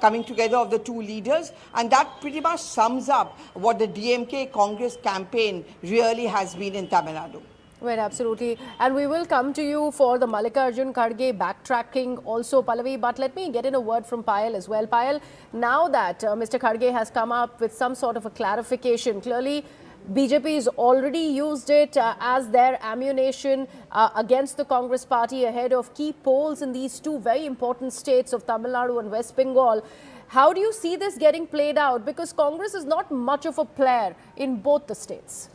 coming together of the two leaders, and that pretty much sums up what the DMK Congress campaign really has been in Tamil Nadu. Right, absolutely. And we will come to you for the Mallikarjun Kharge backtracking also, Pallavi. But let me get in a word from Payal as well. Payal, now that Mr. Kharge has come up with some sort of a clarification, clearly BJP has already used it as their ammunition against the Congress party ahead of key polls in these two very important states of Tamil Nadu and West Bengal. How do you see this getting played out? Because Congress is not much of a player in both the states.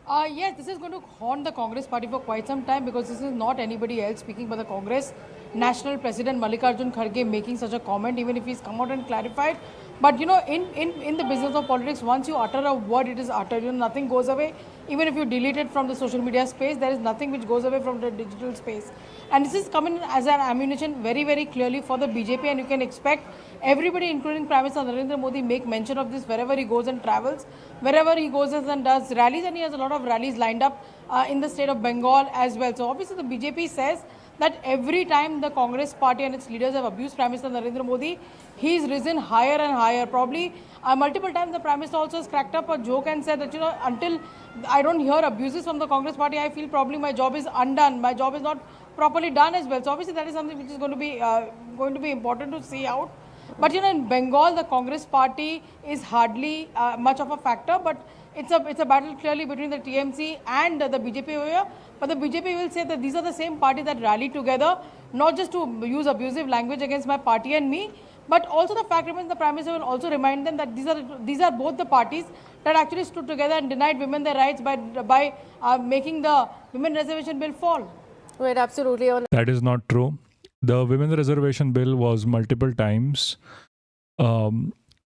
Yes, this is going to haunt the Congress party for quite some time, because this is not anybody else speaking but the Congress National President Mallikarjun Kharge making such a comment, even if he's come out and clarified. But you know, in the business of politics, once you utter a word, it is uttered. You know, nothing goes away. Even if you delete it from the social media space, there is nothing which goes away from the digital space. And this is coming as an ammunition very, very clearly for the BJP, and you can expect everybody, including Prime Minister Narendra Modi, make mention of this wherever he goes and travels, wherever he goes and does rallies, and he has a lot of rallies lined up in the state of Bengal as well. So obviously the BJP says that every time the Congress party and its leaders have abused Prime Minister Narendra Modi, he's risen higher and higher. Probably multiple times the Prime Minister also has cracked up a joke and said that, you know, until I don't hear abuses from the Congress party, I feel probably my job is undone. My job is not properly done as well. So obviously that is something which is going to be important to see out. But you know, in Bengal, the Congress party is hardly much of a factor, but it's a battle clearly between the TMC and the BJP over here. But the BJP will say that these are the same party that rally together, not just to use abusive language against my party and me, but also the fact remains the Prime Minister will also remind them that these are both the parties that actually stood together and denied women their rights by making the Women Reservation Bill fall. Right, absolutely. That is not true. The Women's Reservation Bill was multiple times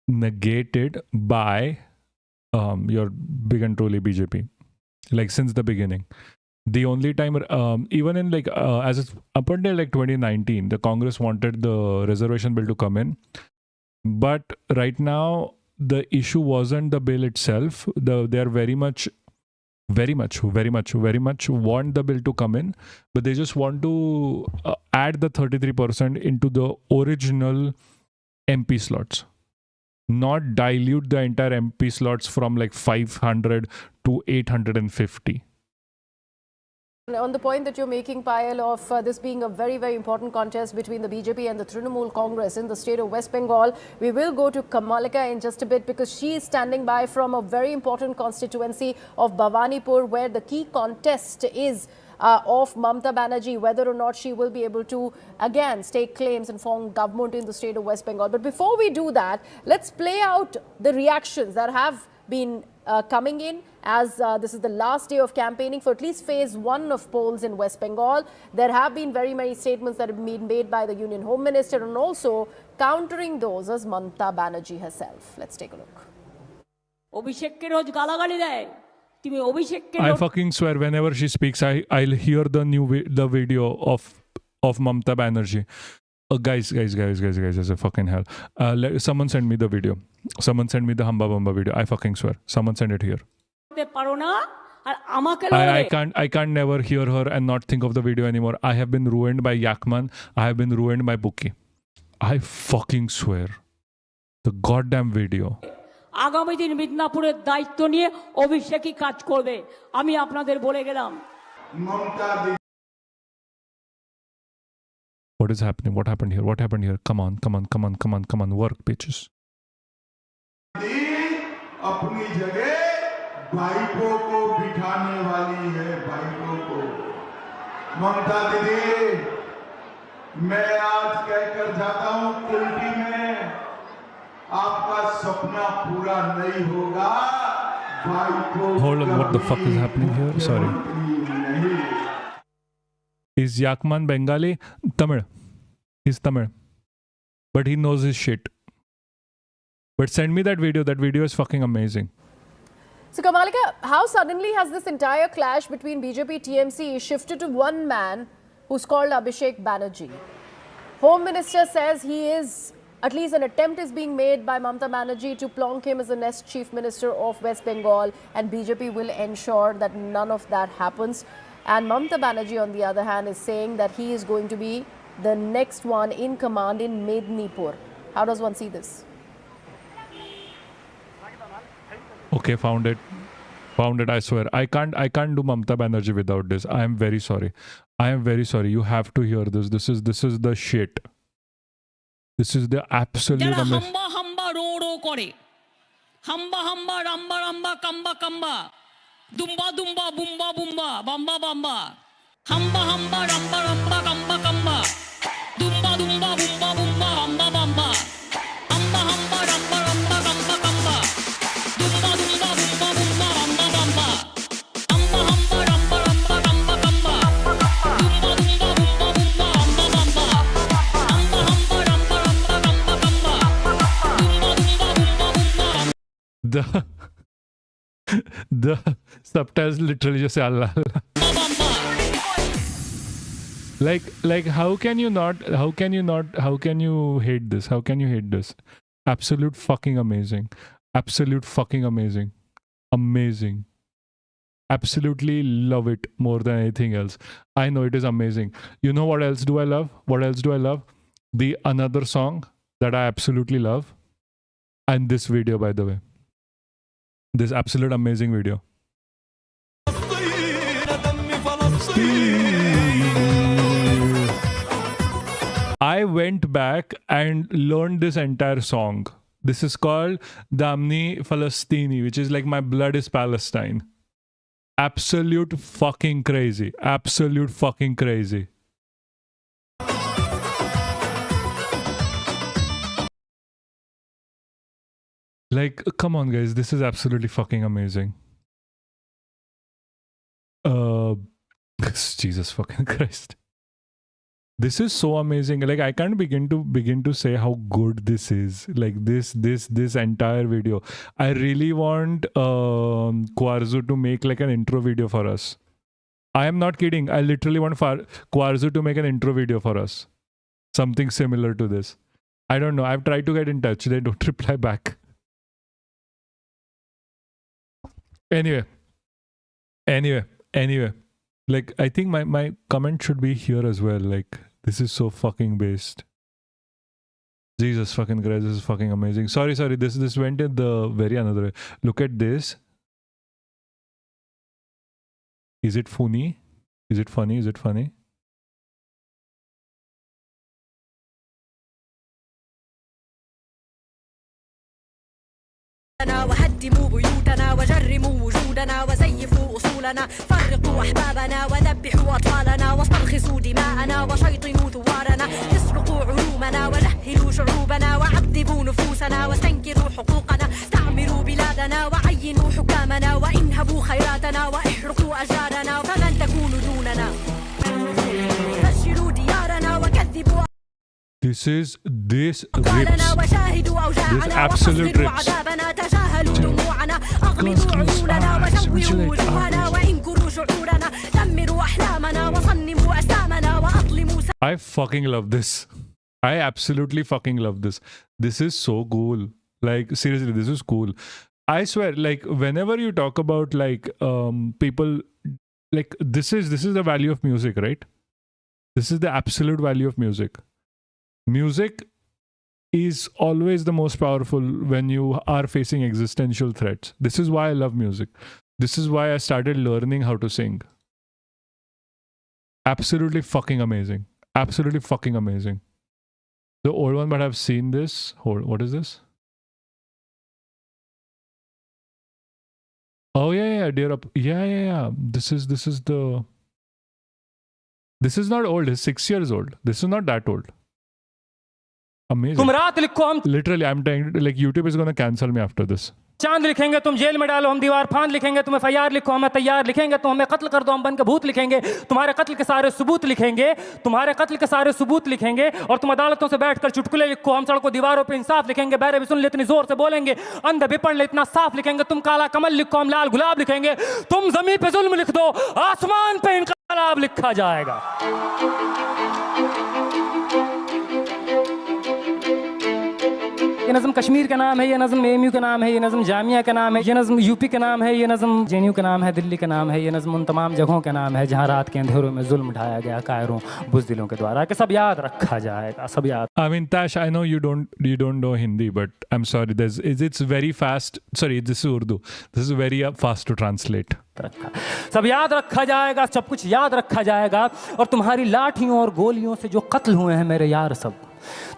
negated by your big and truly BJP, like since the beginning. The only time, even in like up until like 2019, the Congress wanted the reservation bill to come in. But right now, the issue wasn't the bill itself. They are very much want the bill to come in, but they just want to add the 33% into the original MP slots, not dilute the entire MP slots from like 500 to 850. On the point that you're making, Payal, of this being a very, very important contest between the BJP and the Trinamool Congress in the state of West Bengal, we will go to Kamalika in just a bit, because she is standing by from a very important constituency of Bhawanipur, where the key contest is of Mamata Banerjee, whether or not she will be able to again stake claims and form government in the state of West Bengal. But before we do that, let's play out the reactions that have been coming in, as this is the last day of campaigning for at least phase 1 of polls in West Bengal. There have been very many statements that have been made by the Union Home Minister, and also countering those as Mamata Banerjee herself. Let's take a look. অভিষেককে রোজ গালাগালি দেয়, I fucking swear, whenever she speaks, I'll hear the video of Mamata Banerjee. Guys, as a fucking hell. Someone send me the video. Someone send me the Hamba Bamba video. I fucking swear. Someone send it here. I can't never hear her and not think of the video anymore. I have been ruined by Yakman. I have been ruined by Buki. I fucking swear. The goddamn video. আগামী দিন মিদনাপুরের দায়িত্ব নিয়ে অভিষেকই কাজ করবে আমি আপনাদের বলে গেলাম What is happening? What happened here? What happened here? Come on. Work, bitches. अपनी जगह भाइपों को बिठाने वाली है भाइपों को ममता दीदी मैं आज कहकर जाता हूं कुल्टी में आपका सपना पूरा नहीं होगा भाइपों Hold on, what the fuck is happening here? Sorry. Is Yakman Bengali? Tamil. He's Tamil. But he knows his shit. But send me that video. That video is fucking amazing. So Kamalika, how suddenly has this entire clash between BJP TMC shifted to one man who's called Abhishek Banerjee? Home Minister says at least an attempt is being made by Mamata Banerjee to plonk him as the next Chief Minister of West Bengal, and BJP will ensure that none of that happens. And Mamata Banerjee, on the other hand, is saying that he is going to be the next one in command in Mednipur. How does one see this? Okay, found it, I swear. I can't do Mamata Banerjee without this. I am very sorry. You have to hear this. This is the shit. This is the absolute হাম্বা হাম্বা rho rho করে হাম্বা হাম্বা রাম্বা রাম্বা কাম্বা কাম্বা দুম্বা দুম্বা বুম্বা বুম্বা বাম্বা বাম্বা হাম্বা হাম্বা রাম্বা রাম্বা কাম্বা কাম্বা দুম্বা দুম্বা বুম্বা বুম্বা বাম্বা বাম্বা হাম্বা হাম্বা রাম্বা রাম্বা কাম্বা কাম্বা দুম্বা দুম্বা বুম্বা বুম্বা বাম্বা বাম্বা হাম্বা হাম্বা রাম্বা রাম্বা কাম্বা কাম্বা দুম্বা দুম্বা বুম্বা বুম্বা বাম্বা বাম্বা হাম্বা হাম্বা রাম্বা রাম্বা কাম্বা কাম্বা দুম্বা দুম্বা Bumba Bumba The subtitles literally just say Allah. Like how can you hate this? How can you hate this? Absolute fucking amazing. Amazing. Absolutely love it more than anything else. I know it is amazing. You know what else do I love? The another song that I absolutely love, and this video, by the way. This absolute amazing video. I went back and learned this entire song. This is called Damni Falastini, which is like My Blood is Palestine. Absolute fucking crazy. Like, come on, guys. This is absolutely fucking amazing. Jesus fucking Christ. This is so amazing. Like, I can't begin to say how good this is. Like, this entire video. I really want Kwarzu to make like an intro video for us. I am not kidding. I literally want Kwarzu to make an intro video for us. Something similar to this. I don't know. I've tried to get in touch. They don't reply back. Anyway. Like, I think my comment should be here as well. Like, this is so fucking based. Jesus fucking Christ, this is fucking amazing. Sorry. This went in the very another way. Look at this. Is it funny? Is it funny? وهدموا بيوتنا وجرموا وجودنا وزيفوا أصولنا فرقوا أحبابنا وذبحوا أطفالنا واسترخصوا دماءنا وشيطنوا ثوارنا اسرقوا علومنا وجهلوا شعوبنا وعذبوا نفوسنا واستنكروا حقوقنا استعمروا بلادنا وعينوا حكامنا وانهبوا خيراتنا واحرقوا أشجارنا فلن تكونوا دوننا فجروا ديارنا وكذبوا This rips. This absolute rips. واغمروا عيوننا وشوهوا وجوهنا وانكروا شعورنا دمروا أحلامنا وصنموا أجسامنا وأظلموا. I fucking love this. I absolutely fucking love this. This is so cool. Like, seriously, this is cool. I swear, like, whenever you talk about like people, like this is the value of music, right? This is the absolute value of music. Music is always the most powerful when you are facing existential threats. This is why I love music. This is why I started learning how to sing. Absolutely fucking amazing. Absolutely fucking amazing. The old one, but I've seen this. Hold, what is this? Oh yeah, dear up. Yeah. This is the. This is not old. It's 6 years old. This is not that old. Amazing. तुम रात लिखो हम Literally, I'm telling, like, YouTube is gonna cancel me after this. चांद लिखेंगे तुम jail में डालो हम दीवार फांद लिखेंगे तुम FIR लिखो हमें तैयार लिखेंगे तुम हमें कत्ल कर दो हम बन के भूत लिखेंगे तुम्हारे कत्ल के सारे सबूत लिखेंगे तुम्हारे कत्ल के सारे सबूत लिखेंगे और तुम अदालतों से बैठकर चुटकुले लिखो हम सड़कों दीवारों पे इंसाफ लिखेंगे बहरे भी सुन ले इतनी जोर से बोलेंगे अंधे भी पढ़ ले इतना साफ लिखेंगे तुम काला कमल लिखो हम लाल गुलाब लिखेंगे तुम जमीन पे जुल्म लिख दो आसमान पे इनकलाब लिखा जाएगा. ये नज़म कश्मीर का नाम है, ये नज़म AMU का नाम है, ये नज़म जामिया का नाम है, ये नज़म UP का नाम है, ये नज़म JNU का नाम है, दिल्ली का नाम है, ये नज़म उन तमाम जगहों का नाम है जहाँ रात के अंधेरों में जुल्म ढाया गया कायरों बुज़दिलों के द्वारा कि सब याद रखा जाएगा, सब याद. I mean, Tash, I know you don't know Hindi, but I'm sorry. It's very fast. Sorry, this is Urdu. This is very fast to translate. सब याद रखा जाएगा, सब कुछ याद रखा जाएगा और तुम्हारी लाठियों और गोलियों से जो कत्ल हुए हैं मेरे यार सब,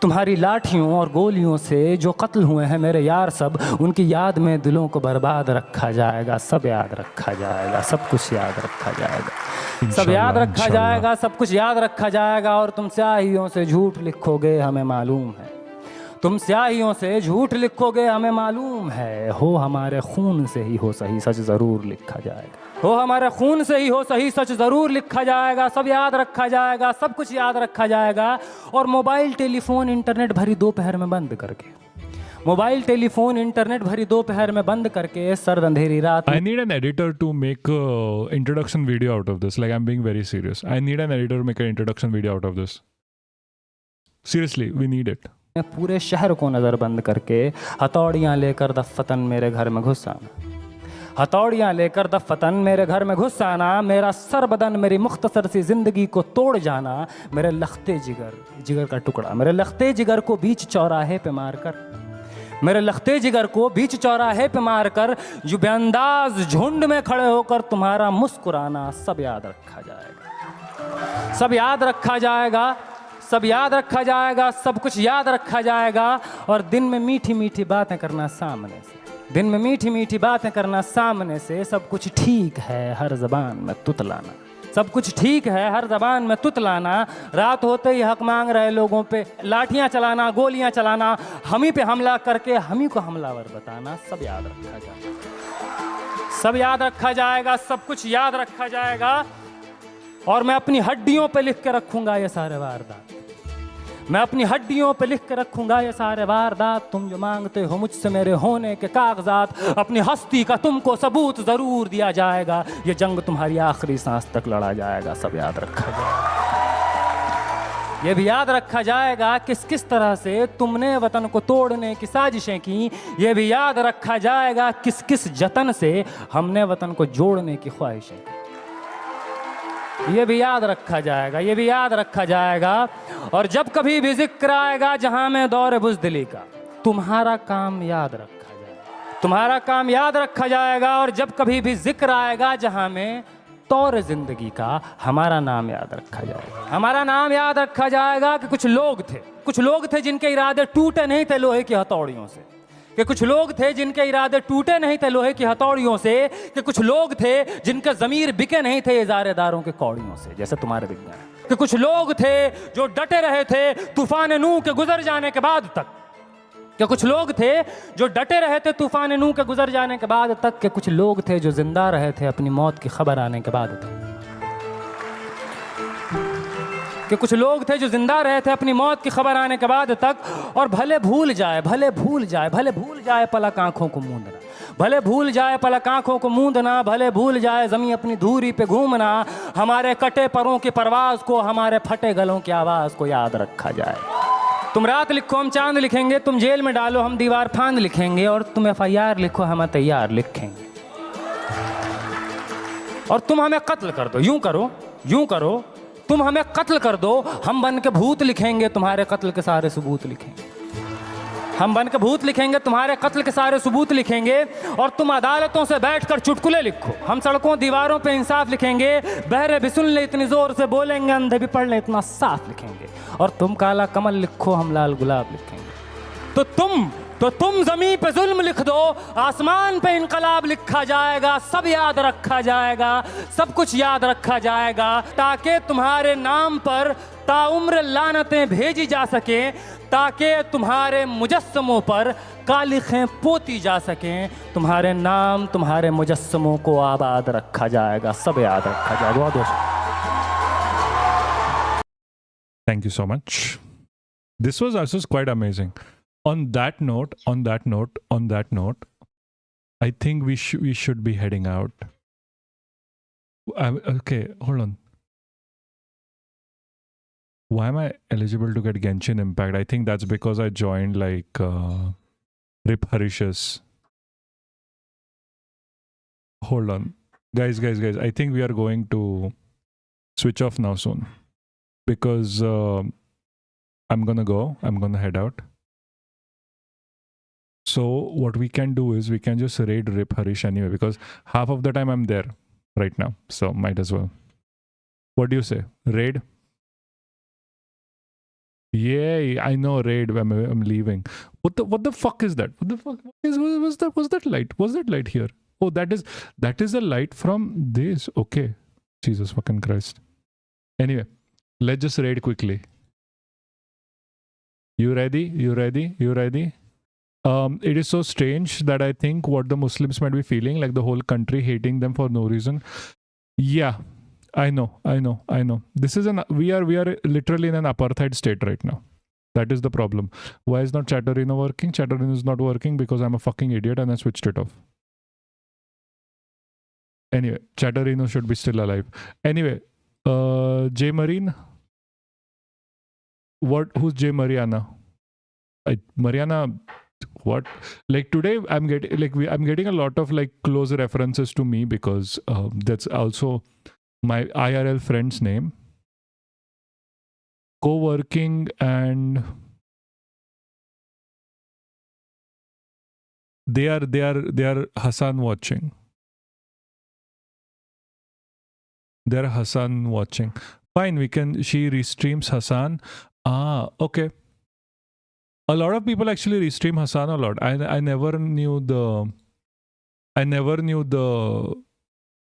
तुम्हारी लाठियों और गोलियों से जो कत्ल हुए हैं मेरे यार सब, उनकी याद में दिलों को बर्बाद रखा जाएगा, सब याद रखा जाएगा, सब कुछ याद रखा जाएगा, सब याद रखा जाएगा, सब कुछ याद रखा जाएगा. और तुम स्याहियों से झूठ लिखोगे हमें मालूम है, तुम स्याहियों से झूठ लिखोगे हमें मालूम है, हो हमारे खून से ही हो सही सच ज़रूर लिखा जाएगा, हो हमारे खून से ही हो सही सच ज़रूर लिखा जाएगा, सब याद रखा जाएगा, सब कुछ याद रखा जाएगा. और मोबाइल टेलीफोन इंटरनेट भरी दोपहर में बंद करके, मोबाइल टेलीफोन इंटरनेट भरी दोपहर में बंद करके सर्द अंधेरी रात. I need an editor to make a introduction video out of this. Like, I'm being very serious. I need an editor to make an introduction video out of this. Seriously, we need it. पूरे शहर को नज़र बंद करके हथौड़ियाँ लेकर दफ़तन मेरे घर में घुस आना, हथौड़ियाँ लेकर दफ़तन मेरे घर में घुस आना, मेरा सर बदन मेरी मुख्तसर सी ज़िंदगी को तोड़ जाना, मेरे लखते जिगर का टुकड़ा, मेरे लखते जिगर को बीच चौराहे पे मारकर, मेरे लखते जिगर को बीच चौराहे पे मारकर जुबेअंदाज झुंड में खड़े होकर तुम्हारा मुस्कुराना, सब याद रखा जाएगा, सब याद रखा जाएगा, सब याद रखा जाएगा, सब कुछ याद रखा जाएगा. और दिन में मीठी मीठी बातें करना सामने से, दिन में मीठी मीठी बातें करना सामने से, सब कुछ ठीक है हर ज़बान में तुतलाना, सब कुछ ठीक है हर ज़बान में तुतलाना, रात होते ही हक मांग रहे लोगों पे लाठियाँ चलाना, गोलियाँ चलाना, हम ही पे हमला करके हम ही को हमलावर बताना, सब याद रखा जाएगा, सब याद रखा जाएगा, सब कुछ याद रखा जाएगा. और मैं अपनी हड्डियों पे लिख के रखूँगा ये सारे वारदात, मैं अपनी हड्डियों पे लिख के रखूँगा ये सारे वारदात. तुम जो मांगते हो मुझसे मेरे होने के कागजात, अपनी हस्ती का तुमको सबूत ज़रूर दिया जाएगा, ये जंग तुम्हारी आखिरी सांस तक लड़ा जाएगा, सब याद रखा जाएगा. ये भी याद रखा जाएगा किस किस तरह से तुमने वतन को तोड़ने की साजिशें की, ये भी याद रखा जाएगा किस किस जतन से हमने वतन को जोड़ने की ख्वाहिशें की, ये भी याद रखा जाएगा, ये भी याद रखा जाएगा. और जब कभी भी जिक्र आएगा जहां में दौर बुज़दिली का, तुम्हारा काम याद रखा जाएगा, तुम्हारा काम याद रखा जाएगा. और जब कभी भी जिक्र आएगा जहां में तौर ज़िंदगी का, हमारा नाम याद रखा जाएगा, हमारा नाम याद रखा जाएगा कि कुछ लोग थे जिनके इरादे टूटे नहीं थे लोहे की हथौड़ियों से, कि कुछ लोग थे जिनके इरादे टूटे नहीं थे लोहे की हथौड़ियों से, कि कुछ लोग थे जिनके ज़मीर बिके नहीं थे इज़ारेदारों के कौड़ियों से, जैसे तुम्हारे बिक गए, कि कुछ लोग थे जो डटे रहे थे तूफान नूह के गुजर जाने के बाद तक, कि कुछ लोग थे जो डटे रहे थे तूफान नूह के गुजर जाने के बाद तक, कि कुछ लोग थे जो जिंदा रहे थे अपनी मौत की खबर आने के बाद तक, कि कुछ लोग थे जो जिंदा रहे थे अपनी मौत की खबर आने के बाद तक. और भले भूल जाए पलक आंखों को मूंदना, भले भूल जाए पलक आंखों को मूंदना, भले भूल जाए ज़मीं अपनी धूरी पे घूमना, हमारे कटे परों की परवाज़ को, हमारे फटे गलों की आवाज़ को याद रखा जाए। तुम रात लिखो हम चांद लिखेंगे, तुम जेल में डालो हम दीवार फांद लिखेंगे, और तुम FIR लिखो हम तैयार लिखेंगे। और तुम हमें कत्ल कर दो, यूं करो, तुम हमें कत्ल कर दो, हम बन के भूत लिखेंगे, तुम्हारे कत्ल के सारे सबूत लिखेंगे। हम बन के भूत लिखेंगे, तुम्हारे कत्ल के सारे सबूत लिखेंगे, और तुम अदालतों से बैठकर चुटकुले लिखो, हम सड़कों दीवारों पे इंसाफ लिखेंगे, बहरे भी सुन ले इतनी जोर से बोलेंगे, अंधे भी पढ़ ले इतना साफ लिखेंगे, और तुम काला कमल लिखो हम लाल गुलाब लिखेंगे। तो तुम ज़मीं पे जुल्म लिख दो, आसमान पे इनकलाब लिखा जाएगा, सब याद रखा जाएगा, सब कुछ याद रखा जाएगा, ताकि तुम्हारे नाम पर ताउम्र लानतें भेजी जा सकें, ताकि तुम्हारे मुजस्समों पर कालिखें पोती जा सकें, तुम्हारे नाम तुम्हारे मुजस्समों को आबाद रखा जाएगा, सब याद रखा जाएगा। बहुत बहुत Thank you so much. This was quite amazing. On that note, I think we should be heading out. Okay, hold on. Why am I eligible to get Genshin Impact? I think that's because I joined like Rip Harish's. Hold on. Guys. I think we are going to switch off now soon. Because I'm gonna head out. So what we can do is we can just raid Rip Harish anyway, because half of the time I'm there right now. So might as well. What do you say? Raid? Yay, I know raid. I'm leaving. What the fuck is that? What the fuck was that light? Was that light here? Oh, that is a light from this. Okay. Jesus fucking Christ. Anyway, let's just raid quickly. You ready? It is so strange that I think what the Muslims might be feeling, like the whole country hating them for no reason. Yeah, I know. We are literally in an apartheid state right now. That is the problem. Why is not Chatterino working? Chatterino is not working because I'm a fucking idiot and I switched it off. Anyway, Chatterino should be still alive. Anyway, J Marine. Who's J Mariana? Mariana. What? Like today I'm getting a lot of like close references to me because that's also my IRL friend's name. Co-working, and they are Hassan watching. They're Hassan watching. Fine, she restreams Hassan. Okay. A lot of people actually restream Hassan a lot. I never knew the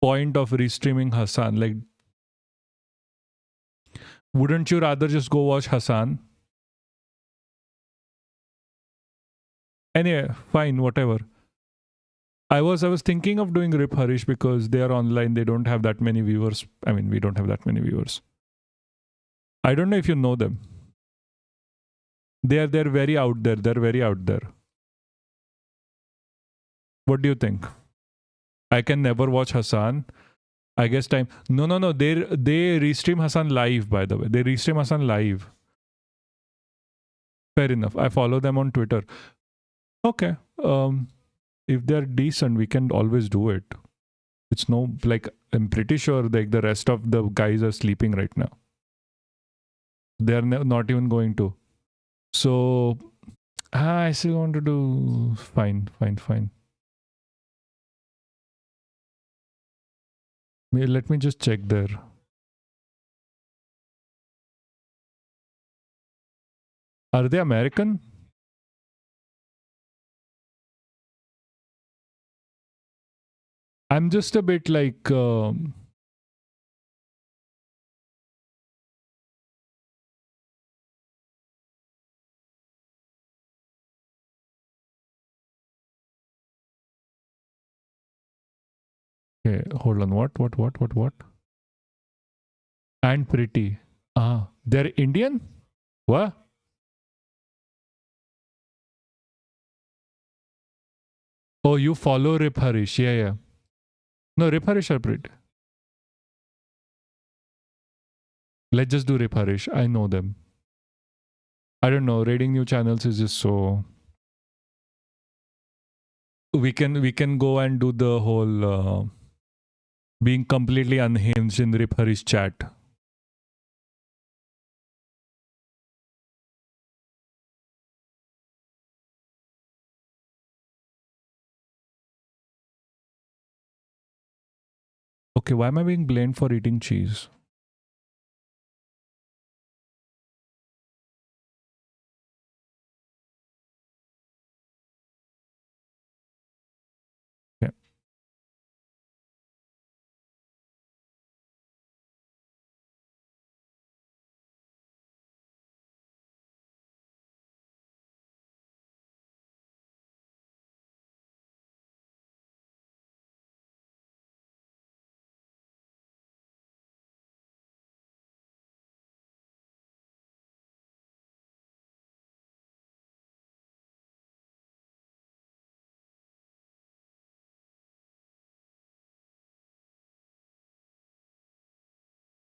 point of restreaming Hassan. Like, wouldn't you rather just go watch Hassan? Anyway, fine, whatever. I was thinking of doing Rip Harish because they are online. They don't have that many viewers. I mean, we don't have that many viewers. I don't know if you know them. They're very out there. They're very out there. What do you think? I can never watch Hassan. I guess time. No. They restream Hassan live, by the way. They restream Hassan live. Fair enough. I follow them on Twitter. Okay. If they're decent, we can always do it. It's no, like, I'm pretty sure like the rest of the guys are sleeping right now. They're not even going to. So, I still want to do fine. Let me just check there. Are they American? I'm just a bit like... Okay, hold on. What? And pretty. They're Indian? What? Oh, you follow Rip Harish. Yeah. No, Rip Harish separate. Let's just do Rip Harish. I know them. I don't know. Rating new channels is just so. We can go and do the whole being completely unhinged in Rip Harish chat. Okay, why am I being blamed for eating cheese?